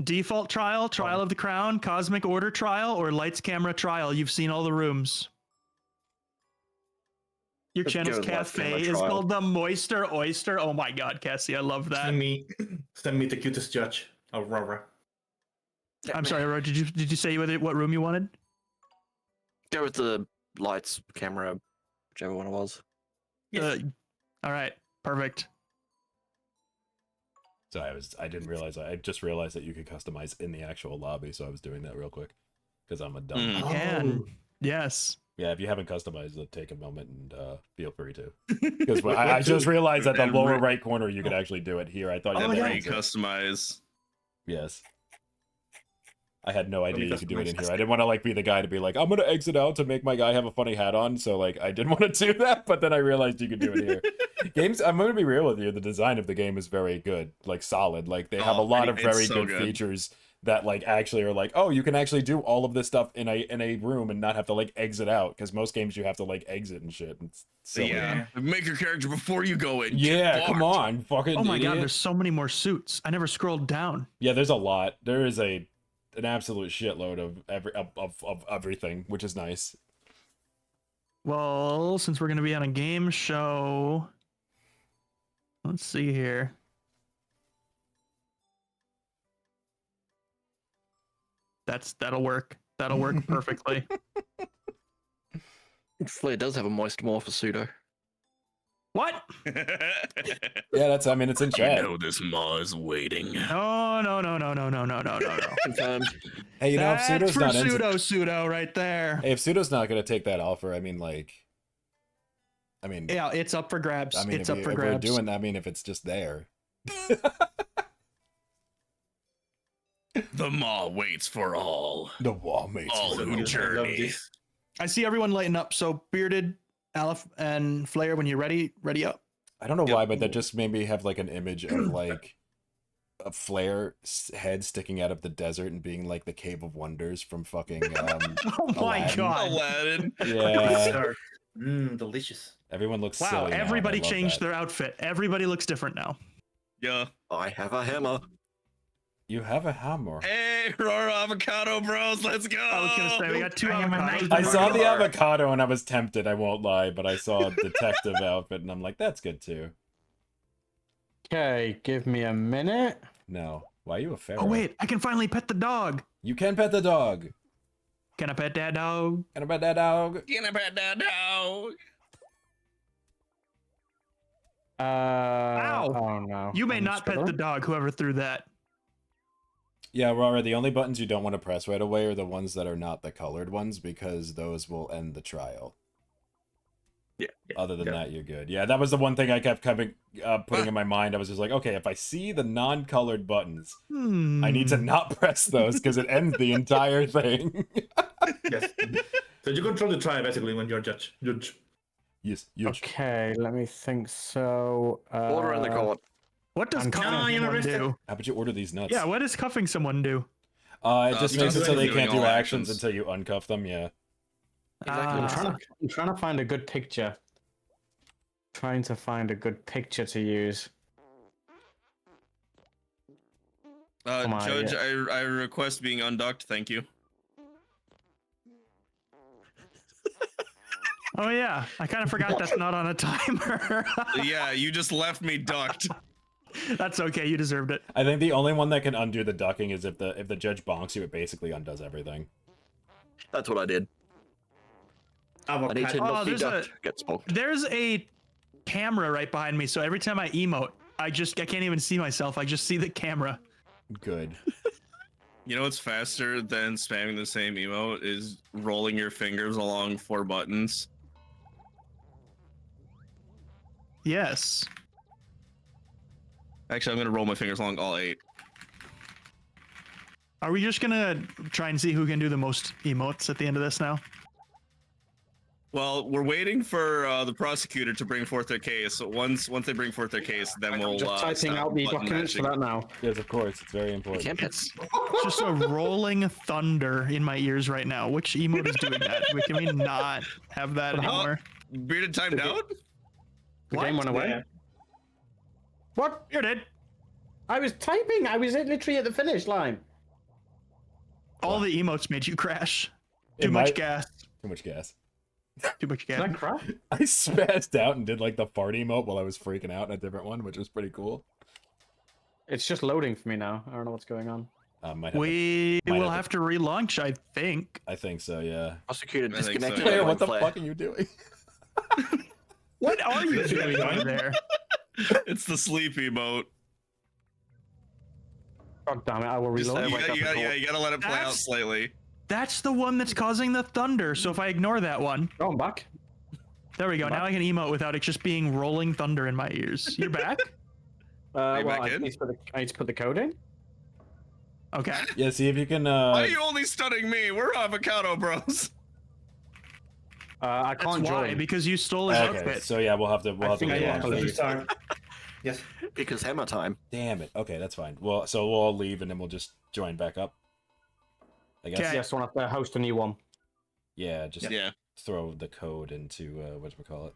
Default trial, trial of the crown, cosmic order trial, or lights camera trial. You've seen all the rooms. Your Let's channel's go with lights cafe camera is trial. called the Moister Oyster. Oh my god, Cassie, I love that. Send me the cutest judge, Aurora. I'm sorry, Aurora, did you say what room you wanted? Go with the lights, camera, whichever one it was. All right, perfect. So I just realized that you could customize in the actual lobby, so I was doing that real quick. because I'm a dumb. You Oh. can. Yes. Yeah, if you haven't customized it, take a moment and feel free to. Because I just realized that the lower right corner you could actually do it here. I thought you had to exit. Customize. Yes. I had no idea you could do it in customize. here. I didn't want to like be the guy to be like, I'm gonna exit out to make my guy have a funny hat on. So like I didn't want to do that, but then I realized you could do it here. Games, I'm gonna be real with you. The design of the game is very good, like solid. Like they have a lot of very so good features that like actually are like, oh, you can actually do all of this stuff in a room and not have to like exit out, because most games you have to like exit and shit. It's silly. Yeah, make your character before you go in. Yeah, come on, fucking. Oh my god, idiot. there's so many more suits. I never scrolled down. Yeah, there's a lot. There is an absolute shitload of everything, which is nice. Well, since we're gonna be on a game show, let's see here. That'll work. That'll work perfectly. Flare does have a moist morph for pseudo. What? Yeah, that's. I mean, it's in chat. this maw is waiting. No. Confirmed. Hey, you know, if That's pseudo's for not into, pseudo right there. hey, if pseudo's not gonna take that offer, I mean, like, Yeah, it's up for grabs. I mean, it's if, up for if grabs. we're doing, I mean, if it's just there. The maw waits for all. The wall mates. All I who love journey. this. I see everyone lighting up. So bearded, Aleph, and Flare, when you're ready up. I don't know Yep. why, but that just made me have like an image of like a flare head sticking out of the desert and being like the Cave of Wonders from fucking. Oh my Aladdin. god! Aladdin. Yeah, Delicious. everyone looks Wow, silly now, and I everybody love changed that. their outfit. Everybody looks different now. Yeah. I have a hammer. You have a hammer. Hey, Aurora Avocado Bros, let's go. I was gonna say we got two I am a avocados. knight. I saw the Car. avocado and I was tempted. I won't lie, but I saw a detective outfit and I'm like, that's good too. Okay, give me a minute. No, why are you a pharaoh? Oh wait, I can finally pet the dog. You can pet the dog. Can I pet that dog? Can I pet that dog? Get up at that dog. Oh no. You may I'm not pet the struggling. dog. Whoever threw that. Yeah, Rara, the only buttons you don't want to press right away are the ones that are not the colored ones, because those will end the trial. Yeah. Other than Yeah. that, you're good. Yeah, that was the one thing I kept putting in my mind. I was just like, okay, if I see the non-colored buttons, I need to not press those because it ends the entire thing. Yes. So you control the trial basically when you're judge. Yes, huge. Okay, let me think. So Order in the court. What does I'm cuffing trying. someone do? How about you order these nuts? Yeah, what does cuffing someone do? It just it makes it doesn't so they do can't all do actions actions. until you uncuff them. Yeah. Exactly. I'm trying to find a good picture. Trying to find a good picture to use. Come on, Judge, yeah. I request being undocked. Thank you. Oh yeah, I kind of forgot that's not on a timer. Yeah, you just left me ducked. That's okay. You deserved it. I think the only one that can undo the ducking is if the judge bonks you, it basically undoes everything. That's what I did. I need to Avocado. not be there's a- ducked. Get spooked. There's a camera right behind me, so every time I emote, I can't even see myself. I just see the camera. Good. You know what's faster than spamming the same emote is rolling your fingers along 4 buttons. Yes. Actually, I'm gonna roll my fingers along all 8. Are we just gonna try and see who can do the most emotes at the end of this now? Well, we're waiting for the prosecutor to bring forth their case. So once they bring forth their case, then we'll I'm just typing stop out the button documents for matching. that now. Yes, of course. It's very important. Can't pets. Just a rolling thunder in my ears right now. Which emote is doing that? Can we not have that anymore? Bearded timed out? The game went away. Yeah. What? Here it. I was typing. I was literally at the finish line. All the emotes made you crash. It Too much might- gas. Too much gas. Too much Did I gas. crash? I spazzed out and did like the fart emote while I was freaking out in a different one, which was pretty cool. It's just loading for me now. I don't know what's going on. Might have to- We might will have have to relaunch, I think. I think so, yeah. Prosecutor I think so, disconnected. yeah. Claire, everyone what the flare. fuck are you doing? What are you Is it doing going? there? It's the sleep emote. God damn it! I will Just reload. say You, wake up you and gotta, call. you gotta let it play out That's- slightly. That's the one that's causing the thunder. So if I ignore that one, Oh, I'm back. there we go. Now I can emote without it just being rolling thunder in my ears. You're back? you Well, back in? I need to put the code in. Okay. Yeah, see if you can. Why are you only stunning me? We're avocado bros. I That's can't why, join. because you stole his Okay, outfit. so yeah, we'll have to. think I Yeah, apologize. restart. Yes. Because hammer time. Damn it. Okay, that's fine. Well, so we'll all leave and then we'll just join back up. I guess. Okay. Yes, I want to host a new one. Yeah, just Yeah. throw the code into whatchamacallit.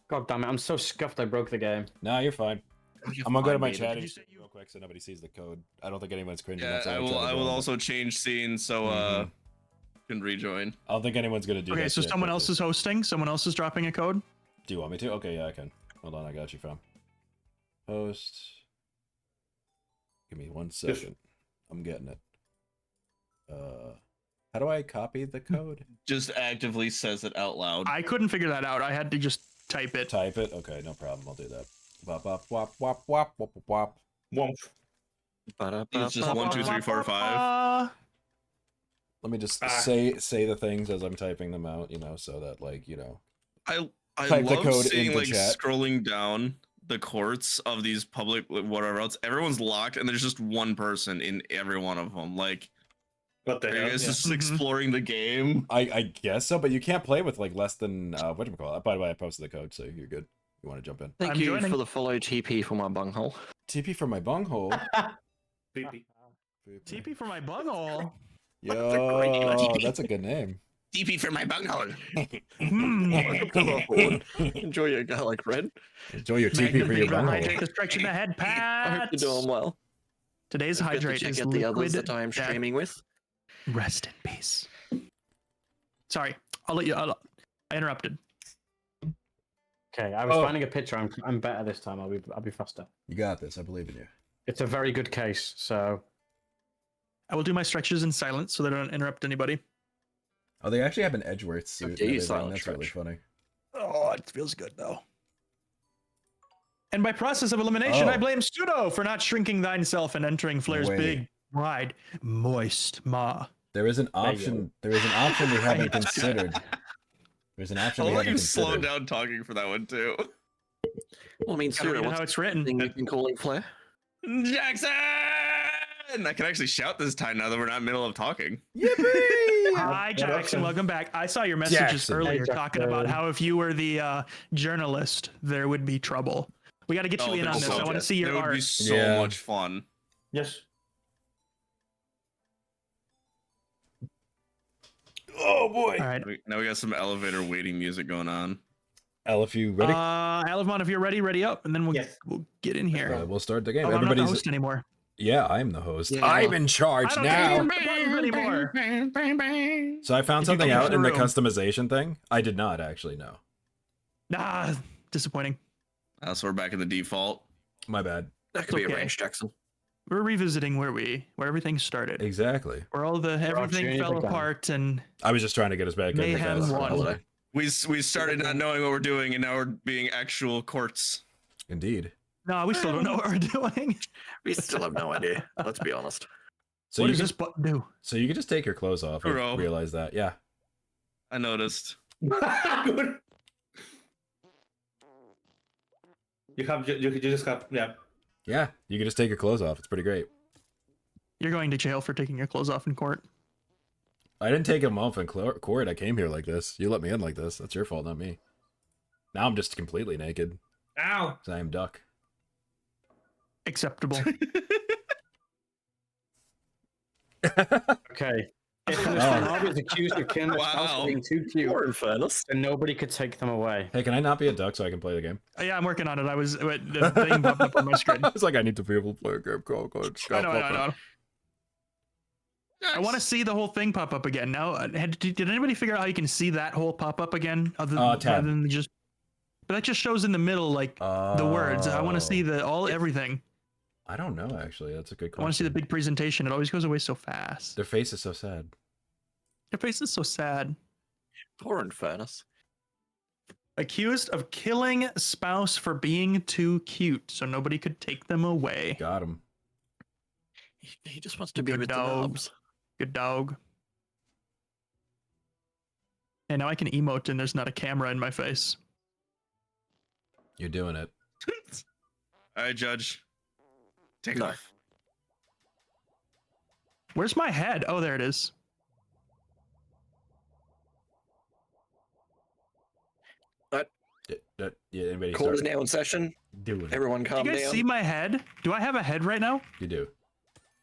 God damn it! I'm so scuffed. I broke the game. No, you're fine. I'm gonna go to my Fine, chat Did you say you- real quick so nobody sees the code. I don't think anyone's cringing. Yeah, outside I each will. other I will doing it. also change scenes so you can rejoin. I don't think anyone's gonna do that. Okay, so shit, someone but else is hosting. Someone else is dropping a code. Do you want me to? Okay, yeah, I can. Hold on, I got you, fam. Host. Give me 1 second. I'm getting it. How do I copy the code? Just actively says it out loud. I couldn't figure that out. I had to just type it. Type it. Okay, no problem. I'll do that. Wop wop wop wop wop wop wop. Womp. It's just 1, 2, 3, 4, 5. Let me just say the things as I'm typing them out, so that I Type the love code seeing into like chat. scrolling down the courts of these public whatever else. Everyone's locked, and there's just one person in every one of them. Like, What the are you hell? guys Yeah. just exploring the game? I guess so, but you can't play with like less than whatchamacallit. By the way, I posted the code, so you're good. You want to jump in? Thank I'm you joining. for the follow TP for my bunghole. TP for my bunghole. Creepy. TP for my bunghole. Yo, that's a good name. DP for my bunghole. Enjoy your garlic bread. Enjoy your TP for your bunghole. Hydrate the stretch in the head, I hope Pat. you're doing well. Today's Don't forget to hydrate check is out the others liquid that I am death. streaming with. Rest in peace. Sorry, I'll let you. I interrupted. Okay, I was finding a picture. I'm better this time. I'll be faster. You got this. I believe in you. It's a very good case. So I will do my stretches in silence so they don't interrupt anybody. Oh, they actually have an Edgeworth suit. and dare you everything. silent That's really stretch. funny. Oh, it feels good though. And by process of elimination, I Oh. blame Pseudo for not shrinking thyself and entering Flair's Wait. big, wide, moist maw. There is an option. There is an option we haven't considered. There's an option I'll we let haven't you slow considered. down talking for that one too. Well, I mean, Gotta Suda, read it what's how it's the written. thing you've been calling Flair? Jackson! I can actually shout this time now that we're not in the middle of talking. Hi, Jackson. Welcome back. I saw your messages Jackson. earlier Hey, talking about Jackson. how if you were the journalist, there would be trouble. We got to get you in on there's this. I so- want to see It your would be art. so Yeah. much fun. Yes. Oh boy. All right. Now we got some elevator waiting music going on. Elif, you ready? Alephmondg, if you're ready up, and then we'll Yes. get in here. We'll start the game. Oh, I'm not the Everybody's. host anymore. Yeah, I'm the host. Yeah. I'm in I charge don't now. get the buttons anymore. So I found Did you something go out into in the the room? customization thing. I did not actually know. Nah, disappointing. So we're back in the default. My bad. That could be okay. arranged, Jackson. We're revisiting where everything started, Exactly. where everything journey fell began. apart, and I was just trying to get us back in the Mayhem fast won. holiday. We started not knowing what we're doing, and now we're being actual courts. Indeed. no, we still don't know what we're doing. We still have no idea. Let's be honest. So What you does can, this button do? so you can just take your clothes off. I Bro. realize that. Yeah. I noticed. Good. You just have Yeah. You can just take your clothes off. It's pretty great. You're going to jail for taking your clothes off in court. I didn't take them off in court. I came here like this. You let me in like this. That's your fault, not me. Now I'm just completely naked. Ow. 'Cause I am duck. Acceptable. okay. If Mr. Nardo is accused of killing his spouse Wow. for being too cute, Or in fairness. then nobody could take them away. Hey, can I not be a duck so I can play the game? Yeah, I'm working on it. The thing popped up on my screen. It's like I need to be able to play a game. Go. I know. I want to see the whole thing pop up again. Now, did anybody figure out how you can see that whole pop up again? Tab. Rather than just, but that just shows in the middle, like the words. I want to see everything. I don't know, actually. That's a good question. I want to see the big presentation. It always goes away so fast. Their face is so sad. Your face is so sad. Or in fairness. Accused of killing spouse for being too cute, so nobody could take them away. Got him. He just wants to be Good with the dog. nubs. Good dog. And now I can emote and there's not a camera in my face. You're doing it. All right, Judge. Take No. off. Where's my head? Oh, there it is. Yeah, anybody Court is start now in session. doing it. Everyone Do calm you guys down. see my head? Do I have a head right now? You do.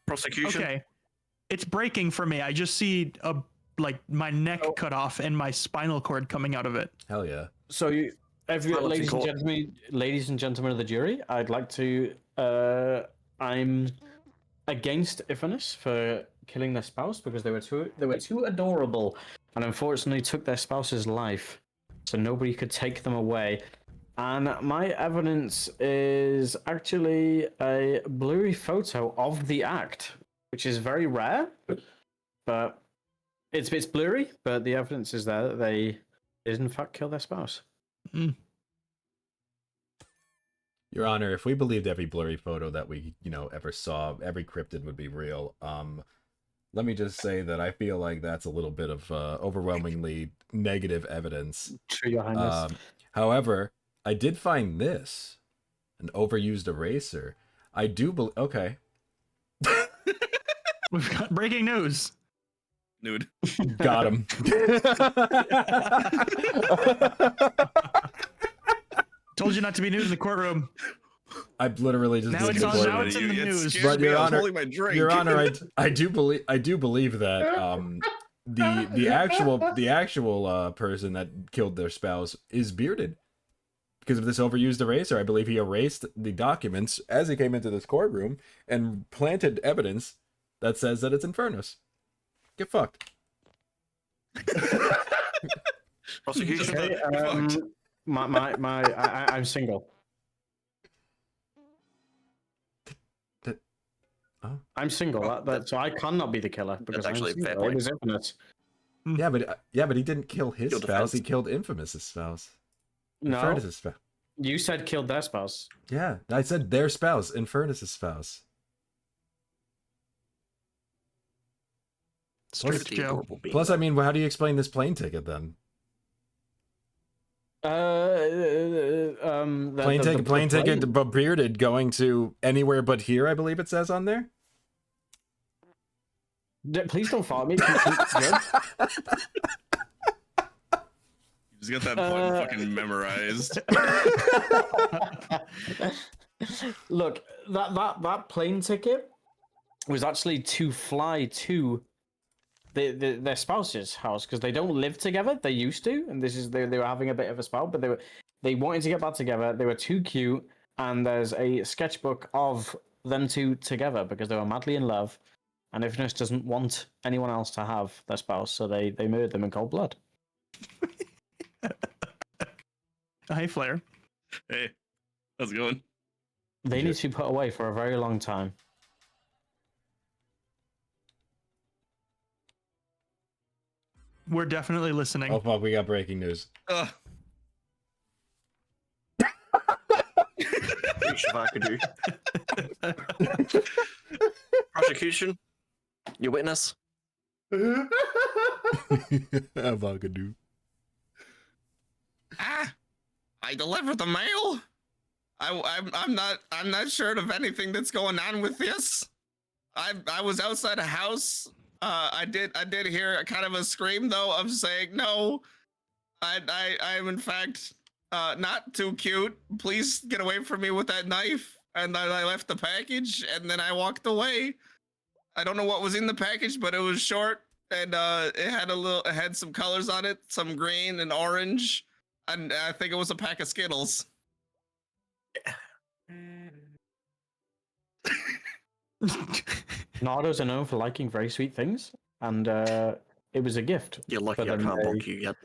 Prosecution. Okay. It's breaking for me. I just see my neck cut off and my spinal cord coming out of it. Hell yeah. So, Silence in court. ladies and gentlemen of the jury, I'd like to. I'm against Ifanus for killing their spouse because they were too adorable, and unfortunately took their spouse's life, so nobody could take them away. And my evidence is actually a blurry photo of the act, which is very rare, but it's blurry. But the evidence is there that they did in fact kill their spouse. Your Honor, if we believed every blurry photo that we, ever saw, every cryptid would be real. Let me just say that I feel like that's a little bit of overwhelmingly negative evidence. True, Your Highness. However, I did find this, an overused eraser. I do believe. Okay. We've got breaking news. Nude. Got him. Told you not to be nude in the courtroom. I literally just Now did it's the on- blurry. now it's in the It news. scared But me. Your I was Honor- holding my drink. Your Honor, I do believe that the actual person that killed their spouse is bearded. Because of this overused eraser, I believe he erased the documents as he came into this courtroom and planted evidence that says that it's Infernus. Get fucked. Prosecution. Okay, I'm single. Oh. I'm single. So I cannot be the killer because actually I'm a fair single. It point. was Infinite. Yeah, but he didn't kill his Your spouse. defense. He killed Infamous's spouse. No, Infernus's spouse. you said killed their spouse. Yeah, I said their spouse, Infernus's spouse. Straight Pretty to jail. adorable being. Plus, I mean, how do you explain this plane ticket then? Plane ticket, but bearded, going to anywhere but here, I believe it says on there. Please don't follow me. He's got that button fucking memorized. Look, that plane ticket was actually to fly to their spouse's house because they don't live together. They used to, and they were having a bit of a spell, but they wanted to get back together. They were too cute, and there's a sketchbook of them two together because they were madly in love. And Ifnus doesn't want anyone else to have their spouse, so they murdered them in cold blood. Hi, Flare. Hey, how's it going? They need to be put away for a very long time. We're definitely listening. Oh fuck, we got breaking news. Shavakadu. Prosecution. Your witness. Avocado. I delivered the mail. I'm not sure of anything that's going on with this. I was outside a house. I did hear a kind of a scream though of saying no. I'm in fact not too cute. Please get away from me with that knife. And then I left the package and then I walked away. I don't know what was in the package, but it was short and it had some colors on it, some green and orange, and I think it was a pack of Skittles. Nardos are known for liking very sweet things, and it was a gift. You're lucky But I then can't bonk you yet.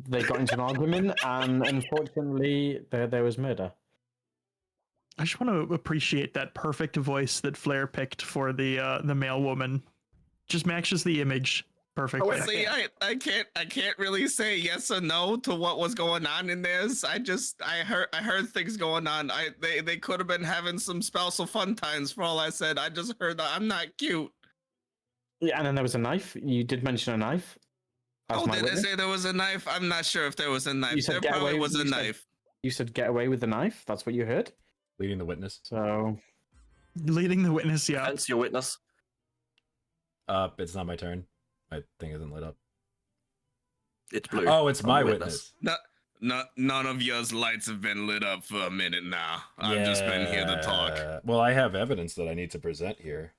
They got into an argument, and unfortunately, there was murder. I just want to appreciate that perfect voice that Flare picked for the male woman. Just matches the image perfectly. See, I can't really say yes or no to what was going on in this. I heard things going on. They could have been having some spousal fun times for all I said. I just heard that I'm not cute. Yeah, and then there was a knife. You did mention a knife. as Oh, my did I witness. say there was a knife? I'm not sure if there was a You knife. said There get probably away- was a you said- knife. You said get away with the knife. That's what you heard. Leading the witness. So Leading the witness, yeah. Defense, your witness. It's not my turn. My thing isn't lit up. It's blue. Oh, it's I'm my the witness. None of yours lights have been lit up for a minute now. I've just been here to talk. Well, I have evidence that I need to present here.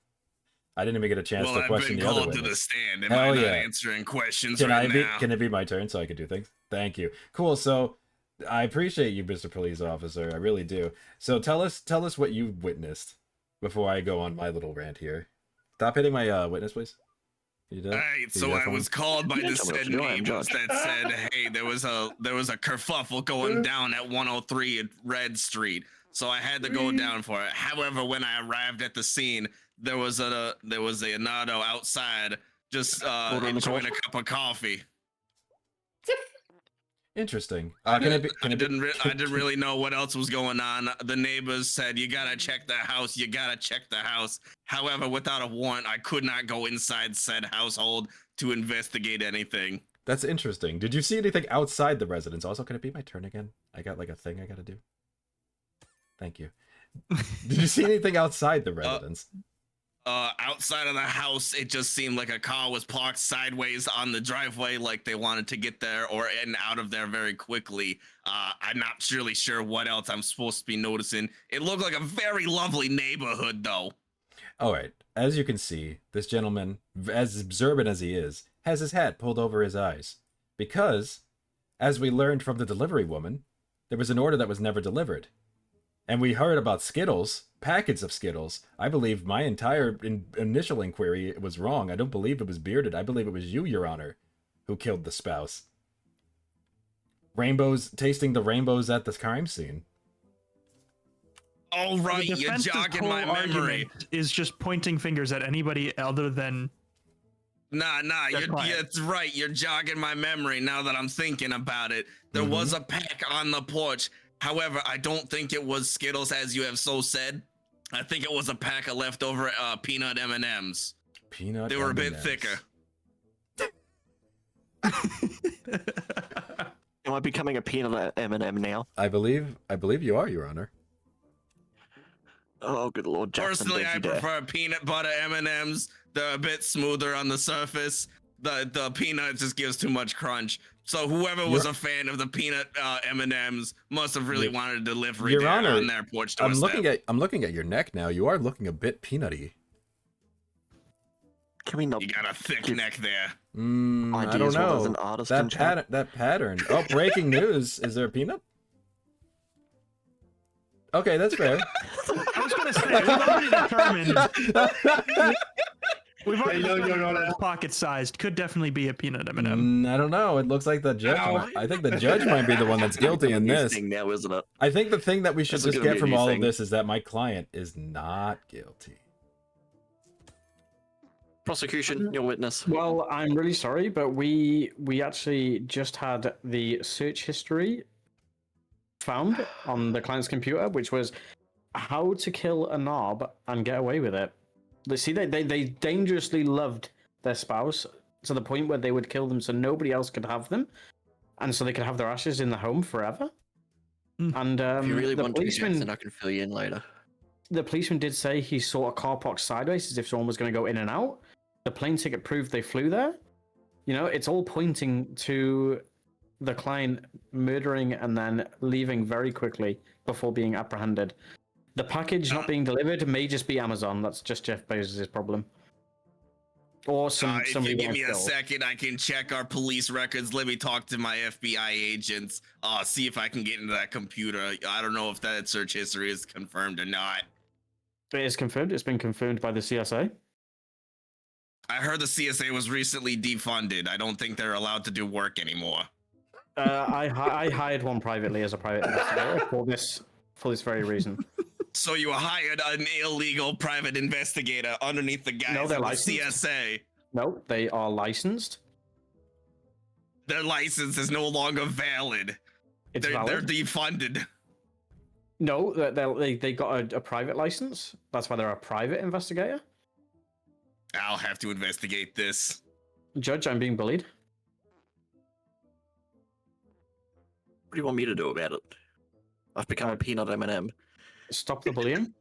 I didn't even get a chance Well, to I've question been the other called to the witness. stand. Am Hell I not yeah. answering questions Can right I be? now? Can it be my turn so I can do things? Thank you. Cool. So, I appreciate you, Mr. Police Officer. I really do. So tell us what you witnessed before I go on my little rant here. Stop hitting my witness, please. You did. Alright, so I was called by the said neighbors that said, "Hey, there was a kerfuffle going down at 103 at Red Street." So I had to go down for it. However, when I arrived at the scene, there was a nardo outside just enjoying a cup of coffee. Interesting. I didn't really know what else was going on. The neighbors said, "You gotta check the house. You gotta check the house." However, without a warrant, I could not go inside said household to investigate anything. That's interesting. Did you see anything outside the residence? Also, can it be my turn again? I got like a thing I gotta do. Thank you. Did you see anything outside the residence? Outside of the house, it just seemed like a car was parked sideways on the driveway, like they wanted to get there or in out of there very quickly. I'm not really sure what else I'm supposed to be noticing. It looked like a very lovely neighborhood, though. All right. As you can see, this gentleman, as observant as he is, has his hat pulled over his eyes. Because, as we learned from the delivery woman, there was an order that was never delivered. And we heard about Skittles, packets of Skittles. I believe my entire initial inquiry was wrong. I don't believe it was Bearded. I believe it was you, Your Honor, who killed the spouse. Rainbows, tasting the rainbows at the crime scene. All right, The you're defense's jogging whole my memory. argument is just pointing fingers at anybody other than. Nah, it's right. You're jogging my memory now that I'm thinking about it. There was a pack on the porch. However, I don't think it was Skittles, as you have so said. I think it was a pack of leftover peanut M&Ms. Peanut. They were a bit thicker. Am I becoming a peanut M&M now? I believe you are, Your Honor. Oh, good Lord, Jackson. Personally, I prefer peanut butter M&Ms. They're a bit smoother on the surface. The peanut just gives too much crunch. So whoever was a fan of the peanut M&Ms must have really wanted a delivery Your there Honor, on their porch I'm doorstep. looking at your neck now. You are looking a bit peanutty. Can we not? You got a thick neck there. I don't Ideas what as know. an artist That in chat? pattern. Oh, breaking news. Is there a peanut? Okay, that's fair. I was gonna say we've already determined. We've already determined that it's pocket-sized. Could definitely be a peanut M&M. I don't know. It looks like the judge. I think the judge might be the one that's guilty in this. Now, isn't it? I think the thing that we should This is just gonna get be a from new all thing. of this is that my client is not guilty. Prosecution, your witness. Well, I'm really sorry, but we actually just had the search history found on the client's computer, which was how to kill a knob and get away with it. See, they dangerously loved their spouse to the point where they would kill them so nobody else could have them, and so they could have their ashes in the home forever. And If you really the want to, policeman, Jackson, I can fill you in later. the policeman did say he saw a car parked sideways as if someone was going to go in and out. The plane ticket proved they flew there. You know, it's all pointing to the client murdering and then leaving very quickly before being apprehended. The package not being delivered may just be Amazon. That's just Jeff Bezos' problem. Or If somebody you give got me a killed. second, I can check our police records. Let me talk to my FBI agents. See if I can get into that computer. I don't know if that search history is confirmed or not. It is confirmed. It's been confirmed by the CSA. I heard the CSA was recently defunded. I don't think they're allowed to do work anymore. I hired one privately as a private investigator for this very reason. So you hired an illegal private investigator underneath the guise of they're the licensed. CSA. No, they are licensed. Their license is no longer valid. It's They're valid. defunded. No, they got a private license. That's why they're a private investigator. I'll have to investigate this. Judge, I'm being bullied. What do you want me to do about it? I've become a peanut M&M. Stop the bullying.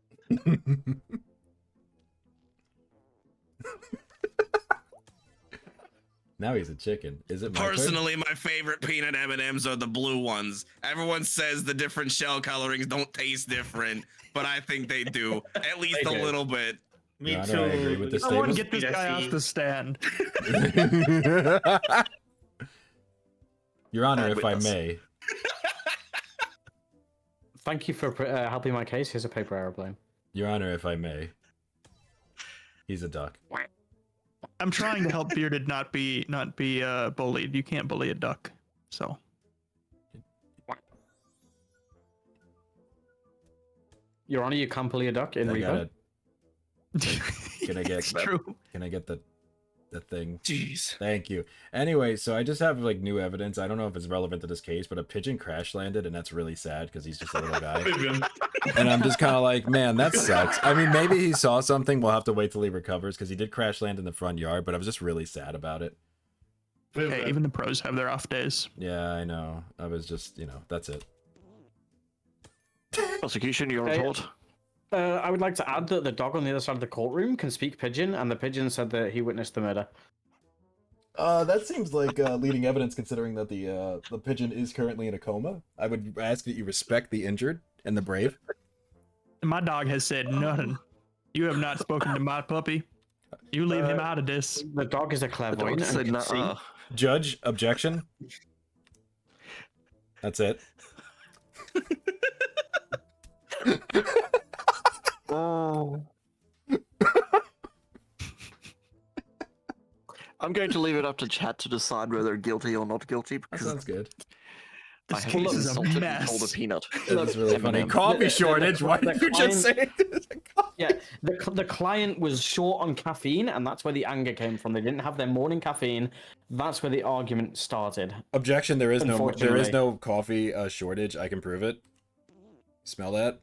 Now he's a chicken. Is it my turn? Personally, my favorite peanut M&Ms are the blue ones. Everyone says the different shell colorings don't taste different, but I think they do, at least a little bit. Me Your Honor, too. I agree with this Someone statement. get this guy off the stand. Your Honor, Bad if I witness. may. Thank you for helping my case. Here's a paper airplane. Your Honor, if I may. He's a duck. I'm trying to help Bearded not be bullied. You can't bully a duck. So Your Honor, you can't bully a duck in I Reaper. gotta, can I get it's true. Can I get the thing? Jeez. Thank you. Anyway, so I just have like new evidence. I don't know if it's relevant to this case, but a pigeon crash landed, and that's really sad because he's just a little guy. And I'm just kind of like, man, that sucks. I mean, maybe he saw something. We'll have to wait till he recovers because he did crash land in the front yard, but I was just really sad about it. Hey, even the pros have their off days. Yeah, I know. I was just, that's it. Prosecution, your Hey. report. I would like to add that the dog on the other side of the courtroom can speak pigeon, and the pigeon said that he witnessed the murder. That seems like leading evidence, considering that the pigeon is currently in a coma. I would ask that you respect the injured and the brave. My dog has said nothing. You have not spoken to my puppy. You leave him out of this. The dog is a The clairvoyant dog and said can see. nuh-uh. Judge, objection. That's it. Oh. I'm going to leave it up to chat to decide whether guilty or not guilty That because sounds good. This I have case been is a insulted and called a mess. peanut. That is really funny. M&M. Coffee shortage. Why the did you just say? Yeah, the client was short on caffeine, and that's where the anger came from. They didn't have their morning caffeine. That's where the argument started. Objection. There is Unfortunately. no coffee shortage. I can prove it. Smell that?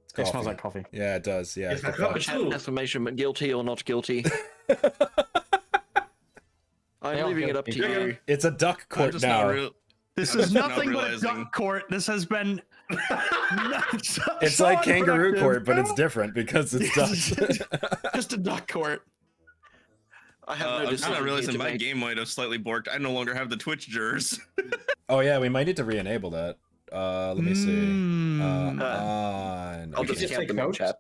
It's It smells coffee. like coffee. Yeah, it does. Yeah. It's good like fuck. coffee. Defamation, but guilty or not guilty. I'm They are leaving it up to guilty. you. It's a duck I'm court just now. not real. This I'm is just not nothing but a realizing- duck court. This has been. It's like kangaroo court, but it's different because it's ducks. Just a duck court. I have no I'm just decision not here realizing to my make. game might have slightly borked. I no longer have the Twitch jurors. Oh yeah, we might need to re-enable that. Let me see. Mm. On. I'll We could just just count take them in votes. chat.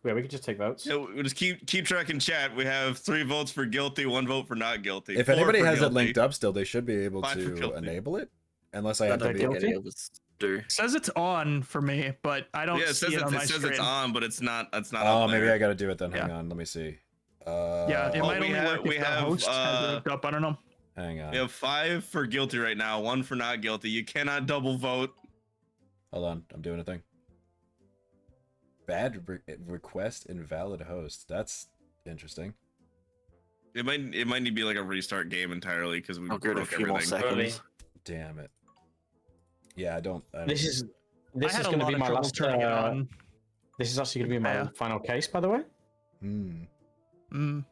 Yeah, we could just take votes. Yeah, we'll just keep tracking chat. We have 3 votes for guilty, 1 vote for not guilty. If 4 anybody for has guilty. it linked up still, they should be able 5 for to guilty. enable it. Unless I I have to don't be. think guilty? any of us do. It says it's on for me, but I don't Yeah, it see says, it on my it says screen. it's on, but it's not. It's not. Oh, up maybe there. I gotta do it then. Hang Yeah. on, let me see. Yeah, it Oh, might we only have- work we if the have, host has it hooked up. I don't know. Hang on. We have 5 for guilty right now, 1 for not guilty. You cannot double vote. Hold on, I'm doing a thing. Bad request invalid host. That's interesting. It might need to be like a restart game entirely because we I'll give it a broke few more everything. seconds. Damn it. Yeah, I don't This is I had a going to lot be of my trouble last. turning it on. This is actually going to be my Yeah. final case, by the way. Hmm. Mm.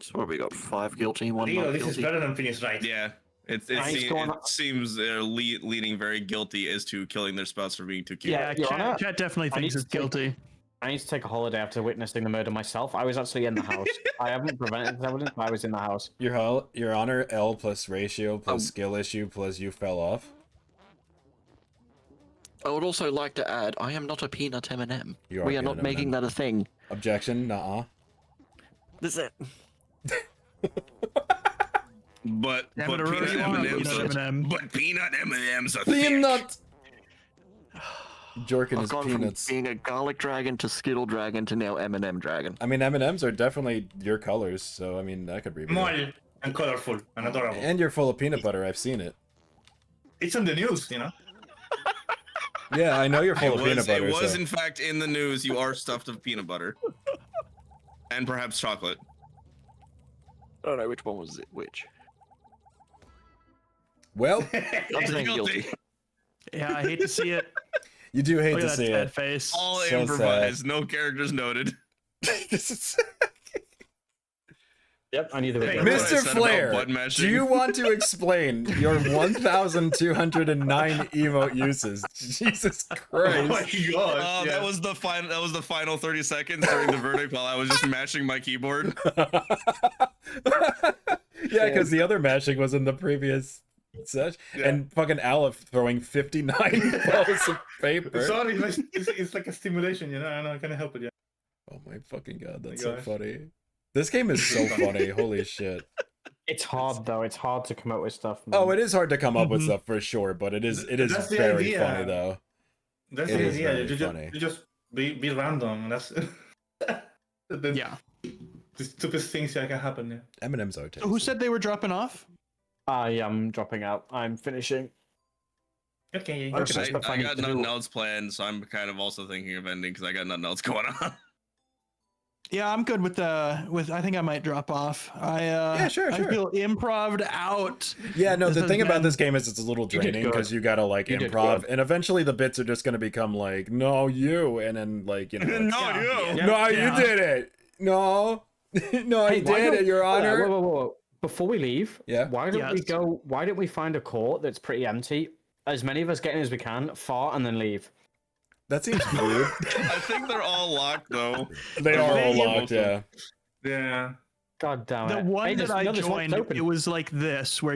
So what have we got? 5 guilty, 1 Leo, not this is guilty. better than finish right. Yeah, it Nice going on. seems they're leaning very guilty as to killing their spouse for being too cute. Yeah, Your Honor, chat definitely I thinks need it's to take- guilty. I need to take a holiday after witnessing the murder myself. I was actually in the house. I haven't prevented evidence, but I was in the house. Your Honor, L plus ratio plus Oh. skill issue plus you fell off. I would also like to add, I am not a peanut M&M. You are We are peanut not making M&M. that a thing. Objection, nuh-uh. This is it. But Damn it, peanut Aurora, you are a M&Ms peanut M&M. but peanut M&Ms are thick. Peanut! Jorkin I've is gone peanuts. from being a garlic dragon to Skittle dragon to now M&M dragon. I mean, M&Ms are definitely your colors, so I mean, that could be real. Small and colorful and adorable. And you're full of peanut butter, I've seen it. It's on the news, you know. Yeah, I know you're full of It peanut was, butter. it was so- in fact in the news. You are stuffed with peanut butter, and perhaps chocolate. I don't know which one was it, which. Well, I'm saying Guilty. guilty. Yeah, I hate to see it. you do hate Look to at that see sad it. face. All So improvised, no characters noted. This is... Yep, I knew they were Hey, good. What I Mr. said about Flare, button do mashing. you want to explain your 1,209 emote uses? Jesus Oh Christ. my god. Oh, that was the final. That was the final 30 seconds during the verdict while I was just mashing my keyboard. Yeah, because the other mashing was in the previous session, Yeah. and fucking Aleph throwing 59 balls of paper. Sorry, it's like a stimulation, you know. I know I can't help it. Yeah. Oh my fucking god, that's Oh so my gosh. funny. This game is so funny. Holy shit. It's hard though. It's hard to come up with stuff. Oh, man. it is hard to come up with Mhm. stuff for sure, but it is That's the very idea. funny though. That's It the is idea. very You just, funny. you just be random. And that's the, Yeah. the stupidest things that can happen. Yeah. M&M's are tasty. So who said they were dropping off? I am dropping out. I'm finishing. Okay. Okay. I, Stuff I I need got to nothing do. else planned, so I'm kind of also thinking of ending because I got nothing else going on. Yeah, I'm good with I think I might drop off. Yeah, sure. I feel improv'd out. Yeah, no, This the has thing about been- this game is it's a little You did draining good. because you gotta like You did improv, good. and eventually the bits are just gonna become like, no, you, and then like, you know, it's, no, Yeah. you. Yeah. no, Yeah. you did it. No, no, I Hey, why did don't- it, Your Honor. Whoa. Before we leave, Yeah. why don't we Yes. go? Why don't we find a court that's pretty empty? As many of us get in as we can, fart, and then leave. That seems rude. I think they're all locked though. They are all They- locked, yeah. Yeah. God damn The it! one Hey, that I this one's joined, open. it was like this, where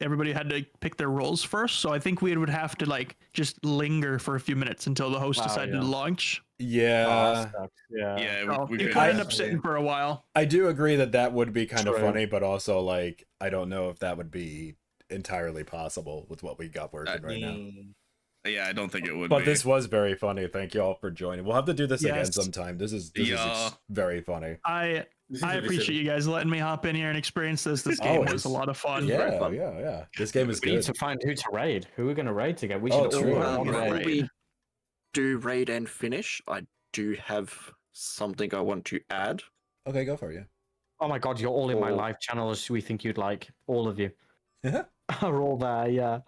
everybody had to pick their roles first. So I think we would have to like just linger for a few minutes until the host Wow, decided yeah. to launch. Oh, Yeah, that sucks. Yeah. Yeah, So we you could. could end I- up sitting for a while. I do agree that would be kind of True. funny, but also like I don't know if that would be entirely possible with what we got working right now. Yeah, I don't think it would. But be. this was very funny. Thank you all for joining. We'll have to do this again Yes. sometime. This is Yeah. very funny. I appreciate you guys letting me hop in here and experience this. This game Always. was a lot of fun. Yeah, fun. yeah. This game is We need good. to find who to raid. Who we're going to raid together? We Oh, should true. all Well, on Right. before raid. we do raid and finish, I do have something I want to add. Okay, go for it. Oh my god, you're all in my Oh. live channel as we think you'd like. All of you Yeah. are all there. Yeah.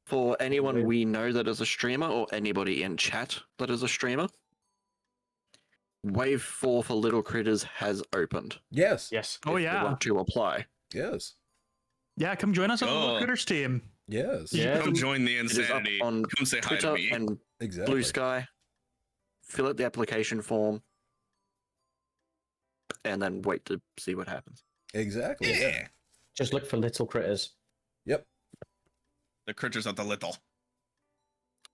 For anyone we know that is a streamer or anybody in chat that is a streamer, Wave 4 for Little Critters has opened. Yes. Yes. Oh if you yeah, want to apply. Yes. yeah. Come join us on the Little Oh. Critters team. Yes. Yeah. Come join the It is up insanity. on Come say hi Twitter to me. and Exactly. Blue Sky. Fill out the application form, and then wait to see what happens. Exactly. Yeah. Yeah. Just look for little critters. Yep. The critters of the little.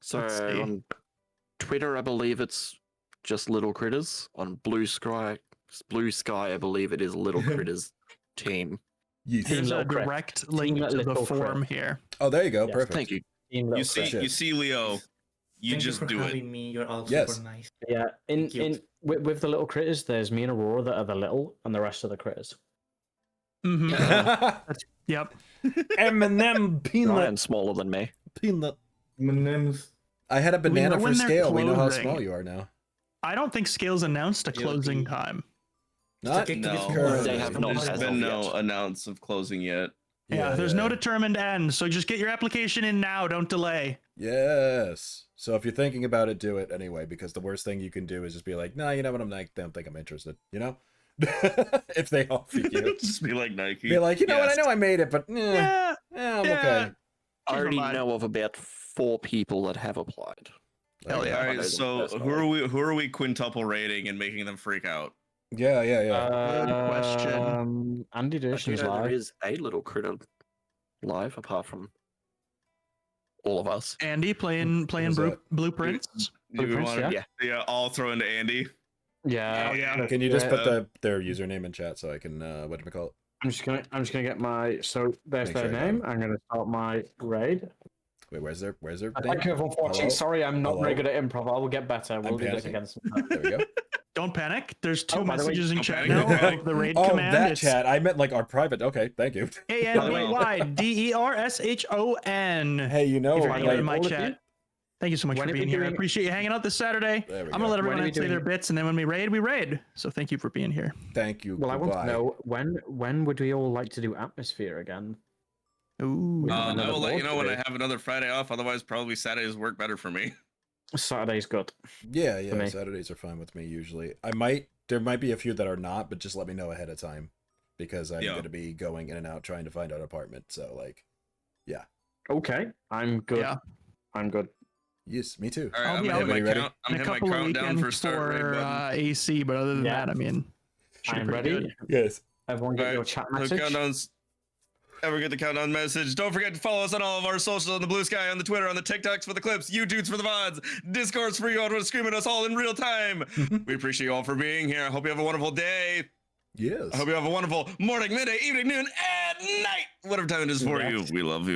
So Let's see. on Twitter, I believe it's just Little Critters. On Blue Sky, I believe it is Little Critters team. Yes. Team There's a Little Crit. direct link Team to the Little Crit. form here. Oh, there you go. Yes. Perfect. Thank you. Team You Little see, Crit. you see, Leo. You Thank just for do it. having me. You're all Yes. super nice. Yeah. In Cute. with the little critters, there's me and Aurora that are the little, and the rest of the critters. Hmm Yep. M&M I peanut. am smaller than me. Peanut. M&M's. I had a banana know for when they're scale. We know how closing. small you are now. I don't think Scales announced a Yeah, closing the- time. Not Okay, No, currently. They have not There's as been of no yet. announce of closing yet. Yeah, there's no determined end, so just get your application in now. Don't delay. Yes. So if you're thinking about it, do it anyway, because the worst thing you can do is just be like, nah, you know what, don't think I'm interested, you know? If they offer you. Just be like Nike. Be like, you know what, I Yes. know I made it, but Yeah. I'm Yeah. okay. I already mind. know of about 4 people that have applied. Hell yeah. All I know right, them so personally. who are we quintuple rating and making them freak out? Yeah. Good question. Andy I do Dushin's know there live. is a Little Critter live, apart from all of us. Andy playing Who's that? blueprints. Do we Blueprints, want yeah. to all throw into Andy? Yeah. Oh, yeah. Can you just put Yeah. their username in chat so I can whatchamacallit? I'm just gonna get my. So there's Make their sure I got name. it. I'm gonna start my raid. Wait, where's their name? Thank you everyone for watching. Hello? Sorry, I'm not very Hello? good at improv. I will get better. We'll do this panicking. again sometime. There we go. Don't panic. There's 2 Oh, by the way, messages in don't chat panic, now. okay. Of the raid Oh, command. that It's chat. I meant like our private. Okay, thank you. ANDYDERSHON. Hey, you know, If you're by the in way, my all of chat. you, Thank you so much when for are we being here. I doing- appreciate you hanging out this Saturday. There we I'm go. gonna let When are everyone we else say their doing- bits, and then when we raid. So thank you for being here. Thank you. well, I want to Goodbye. know when would we all like to do atmosphere again? Ooh. have I another will let you board know when I today. have another Friday off. Otherwise, probably Saturdays work better for me. Saturday's good. Yeah, me. Saturdays are fine with me usually. I might there might be a few that are not, but just let me know ahead of time because I'm Yeah. going to be going in and out trying to find an apartment. So like, yeah. Okay, I'm good. Yeah. I'm good. Yes, me too. All right, I'll I'm be gonna hit out my Everybody ready? count. I'm in a hitting my couple of countdown weekends for start rate for button. AC, but other than Yeah. that, I mean, should be I'm pretty ready. good. Yes. Everyone get All your right, chat the message. countdowns. Ever get the countdown message? Don't forget to follow us on all of our socials on the Blue Sky, on the Twitter, on the TikToks for the clips, YouTubes for the VODs, Discords for you all to scream at us all in real time. We appreciate you all for being here. I hope you have a wonderful day. Yes. I hope you have a wonderful morning, midday, evening, noon, and night. Whatever time it is for Yes. you. We love you.